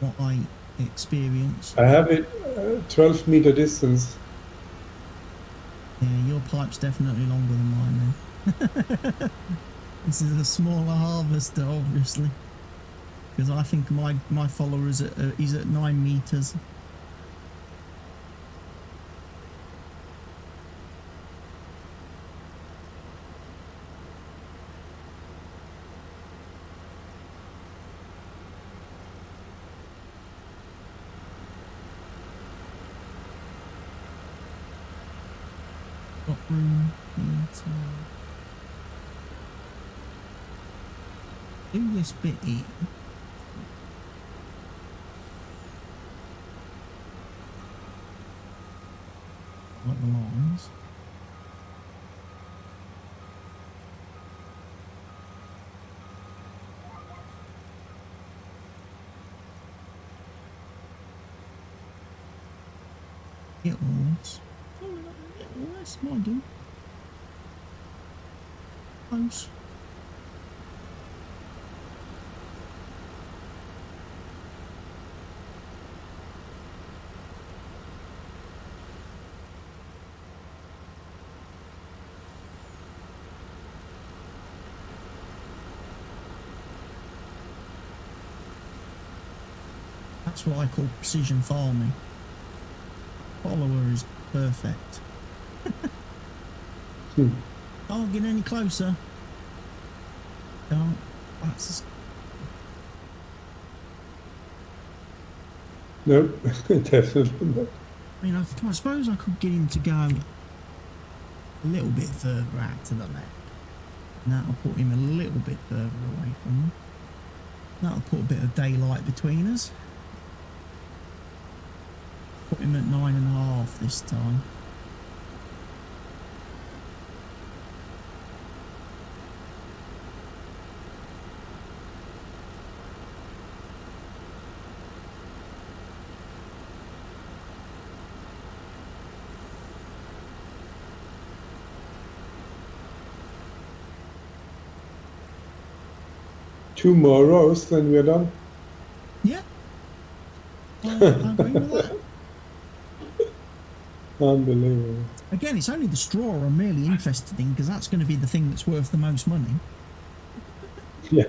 What I experienced. I have it 12-meter distance. Yeah, your pipe's definitely longer than mine then. This is a smaller harvester, obviously. Because I think my follower is at 9 meters. Got room here to do this bit here. Like the lines. Get all this. Probably not gonna get all this, might do. Close. That's what I call precision farming. Follower is perfect. Can't get any closer. Can't. That's Nope, definitely not. I mean, I suppose I could get him to go a little bit further out to the left. And that'll put him a little bit further away from me. That'll put a bit of daylight between us. Put him at 9.5 this time. 2 more rows, then we're done. Yeah. I agree with that. Unbelievable. Again, it's only the straw I'm really interested in because that's going to be the thing that's worth the most money. Yeah.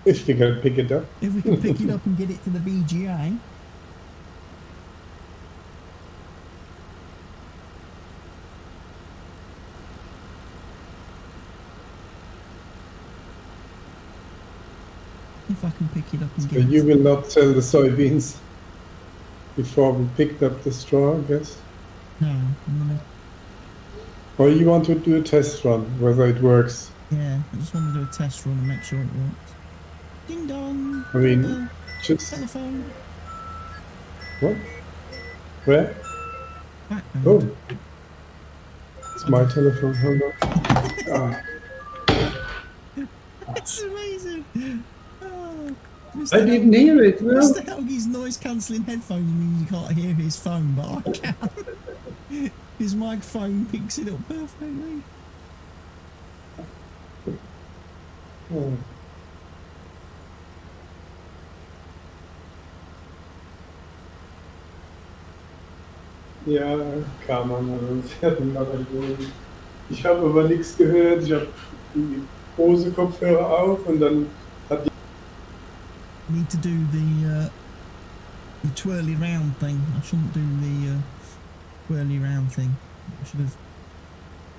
If we can pick it up. If we can pick it up and get it to the VGA. If I can pick it up and So get it. you will not sell the soybeans before we picked up the straw, I guess? No, I'm gonna. Or you want to do a test run, whether it works? Yeah, I just want to do a test run and make sure it works. Ding dong. I mean, just... Telephone. What? Where? Background. Oh. It's my telephone, hold on. Ah. That's amazing. Oh, Mr. I didn't hear it, no. Mr. Helgi's noise cancelling headphones means you can't hear his phone, but I can. His microphone picks it up perfectly. Oh. Ja, kam an, sie hatten mal einen. Ich habe aber nichts gehört, ich habe die Bose-Kopfhörer auf und dann hat die... Need to do the twirly round thing. I shouldn't do the twirly round thing. I should have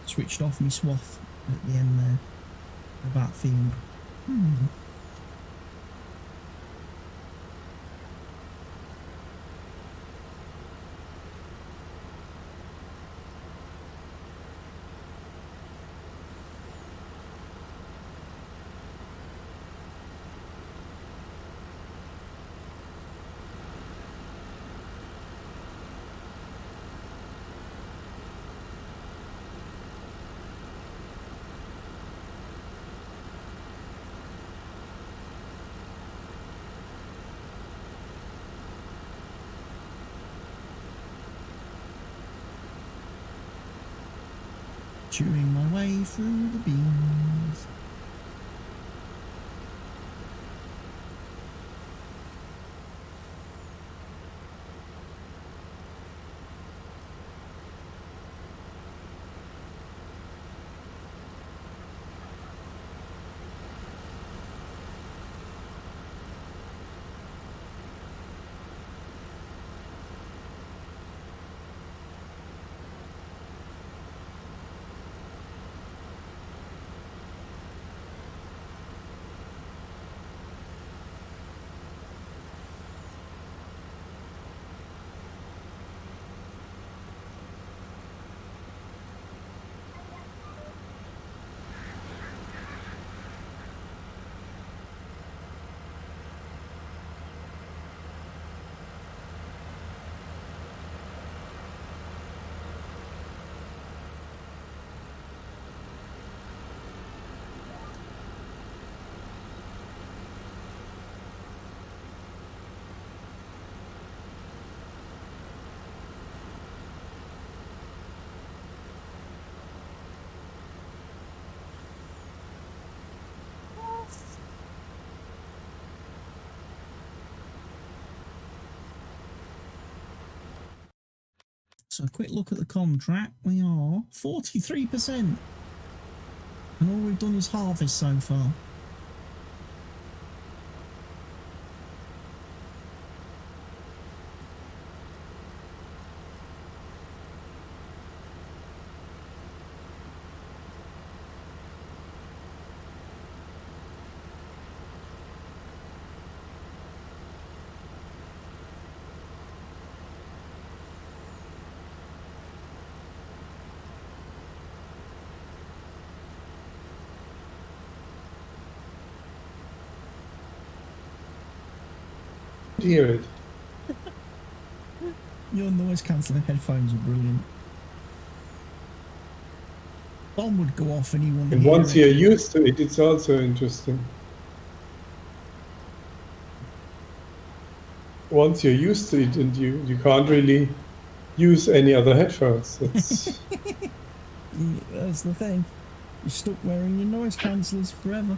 switched off my swath at the end there. About field. Chewing my way through the beans. So a quick look at the contract. We are 43%. And all we've done is harvest so far. Hear it. Your noise cancelling headphones are brilliant. Bomb would go off and he wouldn't And hear once it. you're used to it, it's also interesting. Once you're used to it and you can't really use any other headphones. It's... That's the thing. You're stuck wearing your noise cancellers forever.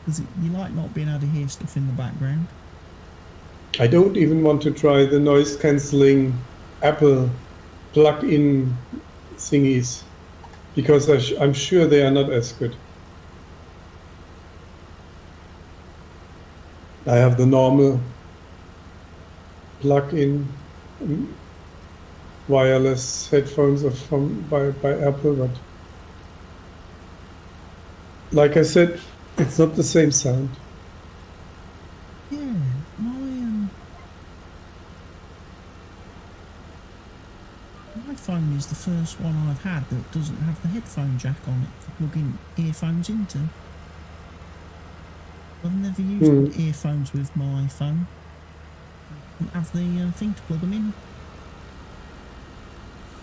Because you like not being able to hear stuff in the background. I don't even want to try the noise cancelling Apple plug-in thingies because I'm sure they are not as good. I have the normal plug-in wireless headphones by Apple, but like I said, it's not the same sound. Yeah, my phone is the first one I've had that doesn't have the headphone jack on it for plugging earphones into. I've never used earphones with my phone. I don't have the thing to plug them in.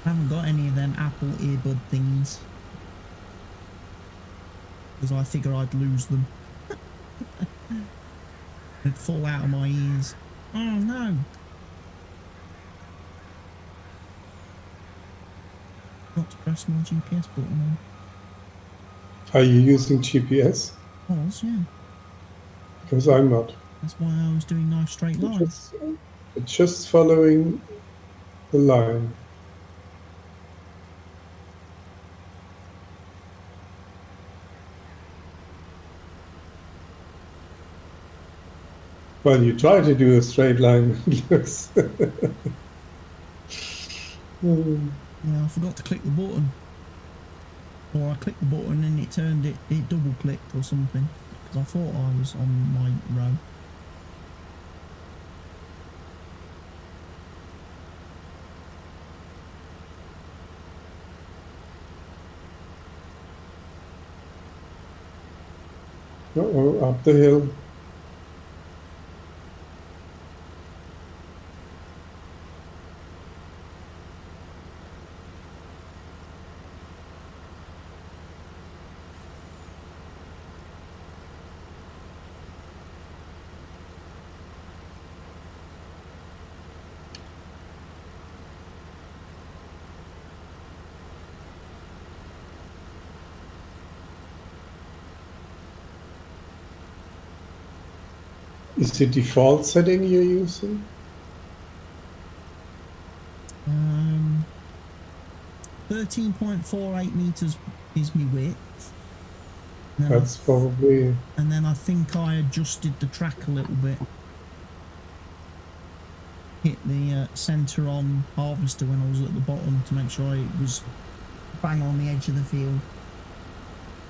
I haven't got any of them Apple earbud things. Because I figure I'd lose them. They'd fall out of my ears. Oh no! Not to press my GPS button on. Are you using GPS? I was, yeah. Because I'm not. That's why I was doing nice straight lines. Just following the line. Well, you try to do a straight line. Yeah, I forgot to click the button. Or I clicked the button and it double clicked or something. Because I thought I was on my row. Uh-oh, up the hill. Is the default setting you're using? 13.48 meters is my width. That's probably... And then I think I adjusted the track a little bit. Hit the centre on harvester when I was at the bottom to make sure it was bang on the edge of the field.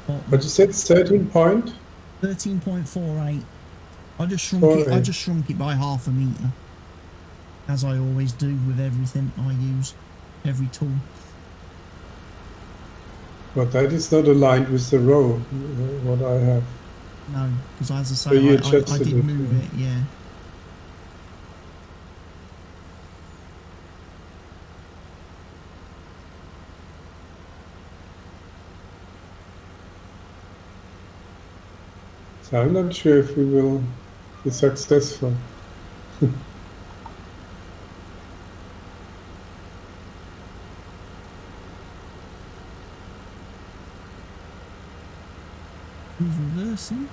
But you said 13 point? 13.48. I just shrunk it by half a metre. As I always do with everything I use. Every tool. But that is not aligned with the row, what I have. No, because as I So you say, I adjusted did it, move yeah. it, yeah. So I'm not sure if we will be successful. Who's reversing?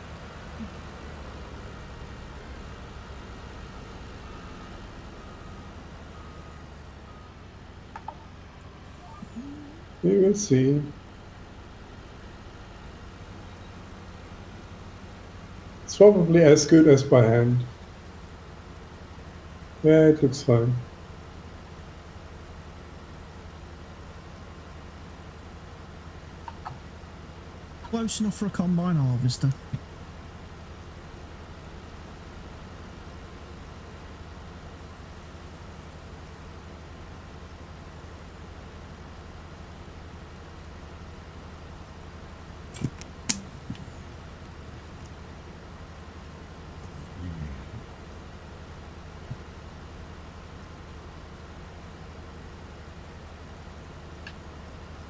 We will see. It's probably as good as by hand. Yeah, it looks fine. Close enough for a combine harvester.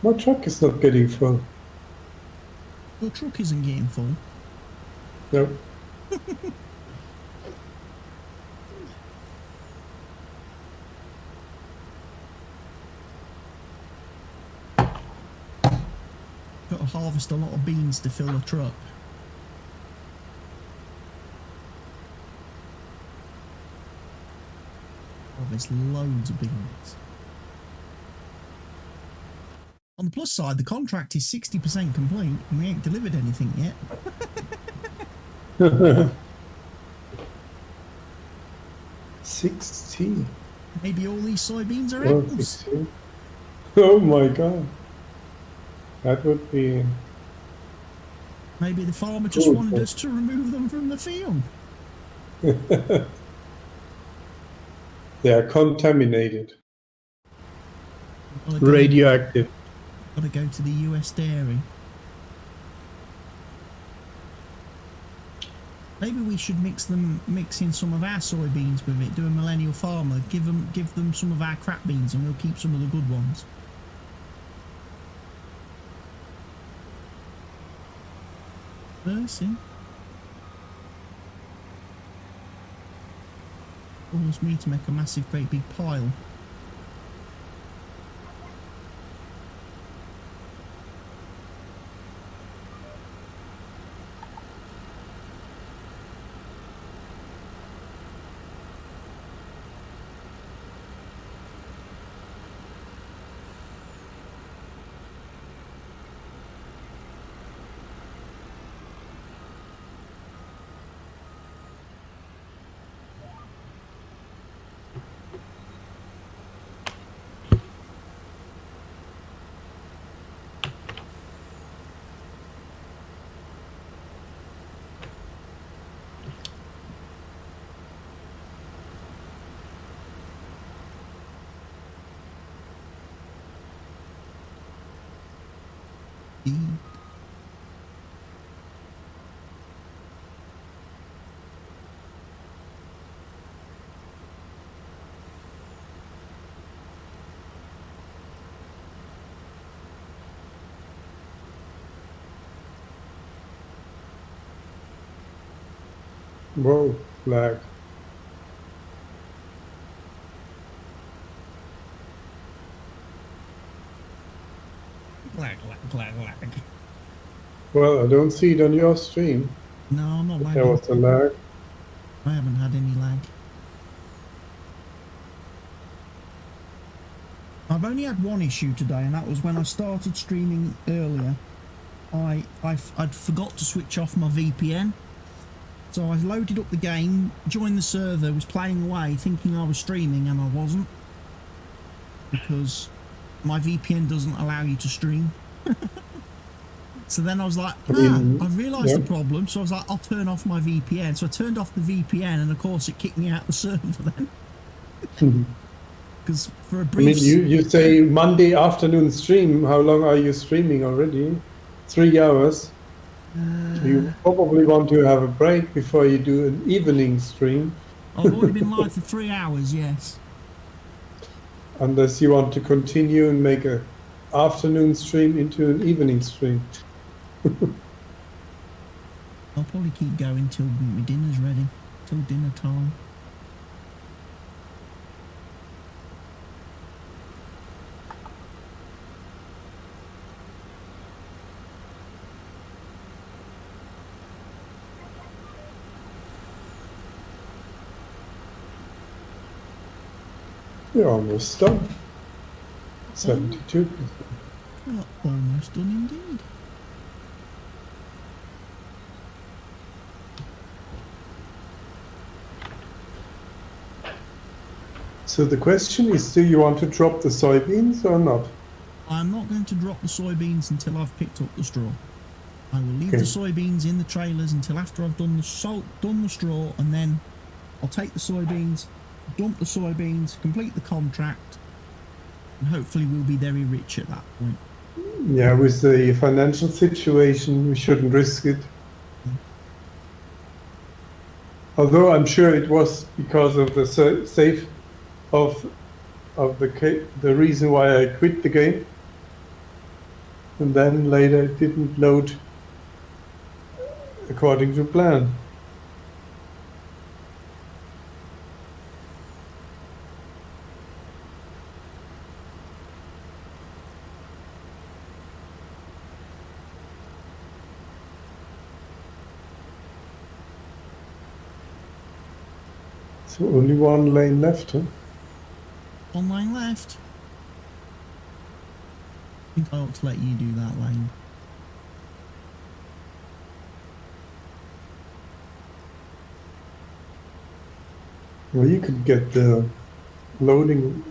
My truck is not getting full. Your truck isn't getting full. No. Got to harvest a lot of beans to fill a truck. just loads of beans. On the plus side, the contract is 60% complete and we ain't delivered anything yet. 60. Maybe all these soybeans are Oh, apples. 60. Oh my god. That would be... Maybe the farmer just Good. wanted us to remove them from the field. They are contaminated. Gotta Radioactive. Gotta go to the US dairy. Maybe we should mix in some of our soybeans with it. Do a millennial farmer. Give them some of our crap beans, and we'll keep some of the good ones. Mercy. Almost me to make a massive, great big pile. Whoa, lag. Lag. Well, I don't see it on your stream. No, I'm not lagging. There was a lag. I haven't had any lag. I've only had one issue today, and that was when I started streaming earlier. I'd forgot to switch off my VPN. So I loaded up the game, joined the server, was playing away, thinking I was streaming, and I wasn't. Because my VPN doesn't allow you to stream. So then I was like, I realised the problem, so I was like, I'll turn off my VPN. So I turned off the VPN, and of course it kicked me out the server then. Because for a brief... you say Monday afternoon stream. How long are you streaming already? 3 hours. You probably want to have a break before you do an evening stream. I've already been live for 3 hours, yes. Unless you want to continue and make an afternoon stream into an evening stream. I'll probably keep going till my dinner's ready, till dinner time. You're almost done. 72%. Well, almost done indeed. So the question is, do you want to drop the soybeans or not? I'm not going to drop the soybeans until I've picked up the straw. I will leave the soybeans in the trailers until after I've done the straw, and then I'll take the soybeans, dump the soybeans, complete the contract, and hopefully we'll be very rich at that point. Yeah, with the financial situation, we shouldn't risk it. Although I'm sure it was because of the safe of the reason why I quit the game, and then later it didn't load according to plan. So only one lane left, huh? One lane left. I think I ought to let you do that lane. Well, you could get the loading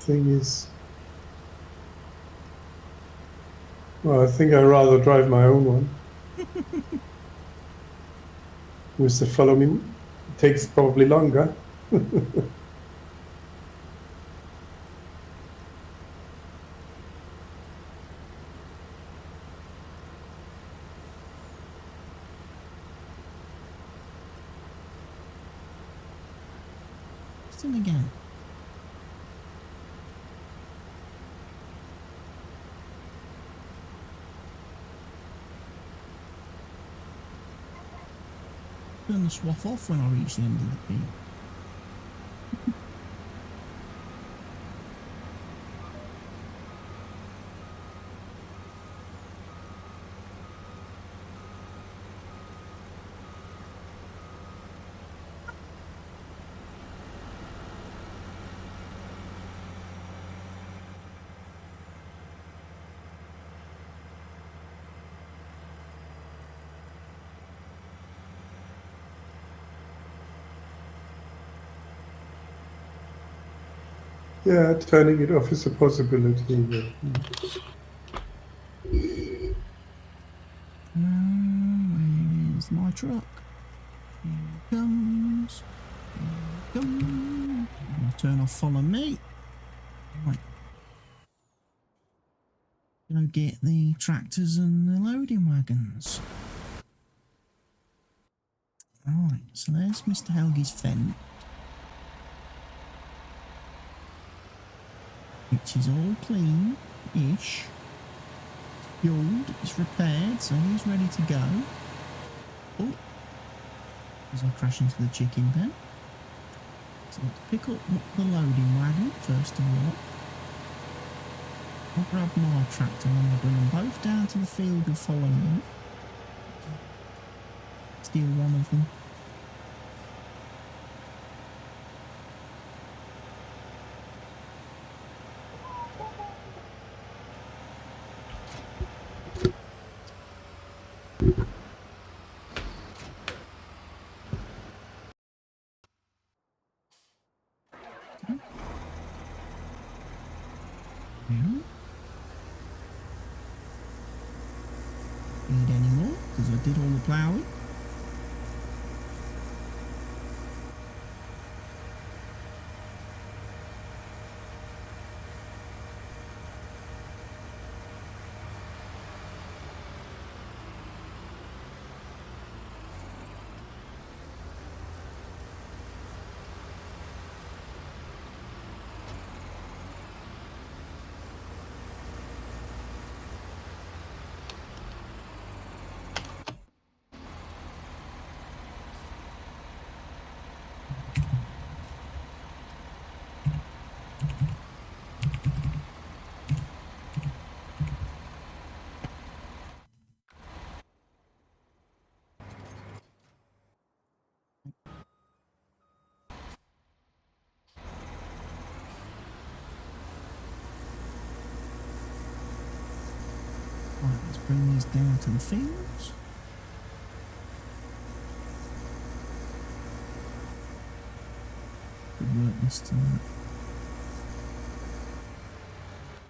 thingies. Well, I think I'd rather drive my own one. With the follow me, it takes probably longer. Still again. Turn the swath off when I reach the end of the field. Yeah, turning it off is a possibility. But, Where's my truck? Here it comes. Here it comes. I'm gonna turn off follow me. Right. Go get the tractors and the loading wagons. Right, so there's Mr. Helge's fence, which is all clean-ish. Fueled, it's repaired, so he's ready to go. Oh, as I crash into the chicken pen. So let's pick up the loading wagon first of all. I'll grab my tractor and I'll bring them both down to the field of following. Steal one of them. Need any more because I did all the ploughing. Right, let's bring these down to the fields. Good work this time.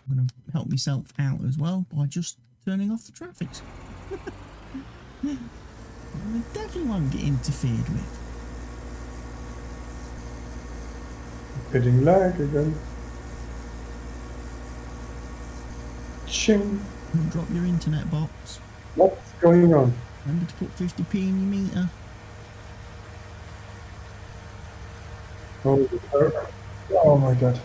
I'm going to help myself out as well by just turning off the traffic. I definitely won't get interfered with. getting lag again. Ching. Don't drop your internet box. What's going on? Remember to put 50p in your meter. Oh my god.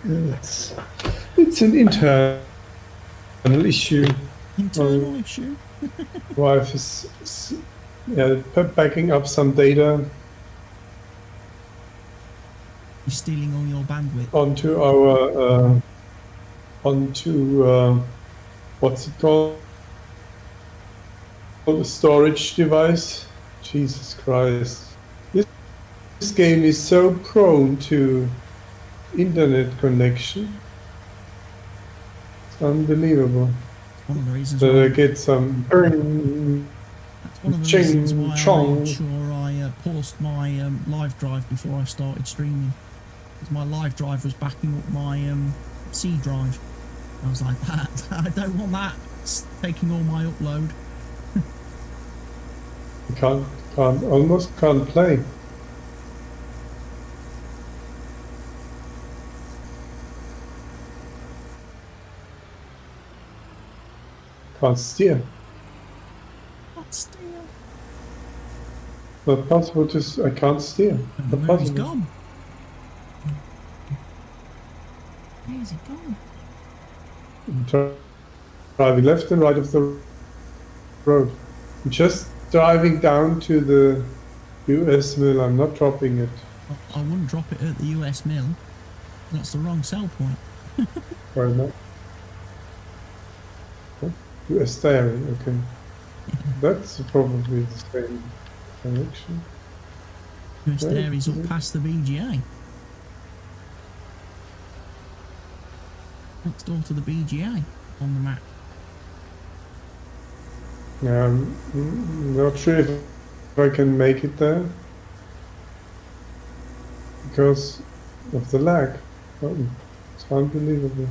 It's an internal issue. Internal issue. Wife is backing up some data You're stealing all your bandwidth. onto our what's it called? A storage device. Jesus Christ! This game is so prone to internet connection. It's unbelievable. One of the reasons So why I get some that's one of the reasons why I made sure I paused my live drive before I started streaming. Because my live drive was backing up my C drive. I was like, I don't want that taking all my upload. almost can't play. Can't steer. What steer? Not possible to. I can't steer. Not Where he's possible. gone? Where's he gone? I'm driving left and right of the road. I'm just driving down to the US mill. I'm not dropping it. I wouldn't drop it at the US mill. That's the wrong sell point. Why not? US dairy, okay. That's probably the same direction. US dairy's up past the BGA. Next door to the BGA on the map. Yeah, I'm not sure if I can make it there because of the lag. Oh, it's unbelievable.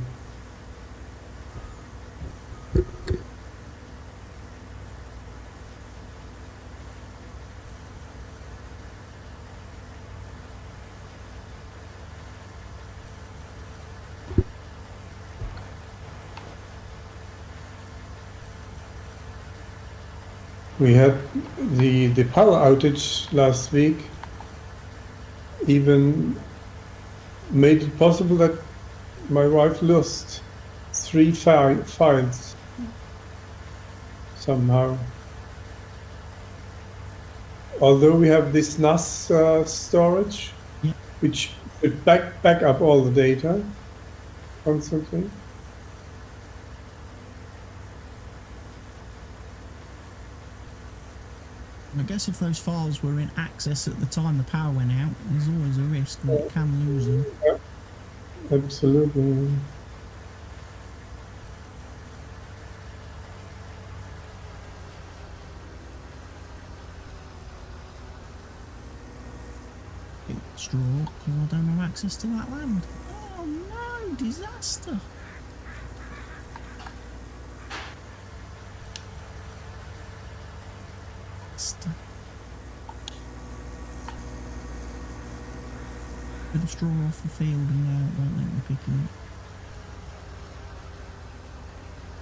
We had the power outage last week, even made it possible that my wife lost 3 files somehow. Although we have this NAS storage, Yeah. which would back up all the data constantly. I guess if those files were in access at the time the power went out, there's always a risk that you can lose them. Absolutely. Straw, because I don't have access to that land. Oh no, disaster! Bit of straw off the field and now it won't let me pick it up.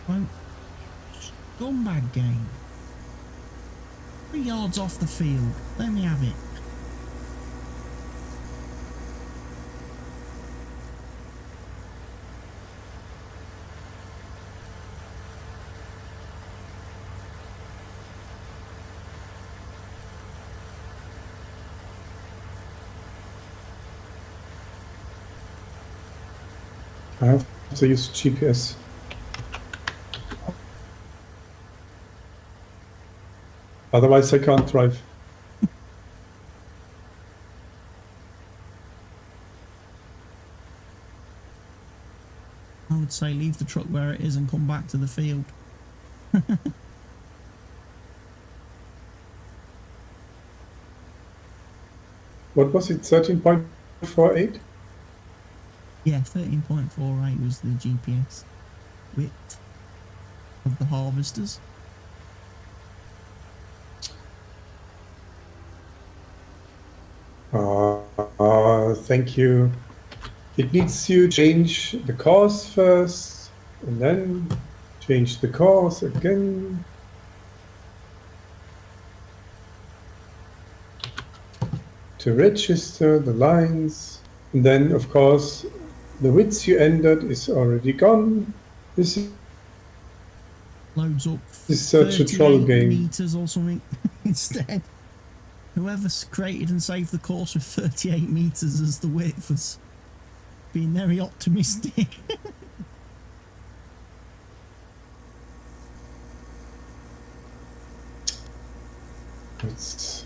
Won't. Scumbag game. 3 yards off the field. Let me have it. I have to use GPS. Otherwise I can't drive. I would say leave the truck where it is and come back to the field. What was it, 13.48? Yeah, 13.48 was the GPS width of the harvesters. Thank you. It needs to change the course first, and then change the course again. To register the lines, and then of course The width you entered is already gone. This Loads up is such a troll 38 game. meters or something instead. Whoever's created and saved the course with 38 meters as the width has been very optimistic. It's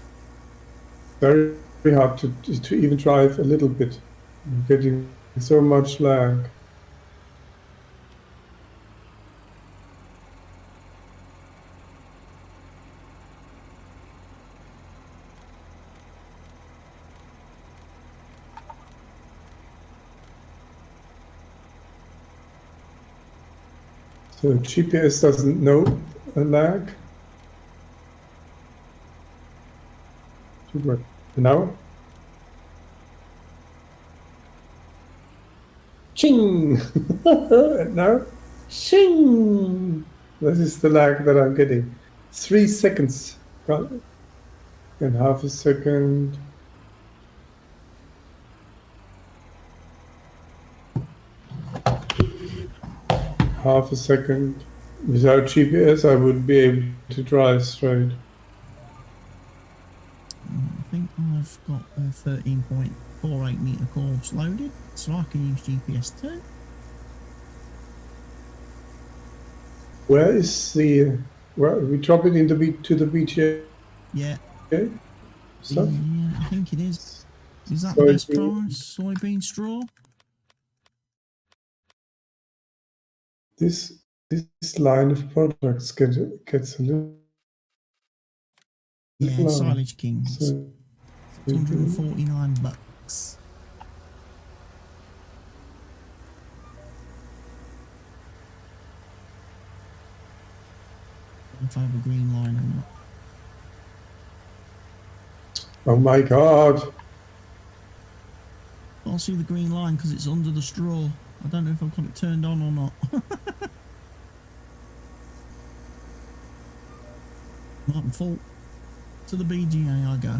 very hard to even drive a little bit. I'm getting so much lag. So GPS doesn't know a lag. Should work now. Ching! And now, ching! This is the lag that I'm getting. 3 seconds. And half a second. Half a second. Without GPS, I wouldn't be able to drive straight. I think I've got a 13.48 meter course loaded, so I can use GPS too. Where is the? Where we drop it into to the beach here? Yeah. Stuff. Yeah, I think it is. Is that So the best it's- price? Soybean straw? This line of products gets a little. Yeah, low. Silage Kings. So, 149 bucks. If I have a green line or not. oh my god! I'll see the green line because it's under the straw. I don't know if I've got it turned on or not. Right, full. To the BGA I go.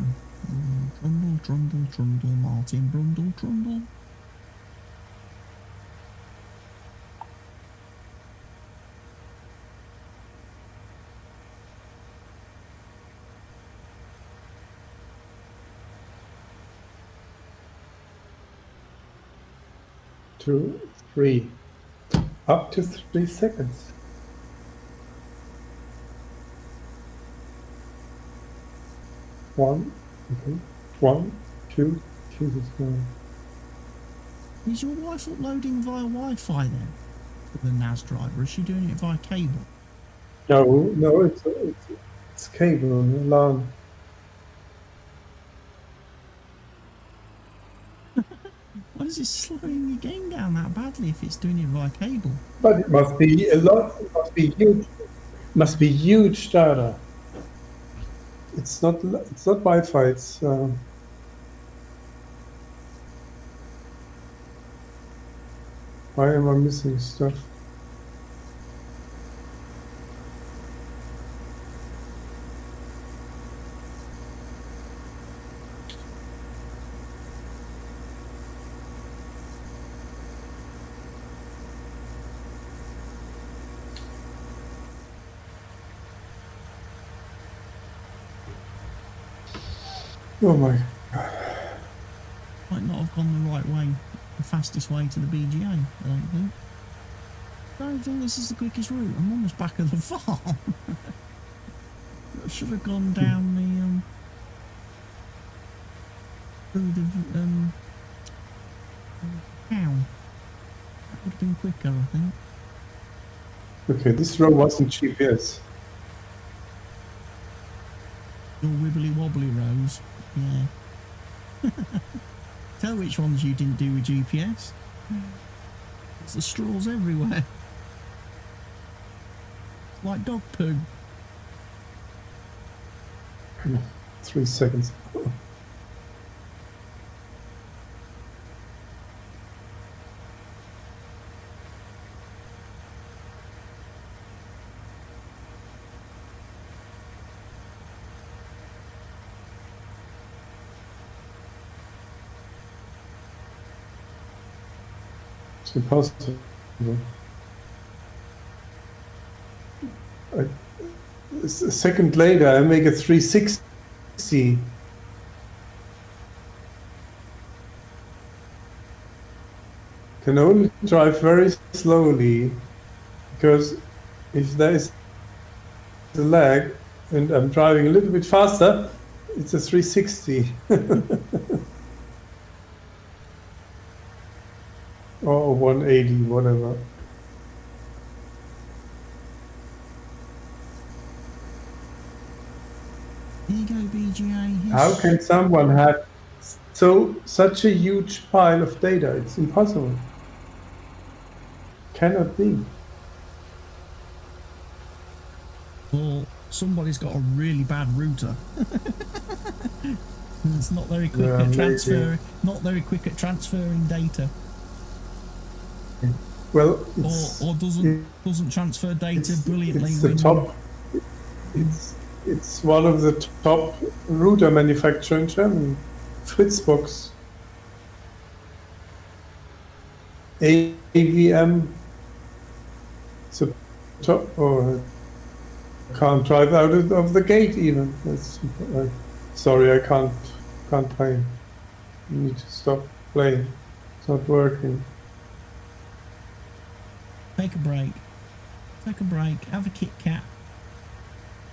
Trundle, trundle, trundle, Martin Brundle, trundle. Two, three, up to 3 seconds. One, okay. 1, 2, Jesus Christ. Is your wife uploading via Wi-Fi then? For the NAS driver? Is she doing it via cable? No, it's cable and LAN. Why is it slowing your game down that badly if it's doing it via cable? But it must be a lot. It must be huge. Must be huge data. It's not. It's not Wi-Fi. It's. Why am I missing stuff? Oh my. Might not have gone the right way, the fastest way to the BGA, I don't think. I don't think this is the quickest route. I'm almost back at the farm. I should have gone down the through the town. That would have been quicker, I think. Okay, this row wasn't GPS. Your wibbly wobbly rows, yeah. Tell which ones you didn't do with GPS. It's the straws everywhere. It's like dog poo. 3 seconds. It's impossible. A second later, I make a 360. Can only drive very slowly, because if there is a lag and I'm driving a little bit faster, it's a 360. Or 180, whatever. Here you go, BGA. How can someone have such a huge pile of data? It's impossible. Cannot be. Or somebody's got a really bad router. It's not very quick at transfer. Not very quick at transferring data. Well, or doesn't transfer data brilliantly. It's the top. It's one of the top router manufacturer in Germany, Fritzbox. AVM. It's a top. Oh, I can't drive out of the gate even. Sorry, I can't play. You need to stop playing. It's not working. Take a break. Take a break. Have a Kit Kat.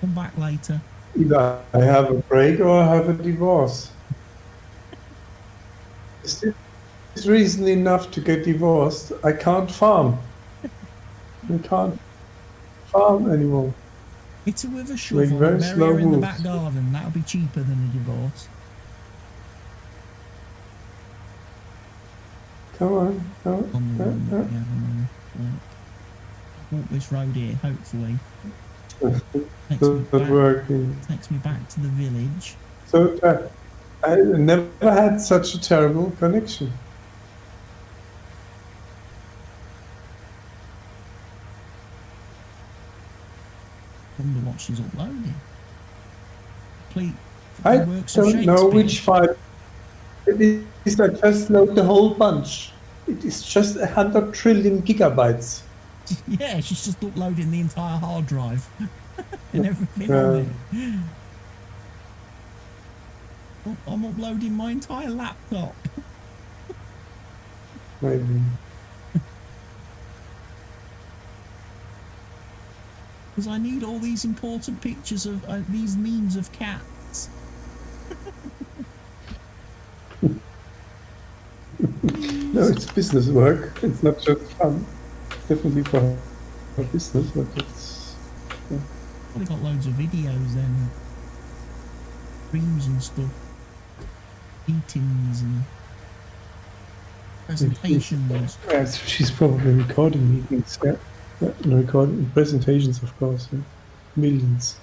Come back later. Either I have a break or I have a divorce. Is this reason enough to get divorced? I can't farm. I can't farm anymore. Hit her with a shovel, Make very bury slow her in the moves. back garden. That'll be cheaper than a divorce. Come on. Walk this road here, hopefully. Takes me back to the village. So I never had such a terrible connection. Wonder what she's uploading. Complete I works of don't know Shakespeare. which file it is. I just load the whole bunch. It is just 100 trillion gigabytes. Yeah, she's just uploading the entire hard drive and everything on it. Oh, I'm uploading my entire laptop. Maybe. Because I need all these important pictures of these memes of cats. No, it's business work. It's not just fun. It's definitely for business, but it's. Yeah. They got loads of videos then, streams and stuff, meetings and presentations. Yeah, she's probably recording meetings. Yeah. Recording presentations, of course. Yeah. Millions.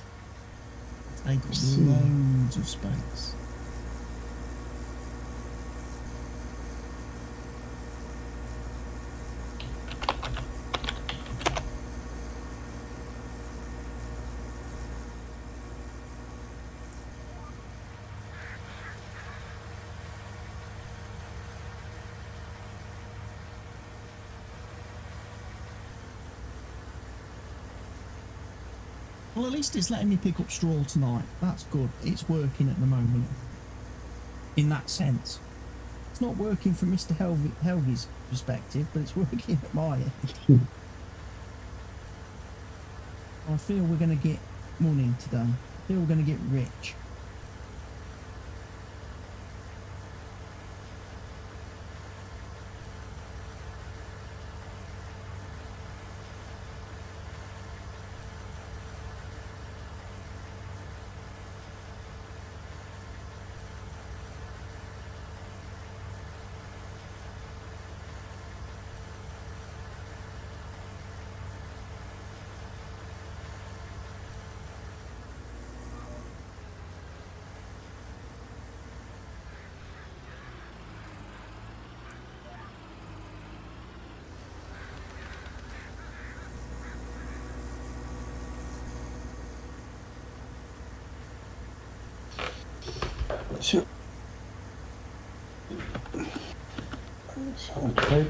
Takes loads of space. Well, at least it's letting me pick up straw tonight. That's good. It's working at the moment. In that sense. It's not working from Mr. Helgi's perspective, but it's working at my end. I feel we're going to get money today. I feel we're going to get rich. Okay.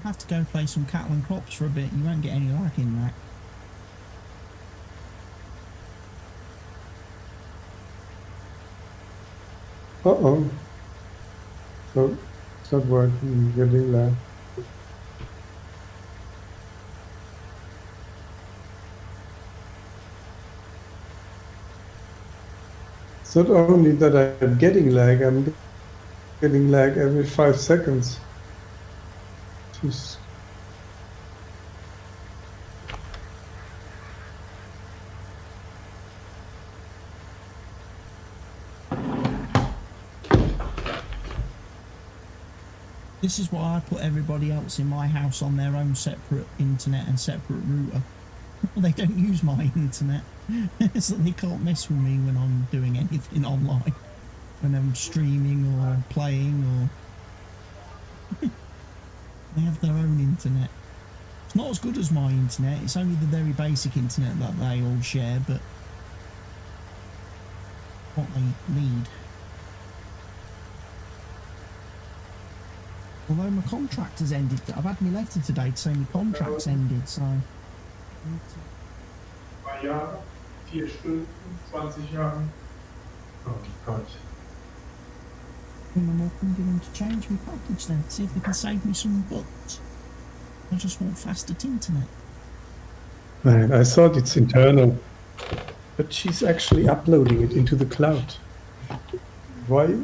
have to go play some cattle and crops for a bit. You won't get any lag in that. Uh-oh. So it's not working, getting lag. It's not only that I'm getting lag, I'm getting lag every 5 seconds. Jeez. This is why I put everybody else in my house on their own separate internet and separate router. They don't use my internet, so they can't mess with me when I'm doing anything online. When I'm streaming or playing, or they have their own internet. It's not as good as my internet. It's only the very basic internet that they all share, but what they need. Although my contract has ended, I've had my letter today to say my contract's ended, so... 2 Jahre, 4 Stunden, 20 Jahre. Oh God. I'm welcome them to change my package then, see if they can save me some bucks. I just want fastest internet. Man, I thought it's internal, but she's actually uploading it into the cloud. Why?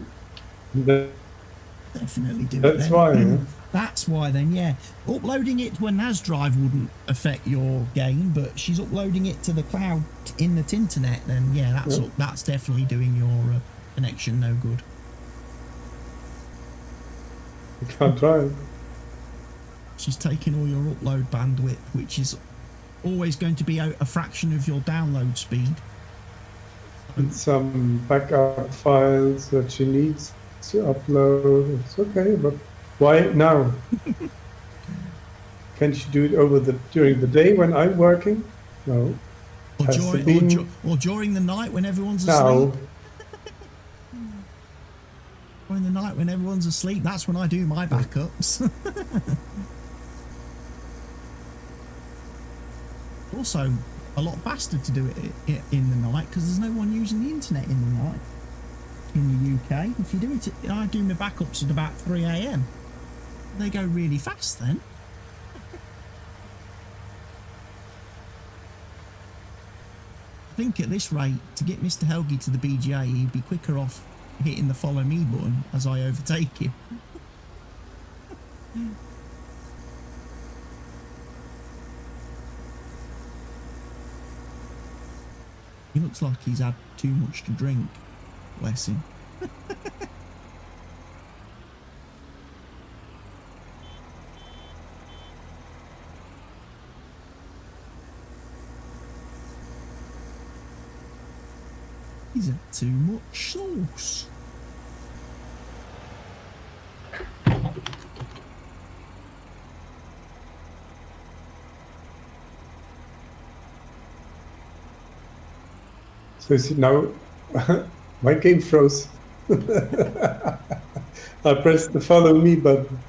Definitely do it That's then. why. Yeah? That's why then, yeah. Uploading it to a NAS drive wouldn't affect your game, but she's uploading it to the cloud in the internet, then yeah, that's definitely doing your connection no good. You can't drive. She's taking all your upload bandwidth, which is always going to be a fraction of your download speed. And some backup files that she needs to upload. It's okay, but why now? Can she do it during the day when I'm working? No. Or during the night when everyone's asleep. No. During the night when everyone's asleep, that's when I do my backups. Also, a lot faster to do it in the night because there's no one using the internet in the night. In the UK, if you do it, I do my backups at about 3 AM. They go really fast then. I think at this rate, to get Mr. Helgi to the BGA, he'd be quicker off hitting the follow me button as I overtake him. He looks like he's had too much to drink. Bless him. He's had too much sauce. So is it now? My game froze. I pressed the follow me button.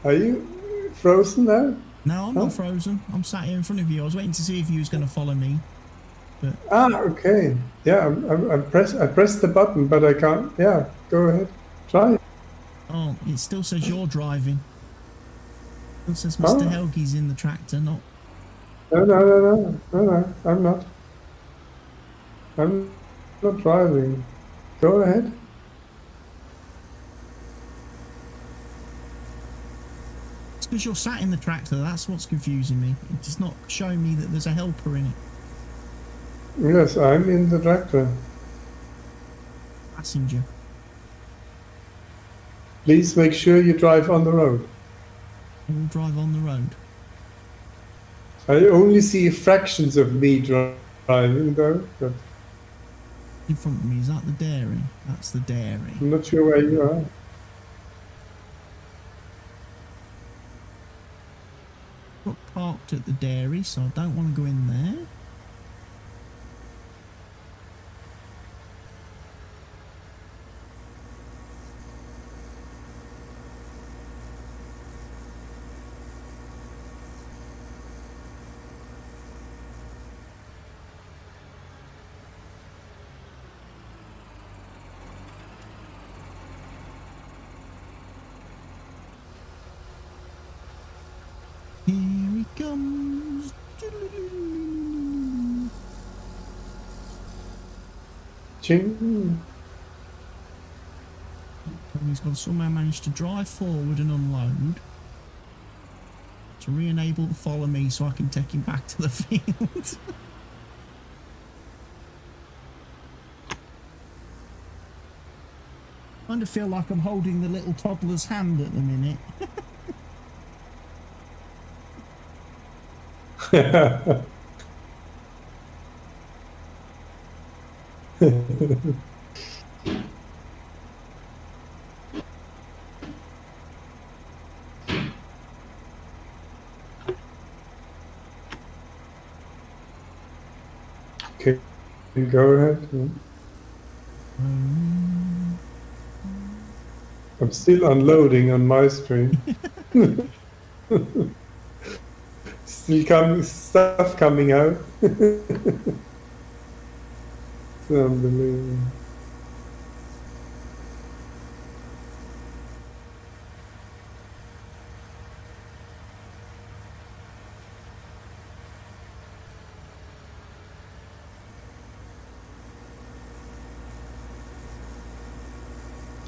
Are you frozen now? No, I'm not frozen. I'm sat here in front of you. I was waiting to see if you was going to follow me. But... okay. Yeah, I pressed the button, but I can't. Yeah, go ahead. Try it. Oh, it still says you're driving. It still says Mr. Helgi's in the tractor, not... No, I'm not. I'm not driving. Go ahead. It's because you're sat in the tractor, that's what's confusing me. It's not showing me that there's a helper in it. Yes, I'm in the tractor. Passenger. Please make sure you drive on the road. I will drive on the road. I only see fractions of me driving though, but In front of me, is that the dairy? That's the dairy. I'm not sure where you are. Got parked at the dairy, so I don't want to go in there. Ching. And he's got to somehow manage to drive forward and unload to re-enable the follow me so I can take him back to the field. I kind of feel like I'm holding the little toddler's hand at the minute. Okay, go ahead. I'm still unloading on my screen. Still stuff coming out. It's unbelievable.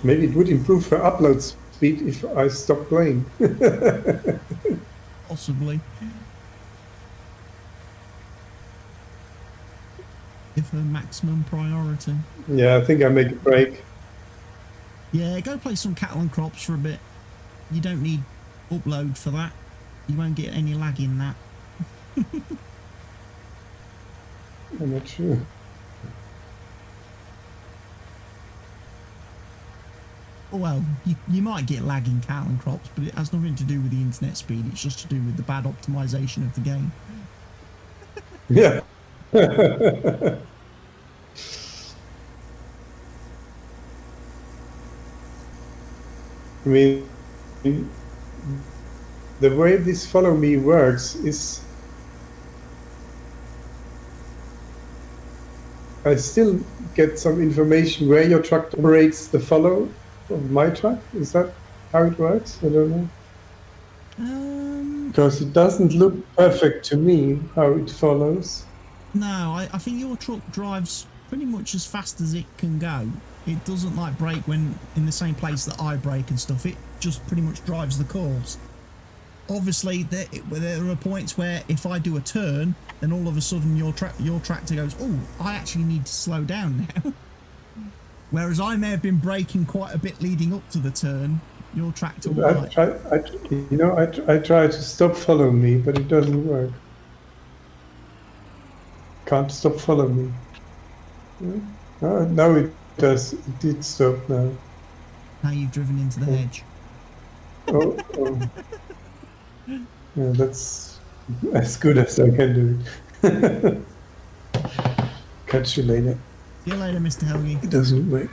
Maybe it would improve her upload speed if I stop playing. Possibly. Give her maximum priority. Yeah, I think I make a break. Yeah, go play some cattle and crops for a bit. You don't need upload for that. You won't get any lag in that. I'm not sure. Well, you might get lag in cattle and crops, but it has nothing to do with the internet speed. It's just to do with the bad optimization of the game. Yeah. I mean, the way this follow me works is I still get some information where your truck operates the follow of my truck. Is that how it works? I don't know. Because it doesn't look perfect to me how it follows. No, I think your truck drives pretty much as fast as it can go. It doesn't like brake when in the same place that I brake and stuff. It just pretty much drives the course. Obviously, there are points where if I do a turn, then all of a sudden your tractor goes, oh, I actually need to slow down now. Whereas I may have been braking quite a bit leading up to the turn, your tractor will I try to stop following me, but it doesn't work. Can't stop following me. Now it does. It did stop now. Now you've driven into the hedge. Oh. Yeah, that's as good as I can do it. Catch you later. See you later, Mr. Helgi. It doesn't work.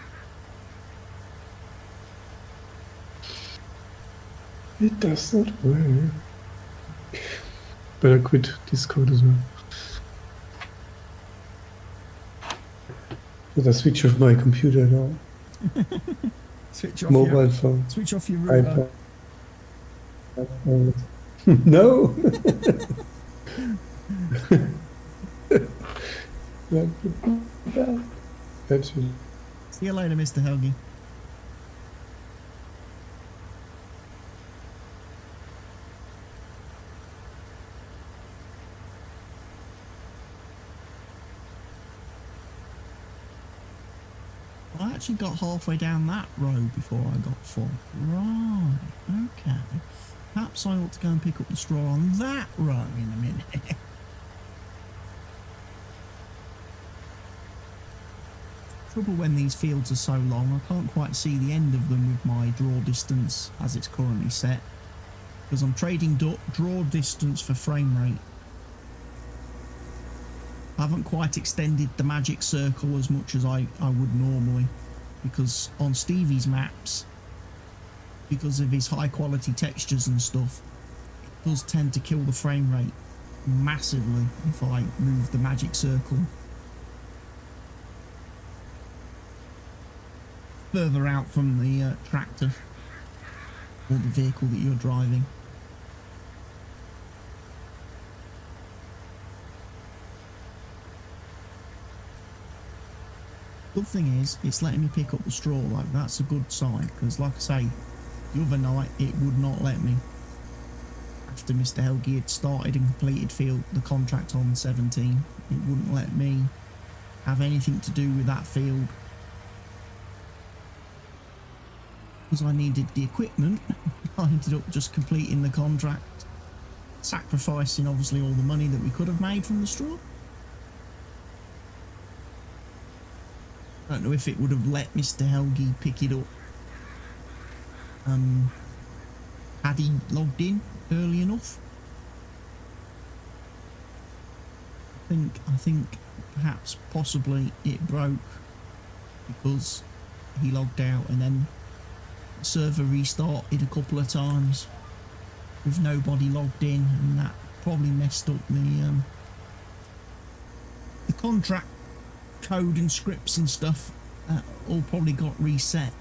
It does not work. Better quit Discord as well. Did I switch off my computer at all? Switch off mobile phone. Switch off your router. iPad. No. Actually. See you later, Mr. Helgi. I actually got halfway down that road before I got full. Right, okay. Perhaps I ought to go and pick up the straw on that row in a minute. Trouble when these fields are so long, I can't quite see the end of them with my draw distance as it's currently set. Because I'm trading draw distance for frame rate. I haven't quite extended the magic circle as much as I would normally. Because on Stevie's maps, because of his high quality textures and stuff, it does tend to kill the frame rate massively if I move the magic circle further out from the tractor or the vehicle that you're driving. Good thing is, it's letting me pick up the straw. Like, that's a good sign, because like I say, the other night it would not let me. After Mr. Helgi had started and completed the contract on 17, it wouldn't let me have anything to do with that field. Because I needed the equipment, I ended up just completing the contract, sacrificing obviously all the money that we could have made from the straw. I don't know if it would have let Mr. Helgi pick it up had he logged in early enough. I think perhaps possibly it broke because he logged out and then the server restarted a couple of times with nobody logged in, and that probably messed up the contract code and scripts and stuff. All probably got reset.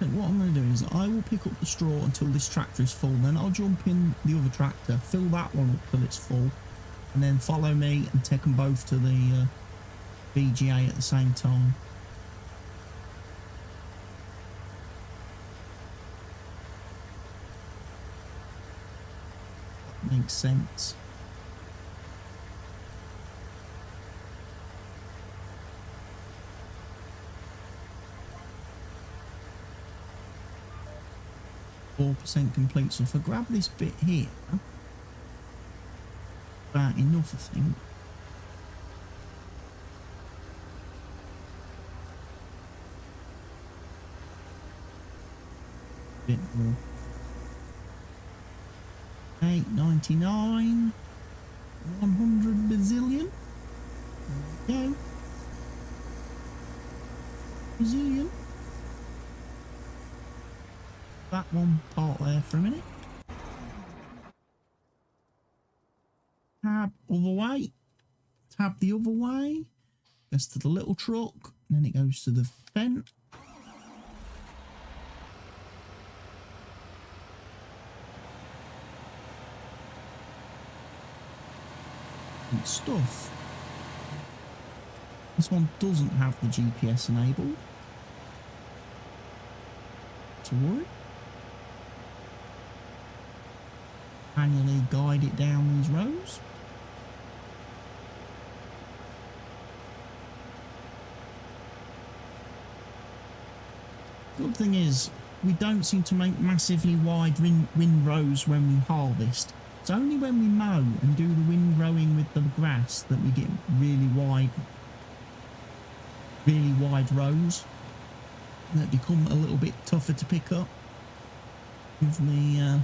What I'm going to do is I will pick up the straw until this tractor is full, then I'll jump in the other tractor, fill that one up till it's full, and then follow me and take them both to the BGA at the same time. That makes sense. %, complete. So if I grab this bit here, about enough, I think. Bit more. 899, 100 bazillion. There we go. Bazillion. That one part there for a minute. Tab other way. Tab the other way. Goes to the little truck. And then it goes to the vent. And stuff. This one doesn't have the GPS enabled. To worry. Manually guide it down these rows. Good thing is, we don't seem to make massively wide windrows when we harvest. It's only when we mow and do the windrowing with the grass that we get really wide rows that become a little bit tougher to pick up with the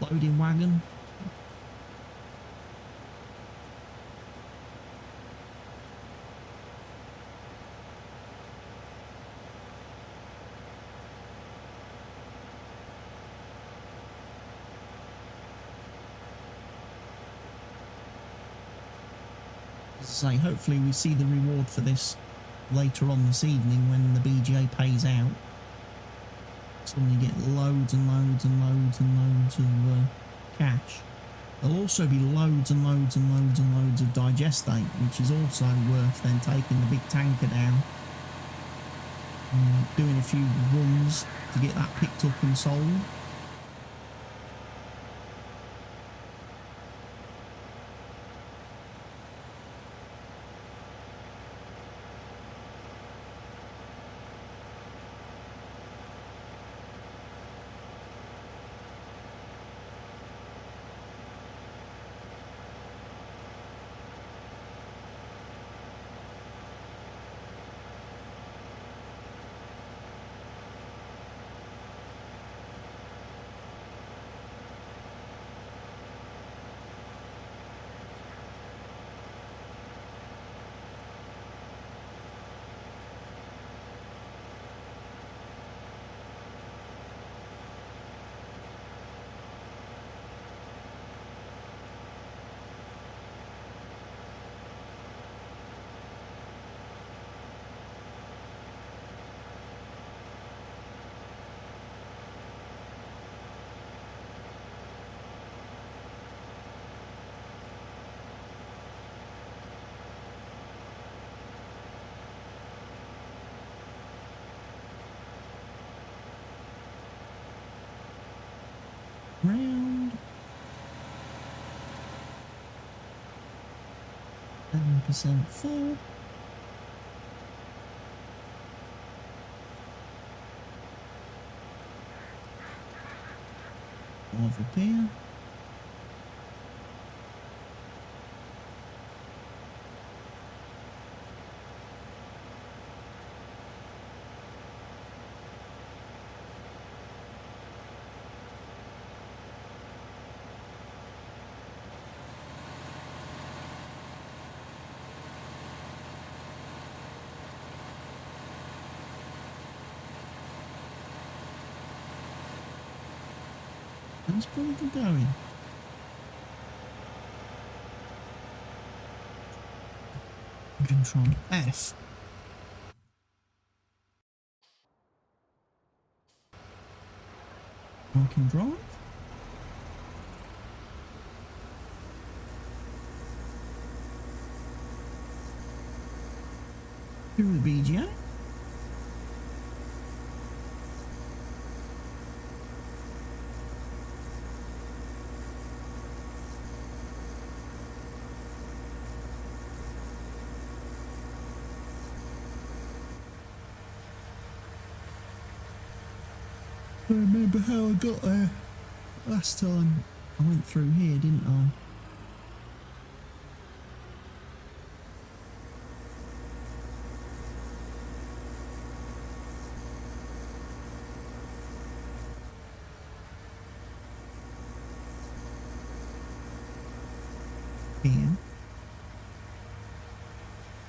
loading wagon. As I say, hopefully we see the reward for this later on this evening when the BGA pays out. Suddenly get loads and loads and loads and loads of cash. There'll also be loads and loads and loads and loads of digestate, which is also worth then taking the big tanker down and doing a few runs to get that picked up and sold. Round. 7% full. Five up here. That's pretty good going. Control F. I can drive. Through the BGA. I remember how I got there last time. I went through here, didn't I? Here.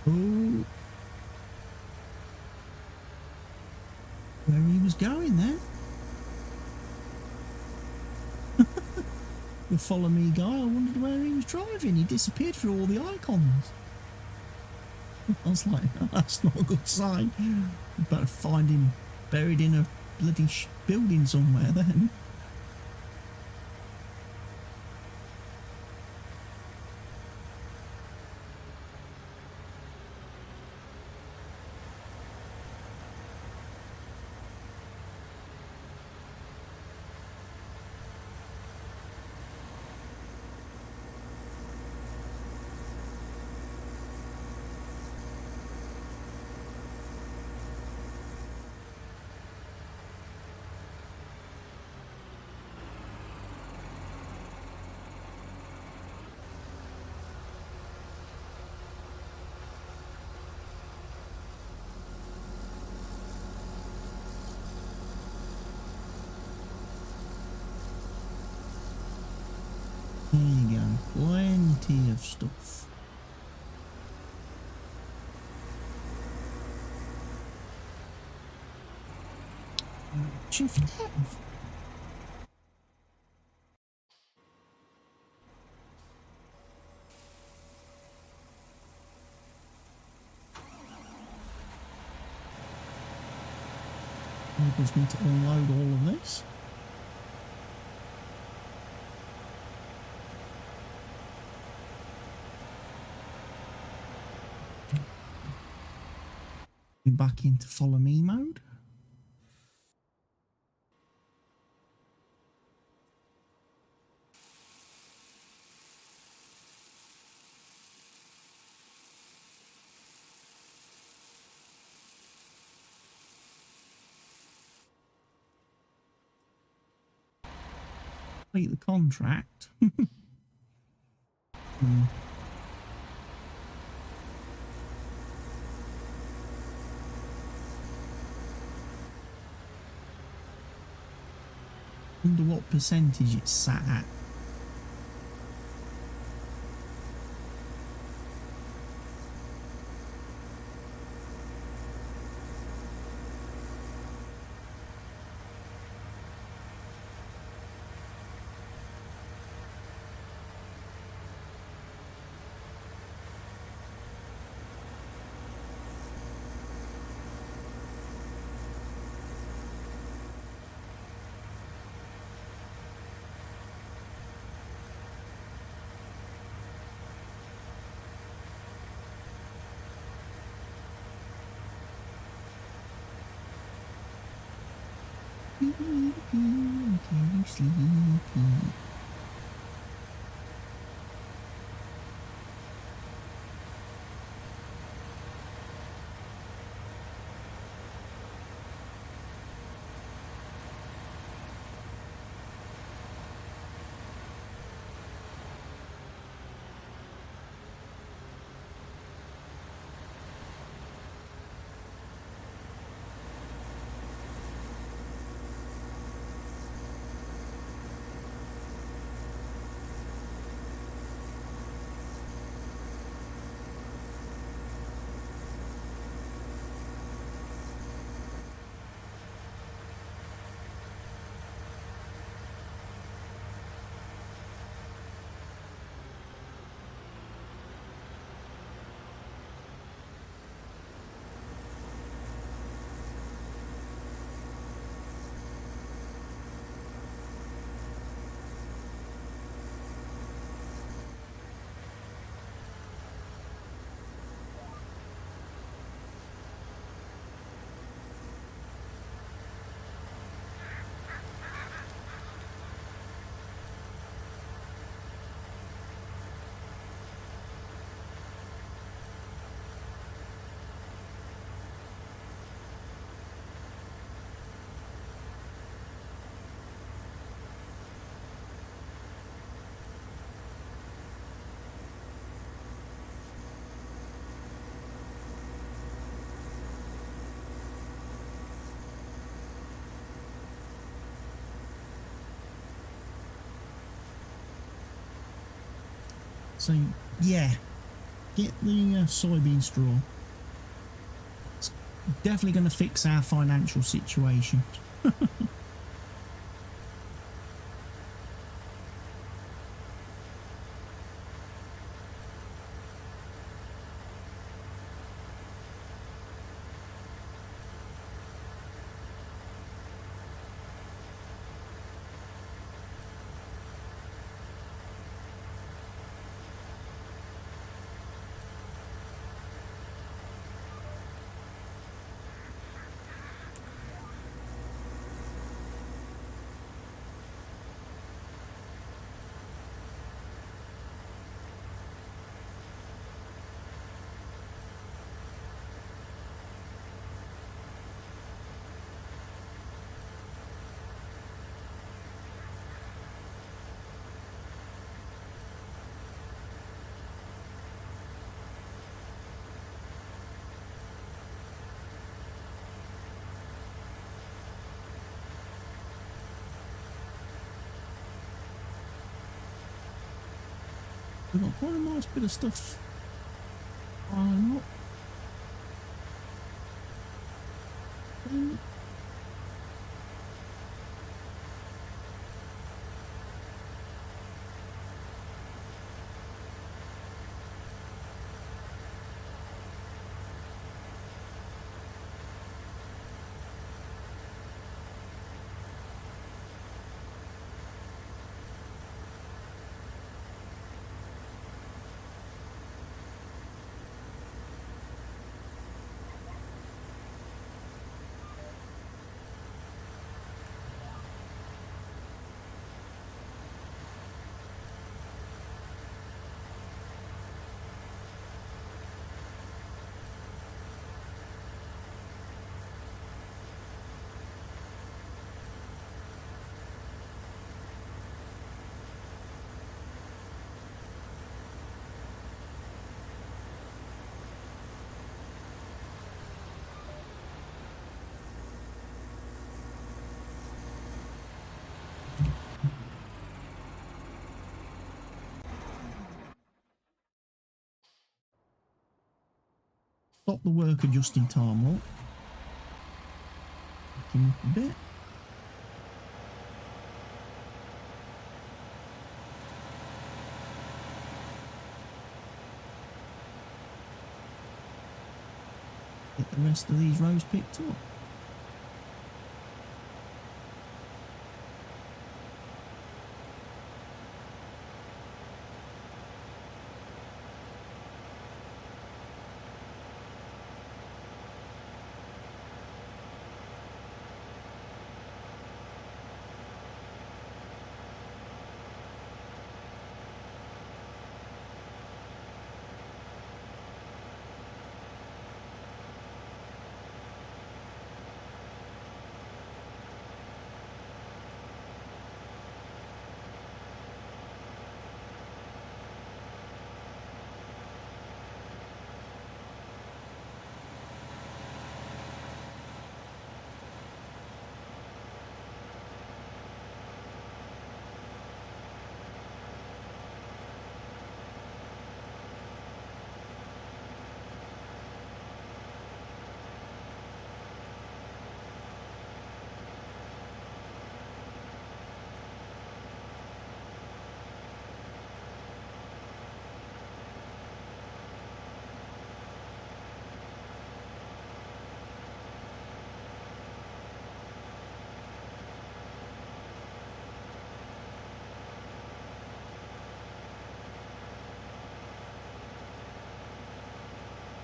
Oh. Where he was going then? The follow me guy, I wondered where he was driving. He disappeared through all the icons. I was like, oh, that's not a good sign. You better find him buried in a bloody building somewhere then. There you go, plenty of stuff. Shift F. Enables me to unload all of this. Back into follow me mode. Complete the contract. Wonder what percentage it's sat at. Sleepy, I'm very sleepy. So, yeah, get the soybean straw. It's definitely going to fix our financial situation. We've got quite a nice bit of stuff piling up. Stop the worker just in time, look. Back him up a bit. Get the rest of these rows picked up.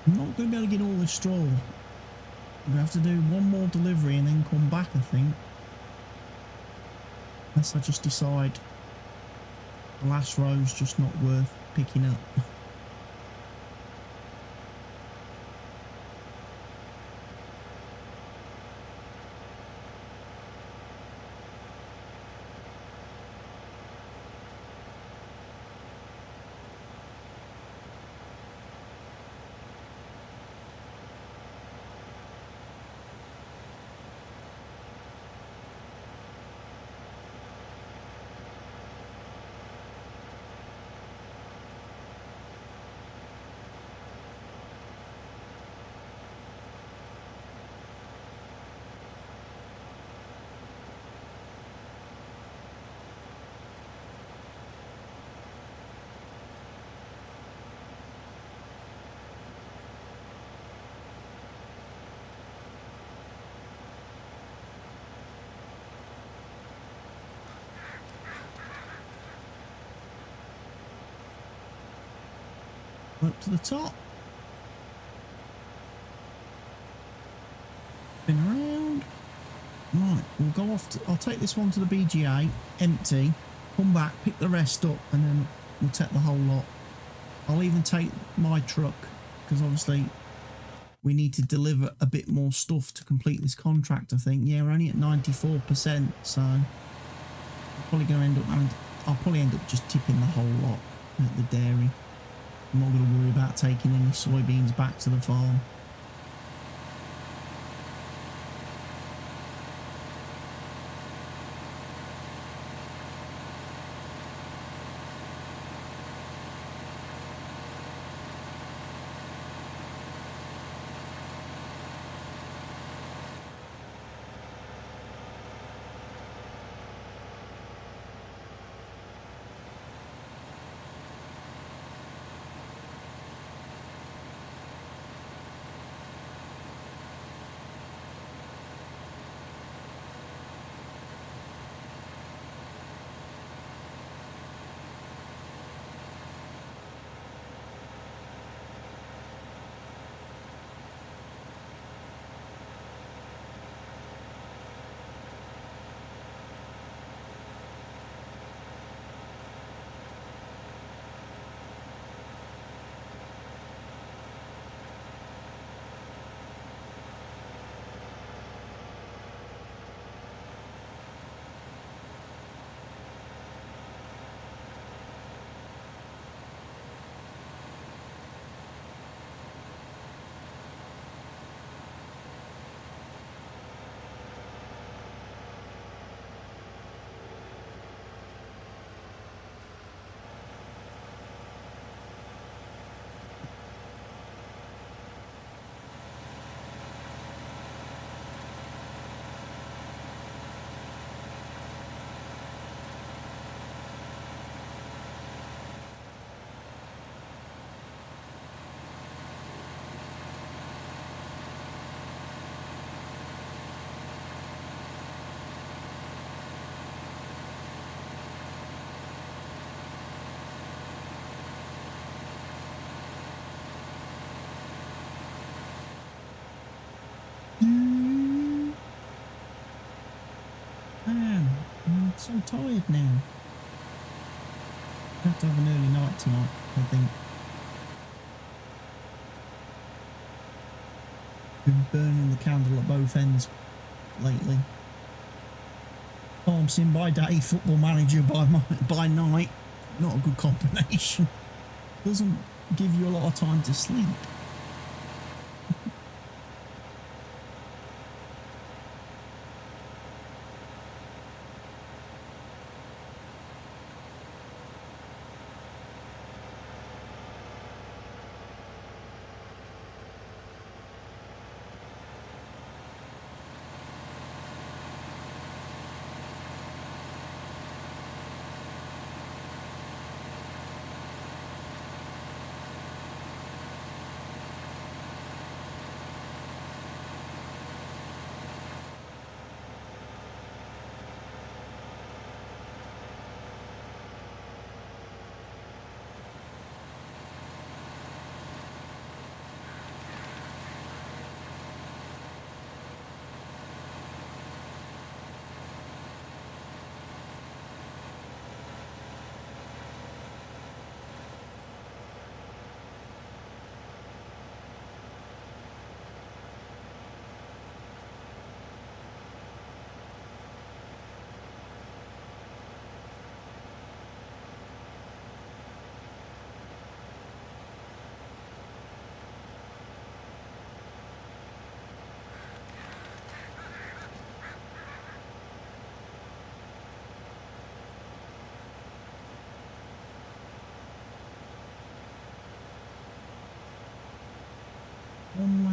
I'm not going to be able to get all this straw. I'm going to have to do one more delivery and then come back, I think. Unless I just decide the last row's just not worth picking up. Up to the top. Spin around. Right, we'll go off to, I'll take this one to the BGA, empty, come back, pick the rest up, and then we'll take the whole lot. I'll even take my truck, because obviously we need to deliver a bit more stuff to complete this contract, I think. Yeah, we're only at 94%, so I'm probably going to end up, I'll probably end up just tipping the whole lot at the dairy. I'm not going to worry about taking any soybeans back to the farm. Man, I'm so tired now. I have to have an early night tonight, I think. Been burning the candle at both ends lately. Farm sim by day, football manager by night. Not a good combination. Doesn't give you a lot of time to sleep.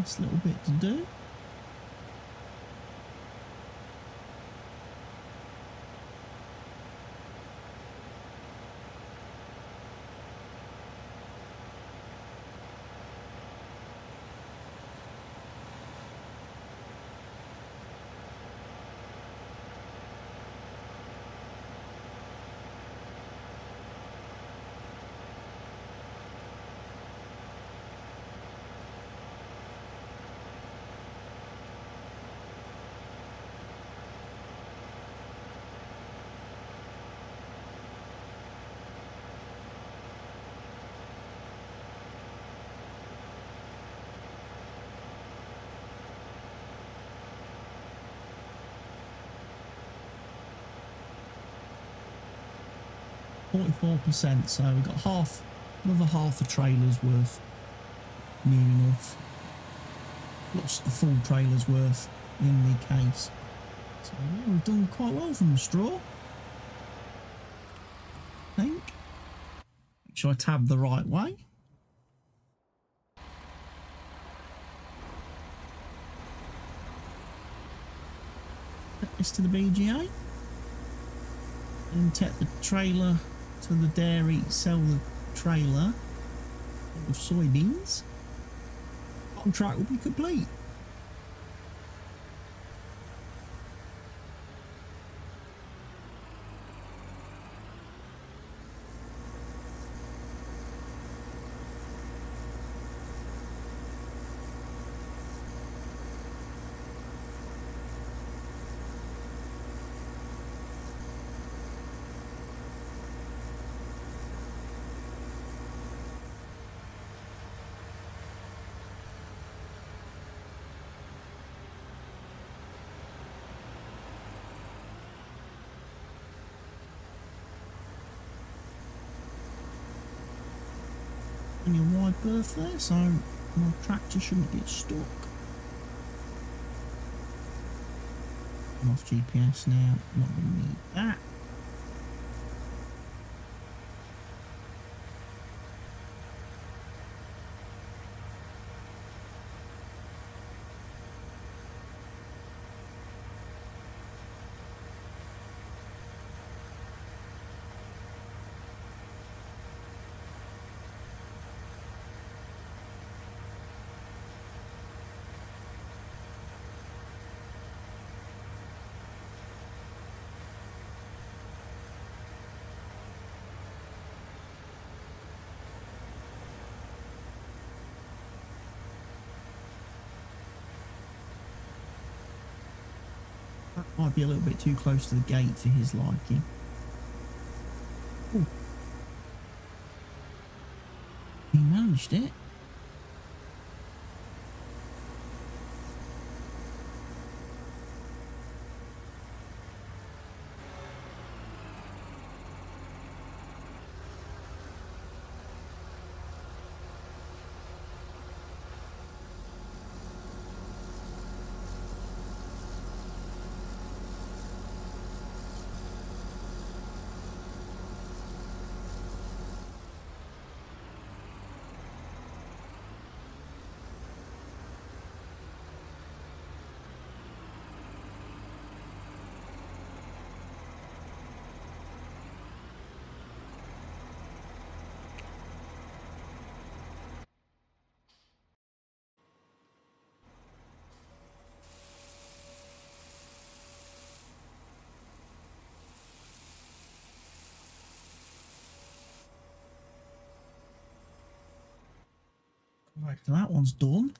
last little bit to do. %, so we've got another half a trailer's worth, near enough. Plus a full trailer's worth in the case. So yeah, we've done quite well from the straw, I think. Make sure I tab the right way. Take this to the BGA. And take the trailer to the dairy, sell the trailer of soybeans. Contract will be complete. And your wide berth there, so my tractor shouldn't get stuck. I'm off GPS now, not going to need that. That might be a little bit too close to the gate for his liking. Ooh. He managed it. Right, so that one's done.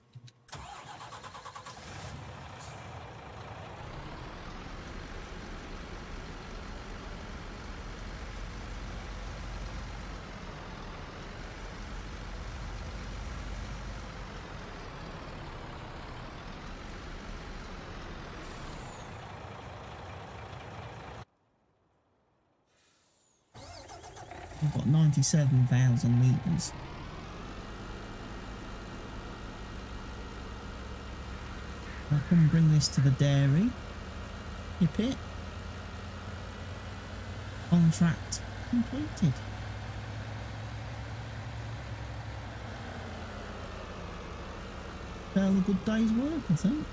We've got 97,000 litres. I'll come and bring this to the dairy. Hip it. Contract completed. fairly good day's work, I think.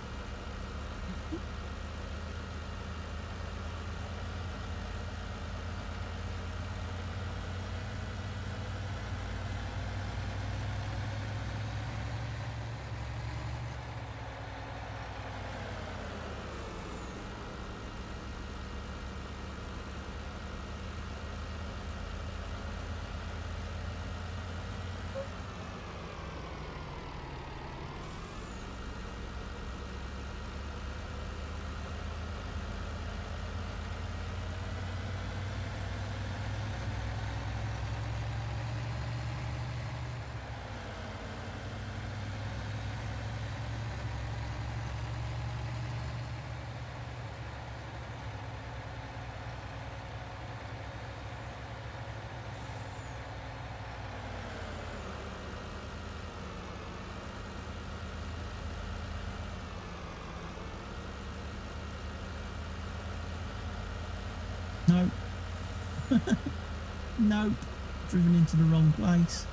No. Nope. Driven into the wrong place.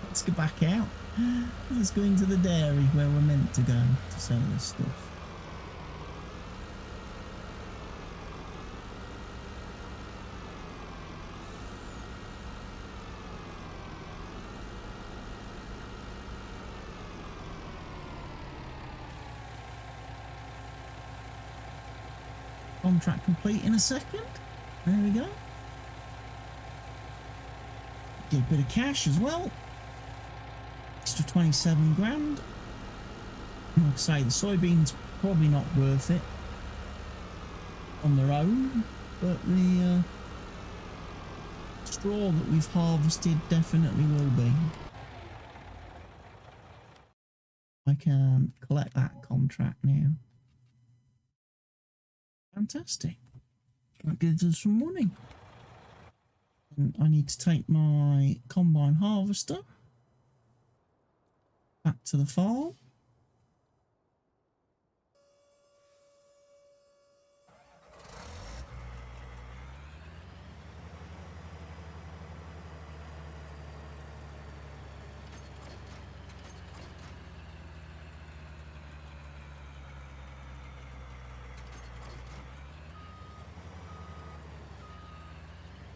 Let's go back out. Let's go into the dairy where we're meant to go to sell this stuff. Contract complete in a second. There we go. Get a bit of cash as well. Extra 27 grand. Like I say, the soybeans probably not worth it on their own, but the straw that we've harvested definitely will be. I can collect that contract now. Fantastic. That gives us some money. And I need to take my combine harvester back to the farm.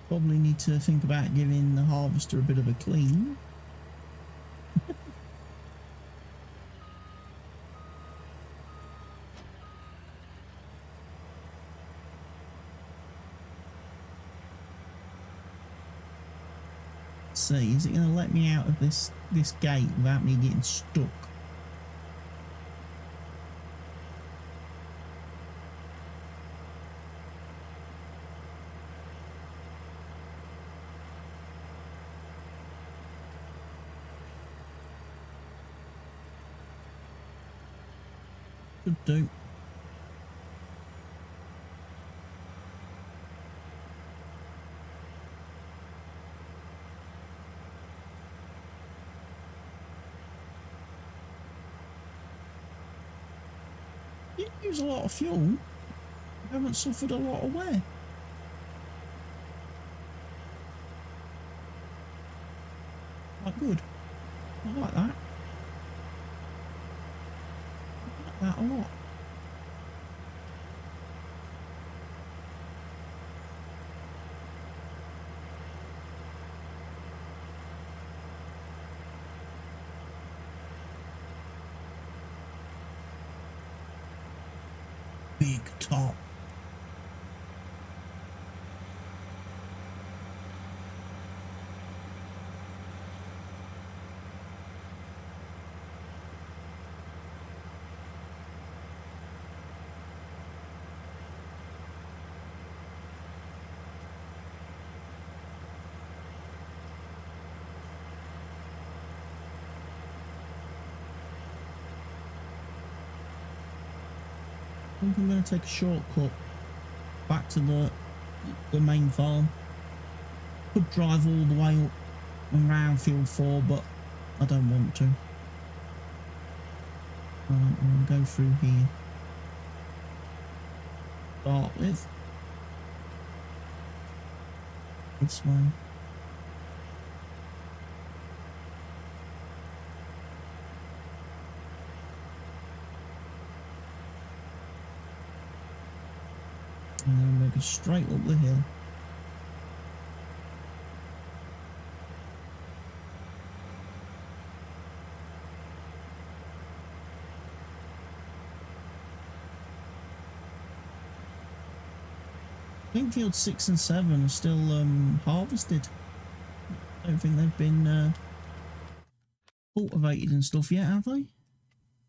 Probably need to think about giving the harvester a bit of a clean. Let's see, is it going to let me out of this gate without me getting stuck? Could do. Didn't use a lot of fuel. I haven't suffered a lot of wear. Quite good. I like that. That a lot. Big top. I think I'm going to take a shortcut back to the main farm. Could drive all the way up and round field 4, but I don't want to. I'm going to go through here. Start with this way. And then we'll go straight up the hill. I think fields 6 and 7 are still harvested. I don't think they've been cultivated and stuff yet, have they?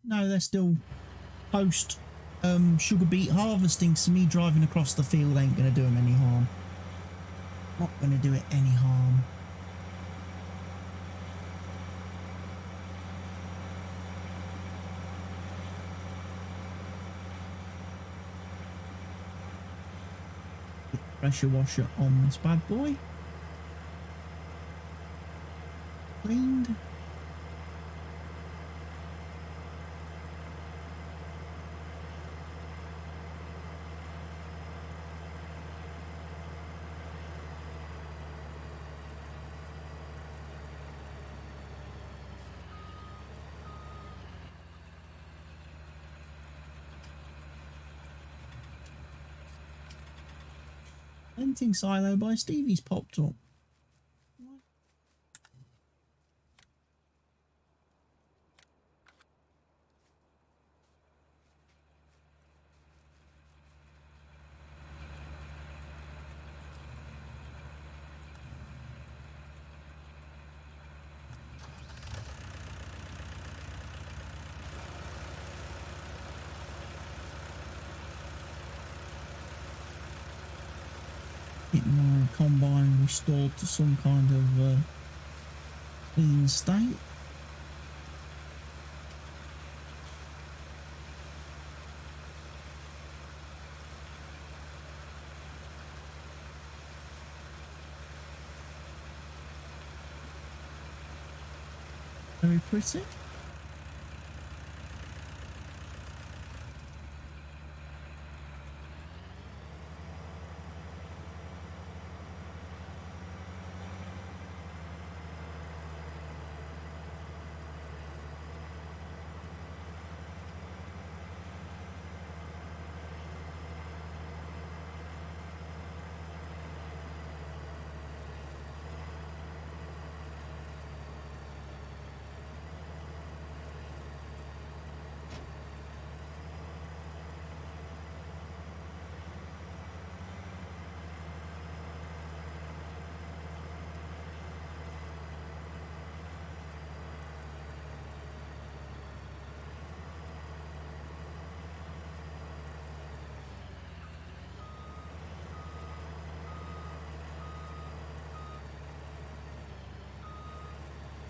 No, they're still post sugar beet harvesting, so me driving across the field ain't going to do them any harm. Not going to do it any harm. Pressure washer on this bad boy. Cleaned. Venting silo by Stevie's popped up. Get my combine restored to some kind of clean state. Very pretty.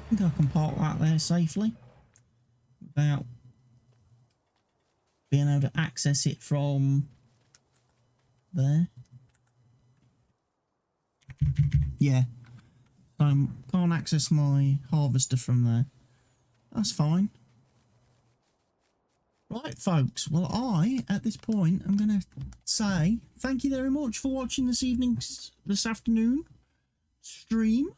I think I can park that there safely without being able to access it from there. Yeah, can't access my harvester from there. That's fine. Right, folks. Well, at this point, I'm going to say thank you very much for watching this afternoon stream.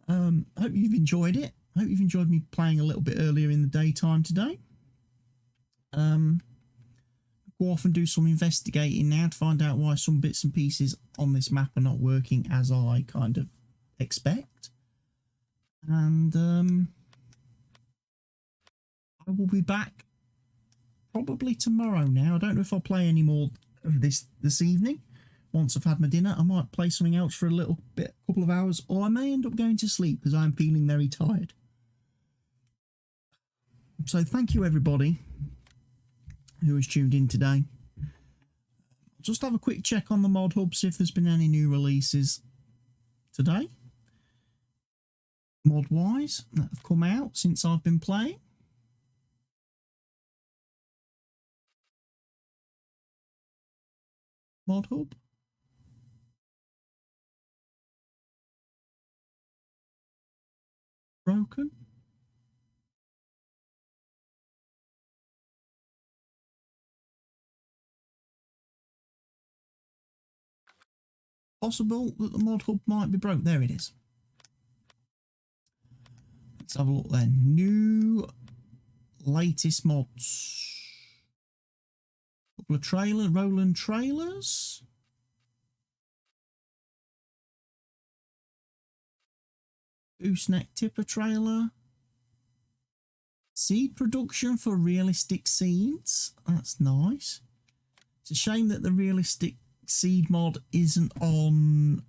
Hope you've enjoyed it. Hope you've enjoyed me playing a little bit earlier in the daytime today. Go off and do some investigating now to find out why some bits and pieces on this map are not working as I kind of expect. And I will be back probably tomorrow now. I don't know if I'll play any more of this evening. Once I've had my dinner, I might play something else for a little bit, a couple of hours, or I may end up going to sleep because I'm feeling very tired. So thank you everybody who has tuned in today. Just have a quick check on the mod hub, see if there's been any new releases today, mod wise, that have come out since I've been playing. Mod hub. Broken. Possible that the mod hub might be broke. There it is. Let's have a look then. New latest mods. Couple of Roland trailers. Gooseneck tipper trailer. Seed production for realistic seeds. That's nice. It's a shame that the realistic seed mod isn't on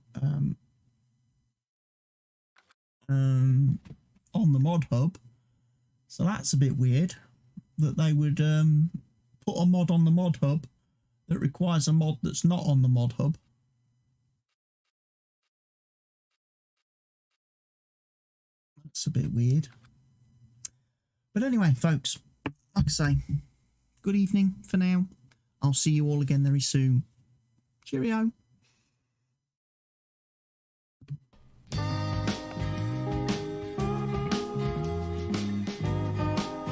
the mod hub. So that's a bit weird that they would put a mod on the mod hub that requires a mod that's not on the mod hub. That's a bit weird. But anyway, folks, like I say, good evening for now. I'll see you all again very soon. Cheerio.